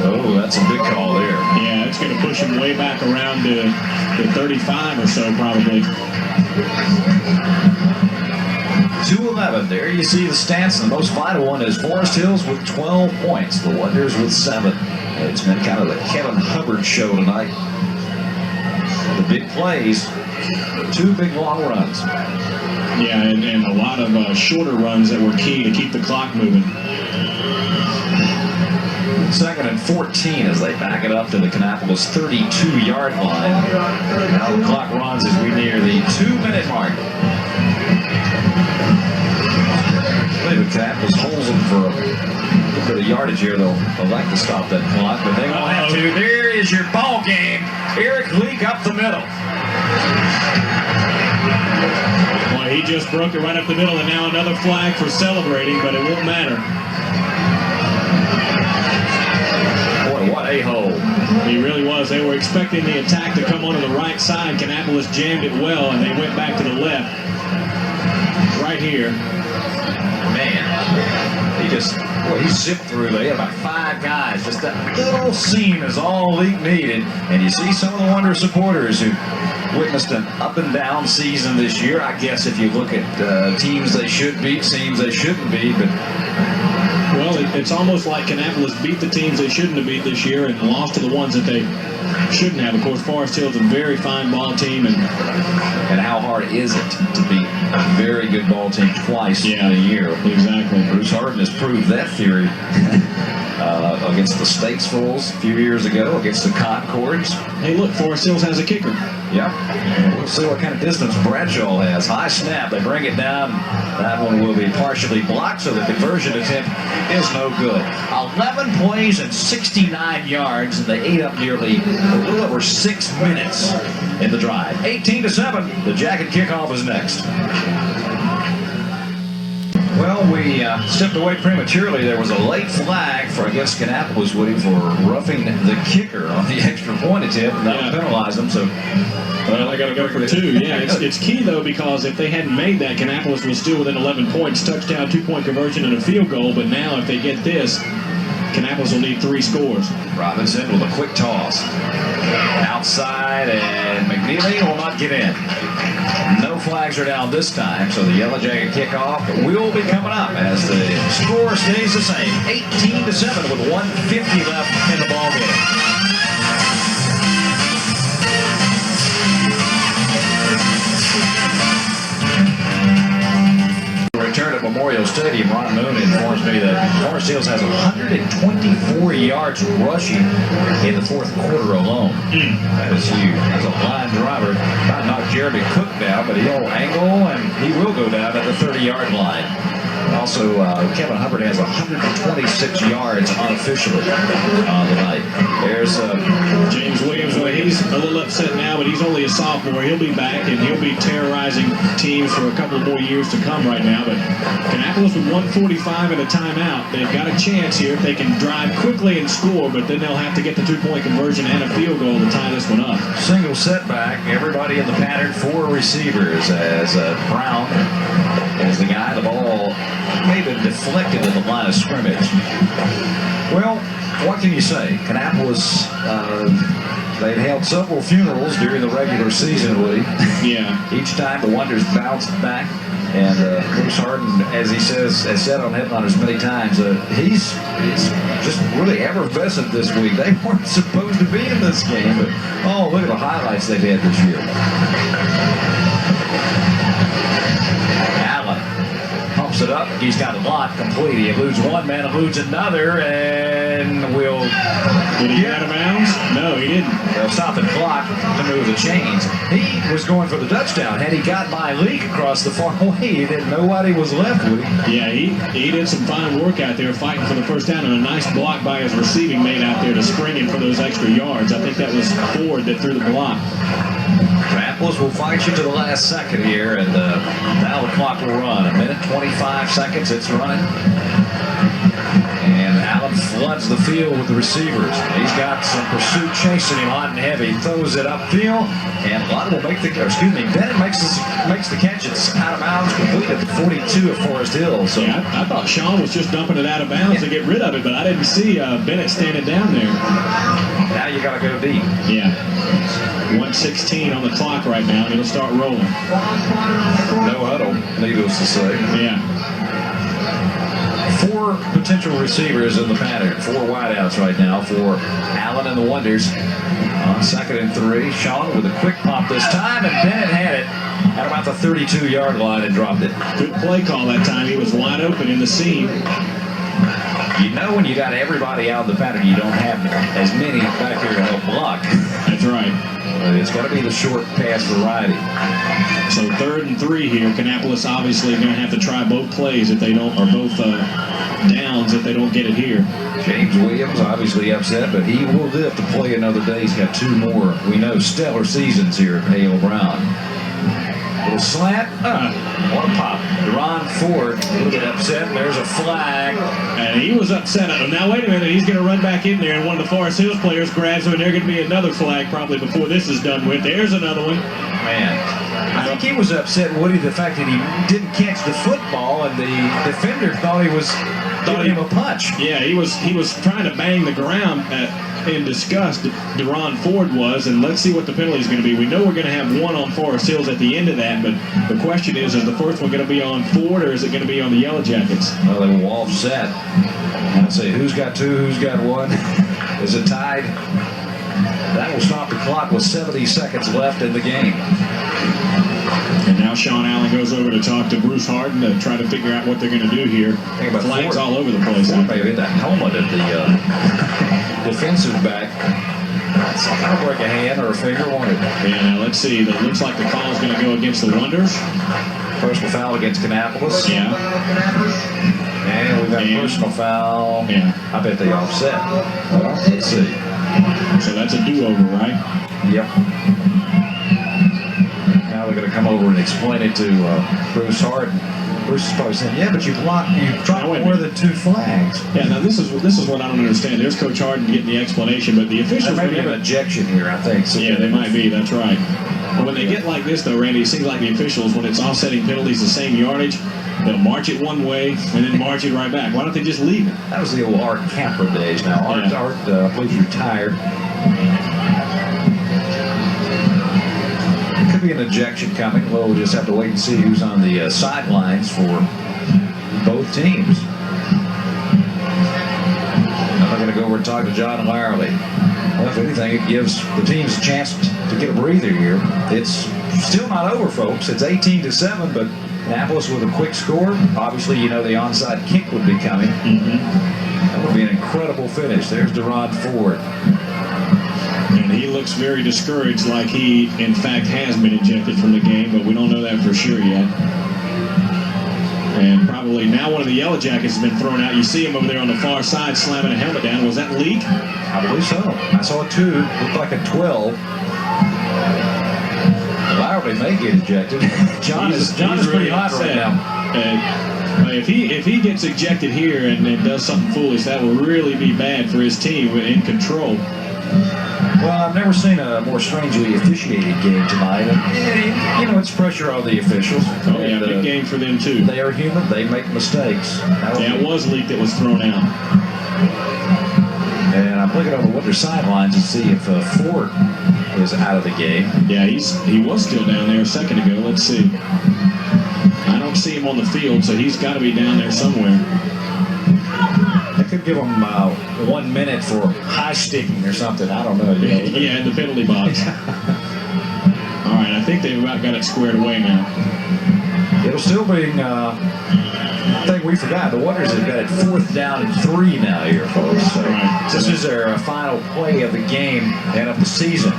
Oh, that's a big call there. Yeah, it's going to push him way back around to 35 or so, probably. 2-11. There you see the stats. The most vital one is Forest Hills with 12 points. The Wonders with 7. It's been kind of the Kevin Hubbard show tonight. The big plays, 2 big long runs. Yeah, and a lot of shorter runs that were key to keep the clock moving. 2nd and 14 as they back it up to the Kannapolis 32-yard line. Now the clock runs as we near the 2-minute mark. I believe Kannapolis holds them for a bit of yardage here. They'll like to stop that clock, but they won't have to. There is your ball game. Eric Leak up the middle. Boy, he just broke it right up the middle, and now another flag for celebrating, but it won't matter. Boy, what a hole. He really was. They were expecting the attack to come onto the right side. Kannapolis jammed it well, and they went back to the left. Right here. Man, he zipped through. They had about 5 guys. Just that little seam is all he needed. And you see some of the Wonder supporters who witnessed an up and down season this year. I guess if you look at teams they should beat, teams they shouldn't beat, but well, it's almost like Kannapolis beat the teams they shouldn't have beat this year and lost to the ones that they shouldn't have. Of course, Forest Hill's a very fine ball team, and how hard is it to beat a very good ball team twice in a year? Exactly. Bruce Harden has proved that theory against the Statesvilles a few years ago, against the Concords. Hey, look, Forest Hills has a kicker. Yeah. We'll see what kind of distance Bradshaw has. High snap. They bring it down. That one will be partially blocked, so the conversion attempt is no good. 11 plays and 69 yards, and they ate up nearly a little over 6 minutes in the drive. 18-7. The Jacket kickoff is next. Well, we stepped away prematurely. There was a late flag against Kannapolis, Woody, for roughing the kicker on the extra point attempt, and that would penalize them. So, well, they got to go for 2. Yeah, it's key, though, because if they hadn't made that, Kannapolis was still within 11 points, touchdown, 2-point conversion, and a field goal. But now, if they get this, Kannapolis will need 3 scores. Robinson with a quick toss. Outside, and McNeely will not get in. No flags are down this time, so the Yellow Jacket kickoff will be coming up as the score stays the same. 18-7 with 1:50 left in the ball game. Return at Memorial Stadium. Ron Moon informs me that Forest Hills has 124 yards rushing in the 4th quarter alone. That is huge. That's a line driver. About knocked Jeremy Cook down, but he'll angle and he will go down at the 30-yard line. Also, Kevin Hubbard has 126 yards unofficially on the night. There's James Williams. Well, he's a little upset now, but he's only a sophomore. He'll be back, and he'll be terrorizing teams for a couple more years to come right now. But Kannapolis with 1:45 and a timeout. They've got a chance here if they can drive quickly and score, but then they'll have to get the 2-point conversion and a field goal to tie this one up. Single setback. Everybody in the pattern, 4 receivers as Brown is the guy. The ball may have been deflected at the line of scrimmage. Well, what can you say? Kannapolis, they've held several funerals during the regular season, Woody. Yeah. Each time the Wonders bounced back. And Bruce Harden, as he says, has said on Headliners many times, he's just really effervescent this week. They weren't supposed to be in this game, but oh, look at the highlights they've had this year. Allen pumps it up. He's got a lot complete. He eludes one man, eludes another, and will. Did he get out of bounds? No, he didn't. They'll stop the clock to move the chains. He was going for the touchdown. Had he got by Leak across the far way, then nobody was left with him. Yeah, he did some fine work out there fighting for the first down, and a nice block by his receiving mate out there to spring him for those extra yards. I think that was Ford that threw the block. Kannapolis will fight you to the last second here, and now the clock will run. 1:25 seconds, it's running. And Allen floods the field with the receivers. He's got some pursuit chasing him hot and heavy. Throws it upfield, and Lott will make the, Bennett makes the catch. It's out of bounds, complete at the 42 of Forest Hill. So yeah, I thought Sean was just dumping it out of bounds to get rid of it, but I didn't see Bennett standing down there. Now you got to go deep. Yeah. 1:16 on the clock right now, and it'll start rolling. No huddle, needless to say. Yeah. 4 potential receivers in the pattern. 4 wideouts right now for Allen and the Wonders. On 2nd and 3, Sean with a quick pop this time, and Bennett had it at about the 32-yard line and dropped it. Good play call that time. He was wide open in the seam. You know when you got everybody out of the pattern, you don't have as many back here to help block. That's right. It's got to be the short pass variety. So 3rd and 3 here. Kannapolis obviously going to have to try both plays if they don't, or both downs if they don't get it here. James Williams obviously upset, but he will live to play another day. He's got 2 more, we know, stellar seasons here at Hale Brown. Little slant. What a pop. Ron Ford a little bit upset. There's a flag. And he was upset. Now, wait a minute. He's going to run back in there, and one of the Forest Hills players grabs him, and there's going to be another flag probably before this is done with. There's another one. Man, I think he was upset, Woody, the fact that he didn't catch the football, and the defender thought he was giving him a punch. Yeah, he was trying to bang the ground in disgust. Deron Ford was, and let's see what the penalty is going to be. We know we're going to have one on Forest Hills at the end of that, but the question is the first one going to be on Ford, or is it going to be on the Yellow Jackets? Well, they will offset. I'd say who's got two, who's got one. Is it tied? That will stop the clock with 70 seconds left in the game. And now Sean Allen goes over to talk to Bruce Harden to try to figure out what they're going to do here. Flags all over the place. Ford may have hit the helmet of the defensive back. It's not going to break a hand or a finger, won't it? Yeah, now let's see. It looks like the call is going to go against the Wonders. Personal foul against Kannapolis. Yeah. And we've got a personal foul. Yeah. I bet they offset. Well, let's see. So that's a do-over, right? Yep. Now they're going to come over and explain it to Bruce Harden. Bruce is probably saying, "Yeah, but you dropped more than two flags." Yeah. Now this is what I don't understand. There's Coach Harden getting the explanation, but the officials There may be an ejection here, I think. So yeah, they might be. That's right. But when they get like this, though, Randy, it seems like the officials, when it's offsetting penalties the same yardage, they'll march it one way and then march it right back. Why don't they just leave it? That was the old Art Camper days. Now Art, I believe, retired. Could be an ejection coming. Well, we'll just have to wait and see who's on the sidelines for both teams. I'm going to go over and talk to John Larley. Well, if anything, it gives the teams a chance to get a breather here. It's still not over, folks. It's 18-7, but Annapolis with a quick score. Obviously, you know the onside kick would be coming. That would be an incredible finish. There's Deron Ford. And he looks very discouraged, like he, in fact, has been ejected from the game, but we don't know that for sure yet. And probably now one of the Yellow Jackets has been thrown out. You see him over there on the far side slamming a helmet down. Was that Leak? I believe so. I saw a 2. Looked like a 12. Lowry may get ejected. John is pretty hot right now. If he gets ejected here and does something foolish, that will really be bad for his team in control. Well, I've never seen a more strangely officiated game tonight. And, you know, it's pressure on the officials. Oh, yeah, big game for them, too. They are human. They make mistakes. Yeah, it was Leak that was thrown out. And I'm looking on the Wonder sidelines to see if Ford is out of the game. Yeah, he was still down there a second ago. Let's see. I don't see him on the field, so he's got to be down there somewhere. They could give him 1 minute for high sticking or something. I don't know. Yeah, in the penalty box. All right, I think they've about got it squared away now. It'll still be. Thing we forgot. The Wonders have got it 4th down and 3 now here, folks. So this is their final play of the game and of the season,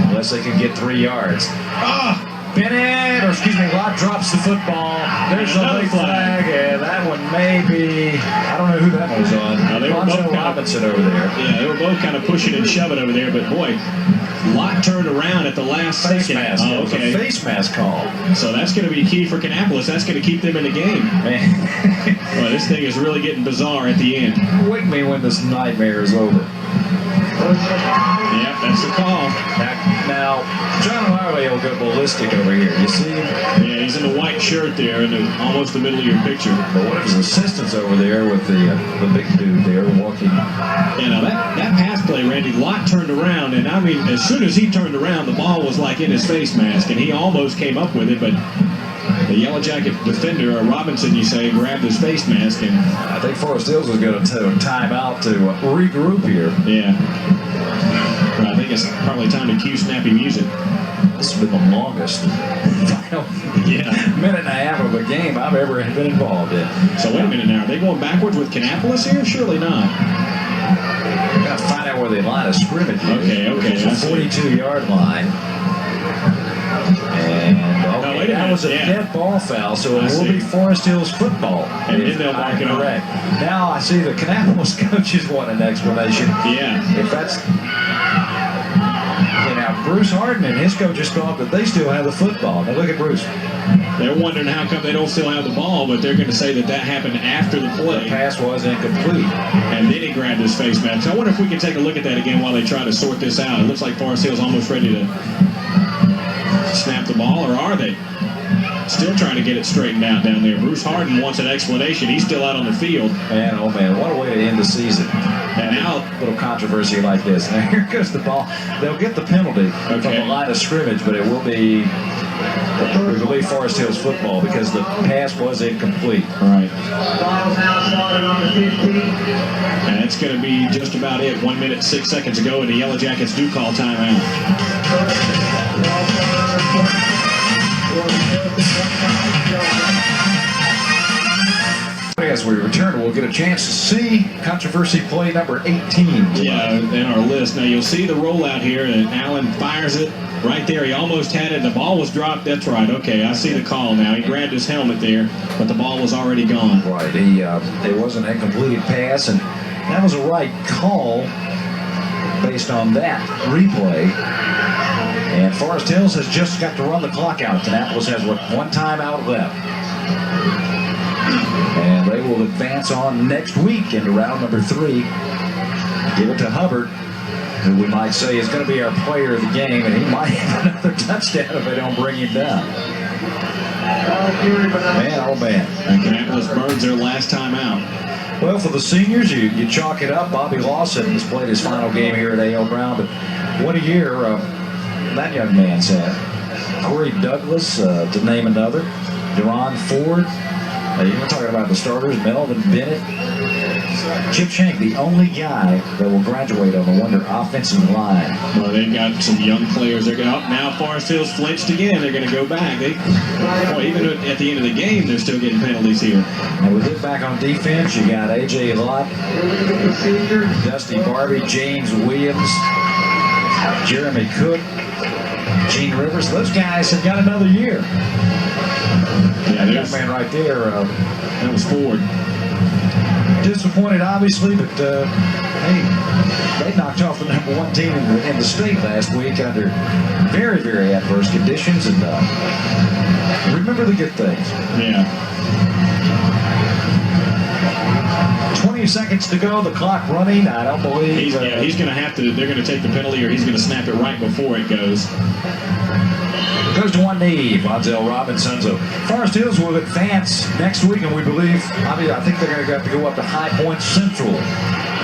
unless they can get 3 yards. Bennett, Lott drops the football. There's a big flag, and that one may be, I don't know who that was on. They were both Robinson over there. Yeah, they were both kind of pushing and shoving over there, but boy, Lott turned around at the last face second. Mask. Oh, okay. A face mask call. So that's going to be key for Kannapolis. That's going to keep them in the game. Man. Boy, this thing is really getting bizarre at the end. Wake me when this nightmare is over. Yep, that's the call. Now, John Larley will go ballistic over here. You see him? Yeah, he's in a white shirt there in almost the middle of your picture. But one of his assistants over there with the big dude there walking. Yeah, now that pass play, Randy, Lott turned around, and I mean, as soon as he turned around, the ball was like in his face mask, and he almost came up with it, but the Yellow Jacket defender, Robinson, you say, grabbed his face mask, and I think Forest Hills was going to time out to regroup here. Yeah. But I think it's probably time to cue snappy music. This has been the longest minute and a half of a game I've ever been involved in. So wait a minute now. Are they going backwards with Kannapolis here? Surely not. We've got to find out where the line of scrimmage is. Okay. It's a 42-yard line. And that was a dead ball foul, so it will be Forest Hills football. And then they'll mark it correct. Now I see the Kannapolis coaches want an explanation. Yeah. If that's... Bruce Harden and his coaches thought that they still have the football. Now look at Bruce. They're wondering how come they don't still have the ball, but they're going to say that happened after the play. The pass was incomplete. And then he grabbed his face mask. So I wonder if we can take a look at that again while they try to sort this out. It looks like Forest Hill's almost ready to snap the ball, or are they? Still trying to get it straightened out down there. Bruce Harden wants an explanation. He's still out on the field. Man, oh man, what a way to end the season. And now, a little controversy like this. Now here goes the ball. They'll get the penalty from the line of scrimmage, but it will be, we believe, Forest Hill's football because the pass was incomplete. Right. And it's going to be just about it. 1 minute, 6 seconds ago, and the Yellow Jackets do call timeout. As we return, we'll get a chance to see controversy play number 18. Yeah, in our list. Now you'll see the rollout here, and Allen fires it right there. He almost had it. The ball was dropped. That's right. Okay, I see the call now. He grabbed his helmet there, but the ball was already gone. Right. It was an incompleted pass, and that was a right call based on that replay. And Forest Hills has just got to run the clock out. Kannapolis has one timeout left. And they will advance on next week into round number 3. Give it to Hubbard, who we might say is going to be our player of the game, and he might have another touchdown if they don't bring him down. Man, oh man. And Kannapolis burns their last time out. Well, for the seniors, you chalk it up. Bobby Lawson has played his final game here at A.L. Brown, but what a year that young man's had. Corey Douglas, to name another. Deron Ford. You're talking about the starters, Melvin Bennett. Chip Shank, the only guy that will graduate on the Wonder offensive line. Well, they've got some young players. They're going now. Forest Hill's flinched again. They're going to go back. Even at the end of the game, they're still getting penalties here. And we look back on defense. You got A.J. Lott, Dusty Barbie, James Williams, Jeremy Cook, Gene Rivers. Those guys have got another year. Yeah, that young man right there. That was Ford. Disappointed, obviously, but hey, they knocked off the number 1 team in the state last week under very, very adverse conditions. And remember the good things. Yeah. 20 seconds to go. The clock running. I don't believe. He's going to have to. They're going to take the penalty, or he's going to snap it right before it goes. Goes to one knee, Vonzel Robinson. So Forest Hills will advance next week, and we believe, I think they're going to have to go up to High Point Central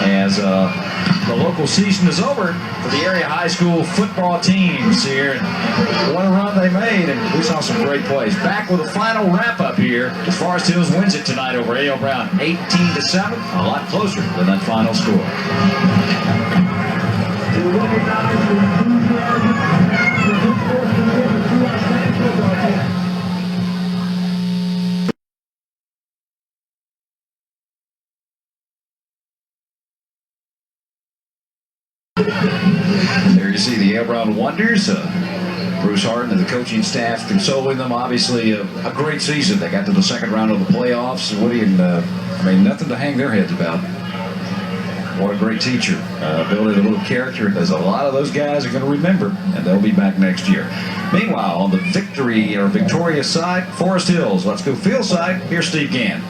as the local season is over for the area high school football teams here. And what a run they made, and we saw some great plays. Back with a final wrap-up here as Forest Hills wins it tonight over A.L. Brown, 18-7, a lot closer than that final score. There you see the A.L. Brown Wonders. Bruce Harden and the coaching staff consoling them. Obviously, a great season. They got to the second round of the playoffs. Woody and nothing to hang their heads about. What a great teacher. Building a little character. There's a lot of those guys are going to remember, and they'll be back next year. Meanwhile, on the victorious side, Forest Hills. Let's go field side. Here's Steve Gann.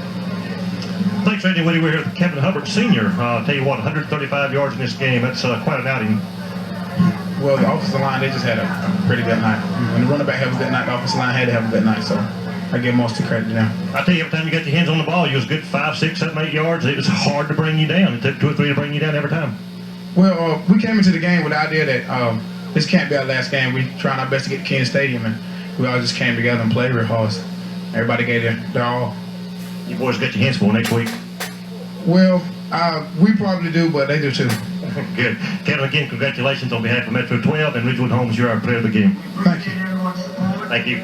Thanks, Randy. We're here with Kevin Hubbard, Sr. I'll tell you what, 135 yards in this game. That's quite an outing. Well, the offensive line, they just had a pretty good night. When the running back had a good night, the offensive line had to have a good night. So I give most of the credit to them. I tell you, every time you got your hands on the ball, you was good 5, 6, 7, 8 yards. It was hard to bring you down. It took 2 or 3 to bring you down every time. Well, we came into the game with the idea that this can't be our last game. We trying our best to get to Ken Stadium, and we all just came together and played real hard. Everybody gave their all. You boys got your hands full next week. Well, we probably do, but they do too. Good. Kevin, again, congratulations on behalf of Metro 12 and Ridgewood Homes. You're our player of the game. Thank you. Thank you.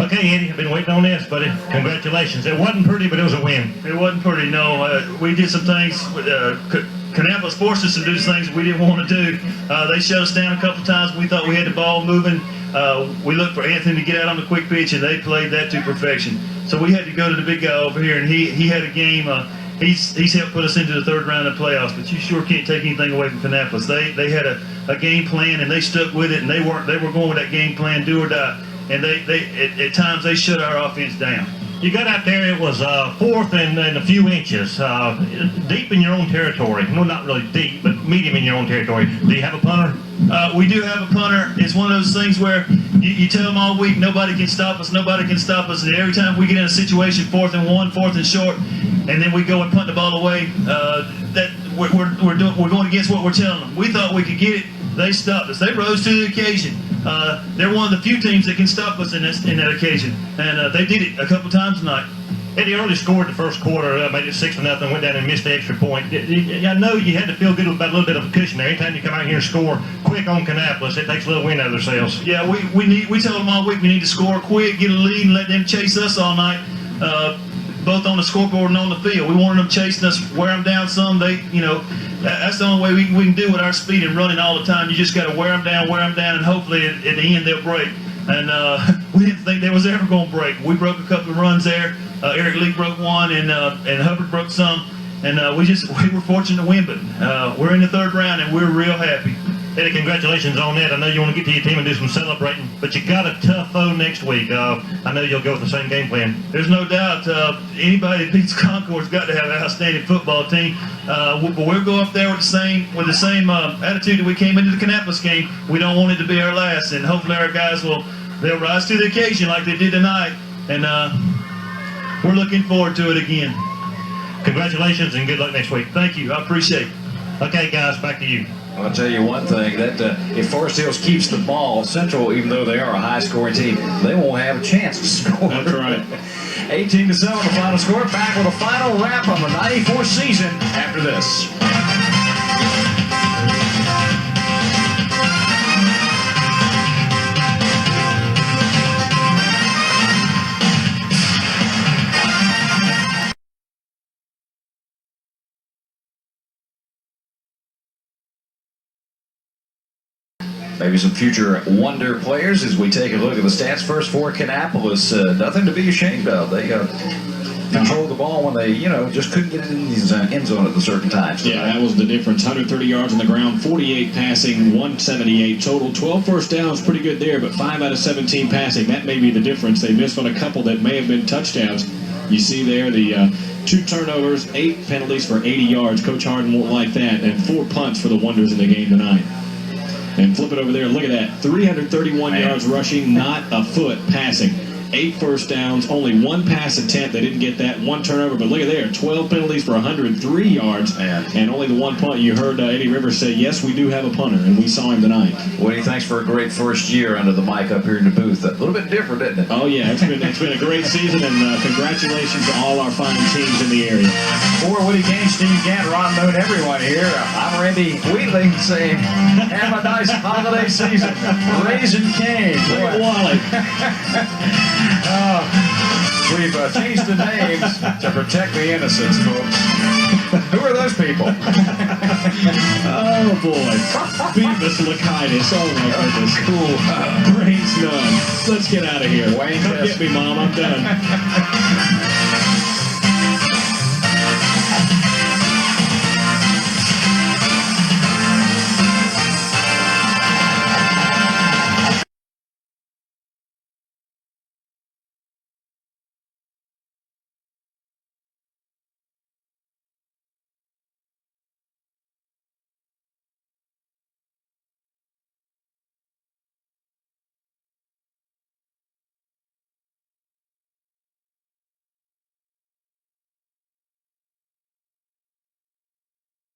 Okay, Eddie, I've been waiting on this, buddy. Congratulations. It wasn't pretty, but it was a win. It wasn't pretty, no. We did some things. Kannapolis forced us to do things we didn't want to do. They shut us down a couple times. We thought we had the ball moving. We looked for Anthony to get out on the quick pitch, and they played that to perfection. So we had to go to the big guy over here, and he had a game. he's helped put us into the third round of the playoffs. But you sure can't take anything away from Kannapolis. They had a game plan and they stuck with it, and they were going with that game plan, do or die. And they at times they shut our offense down. You got out there, it was fourth and a few inches, deep in your own territory. No, not really deep, but medium in your own territory. Do you have a punter? We do have a punter. It's one of those things where you tell them all week, nobody can stop us, nobody can stop us. And every time we get in a situation, 4th and 1, 4th and short, and then we go and punt the ball away, that we're going against what we're telling them. We thought we could get it. They stopped us. They rose to the occasion. They're one of the few teams that can stop us in that occasion, and they did it a couple times tonight. Eddie Early scored the first quarter, made it 6-0, went down and missed the extra point. I know you had to feel good about a little bit of a cushion there. Anytime you come out here and score quick on Kannapolis, it takes a little wind out of their sails. Yeah, we tell them all week we need to score quick, get a lead, and let them chase us all night, both on the scoreboard and on the field. We wanted them chasing us, wear them down some. That's the only way we can do it with our speed and running all the time. You just got to wear them down, and hopefully at the end they'll break. And we didn't think they was ever going to break. We broke a couple of runs there. Eric Lee broke one, and Hubbard broke some. And we were fortunate to win, but we're in the third round, and we're real happy. Eddie, congratulations on that. I know you want to get to your team and do some celebrating, but you got a tough foe next week. I know you'll go with the same game plan. There's no doubt. Anybody that beats Concord's got to have an outstanding football team. But we'll go up there with the same attitude that we came into the Kannapolis game. We don't want it to be our last, and hopefully our guys they'll rise to the occasion like they did tonight. And we're looking forward to it again. Congratulations and good luck next week. Thank you. I appreciate it. Okay, guys, back to you. I'll tell you one thing, that if Forest Hills keeps the ball, Central, even though they are a high-scoring team, they won't have a chance to score. That's right. 18-7 the final score. Back with a final wrap on the 94 season after this. Maybe some future wonder players as we take a look at the stats. First for Kannapolis, nothing to be ashamed of. They controlled the ball when they, just couldn't get it in the end zone at the certain times. Yeah, that was the difference. 130 yards on the ground, 48 passing, 178 total. 12 first downs, pretty good there, but 5 out of 17 passing. That may be the difference. They missed on a couple that may have been touchdowns. You see there the 2 turnovers, 8 penalties for 80 yards. Coach Harden won't like that, and 4 punts for the Wonders in the game tonight. And flip it over there. Look at that. 331 yards rushing, not a foot passing. 8 first downs, only 1 pass attempt. They didn't get that. 1 turnover, but look at there. 12 penalties for 103 yards, and only the 1 punt. You heard Eddie Rivers say, yes, we do have a punter, and we saw him tonight. Woody, thanks for a great first year under the mic up here in the booth. A little bit different, isn't it? Oh, yeah. It's been a great season, and congratulations to all our fine teams in the area. For Woody Gaines, Steve Gant, Ron Moon, everyone here, I'm Randy Wheeling saying, have a nice holiday season. Raising Cane. Wally. We've changed the names to protect the innocents, folks. Who are those people? Oh, boy. Beavis Lakitis. Oh, my goodness. Cool. Brains none. Let's get out of here. Wayne Come get me, Mom. I'm done.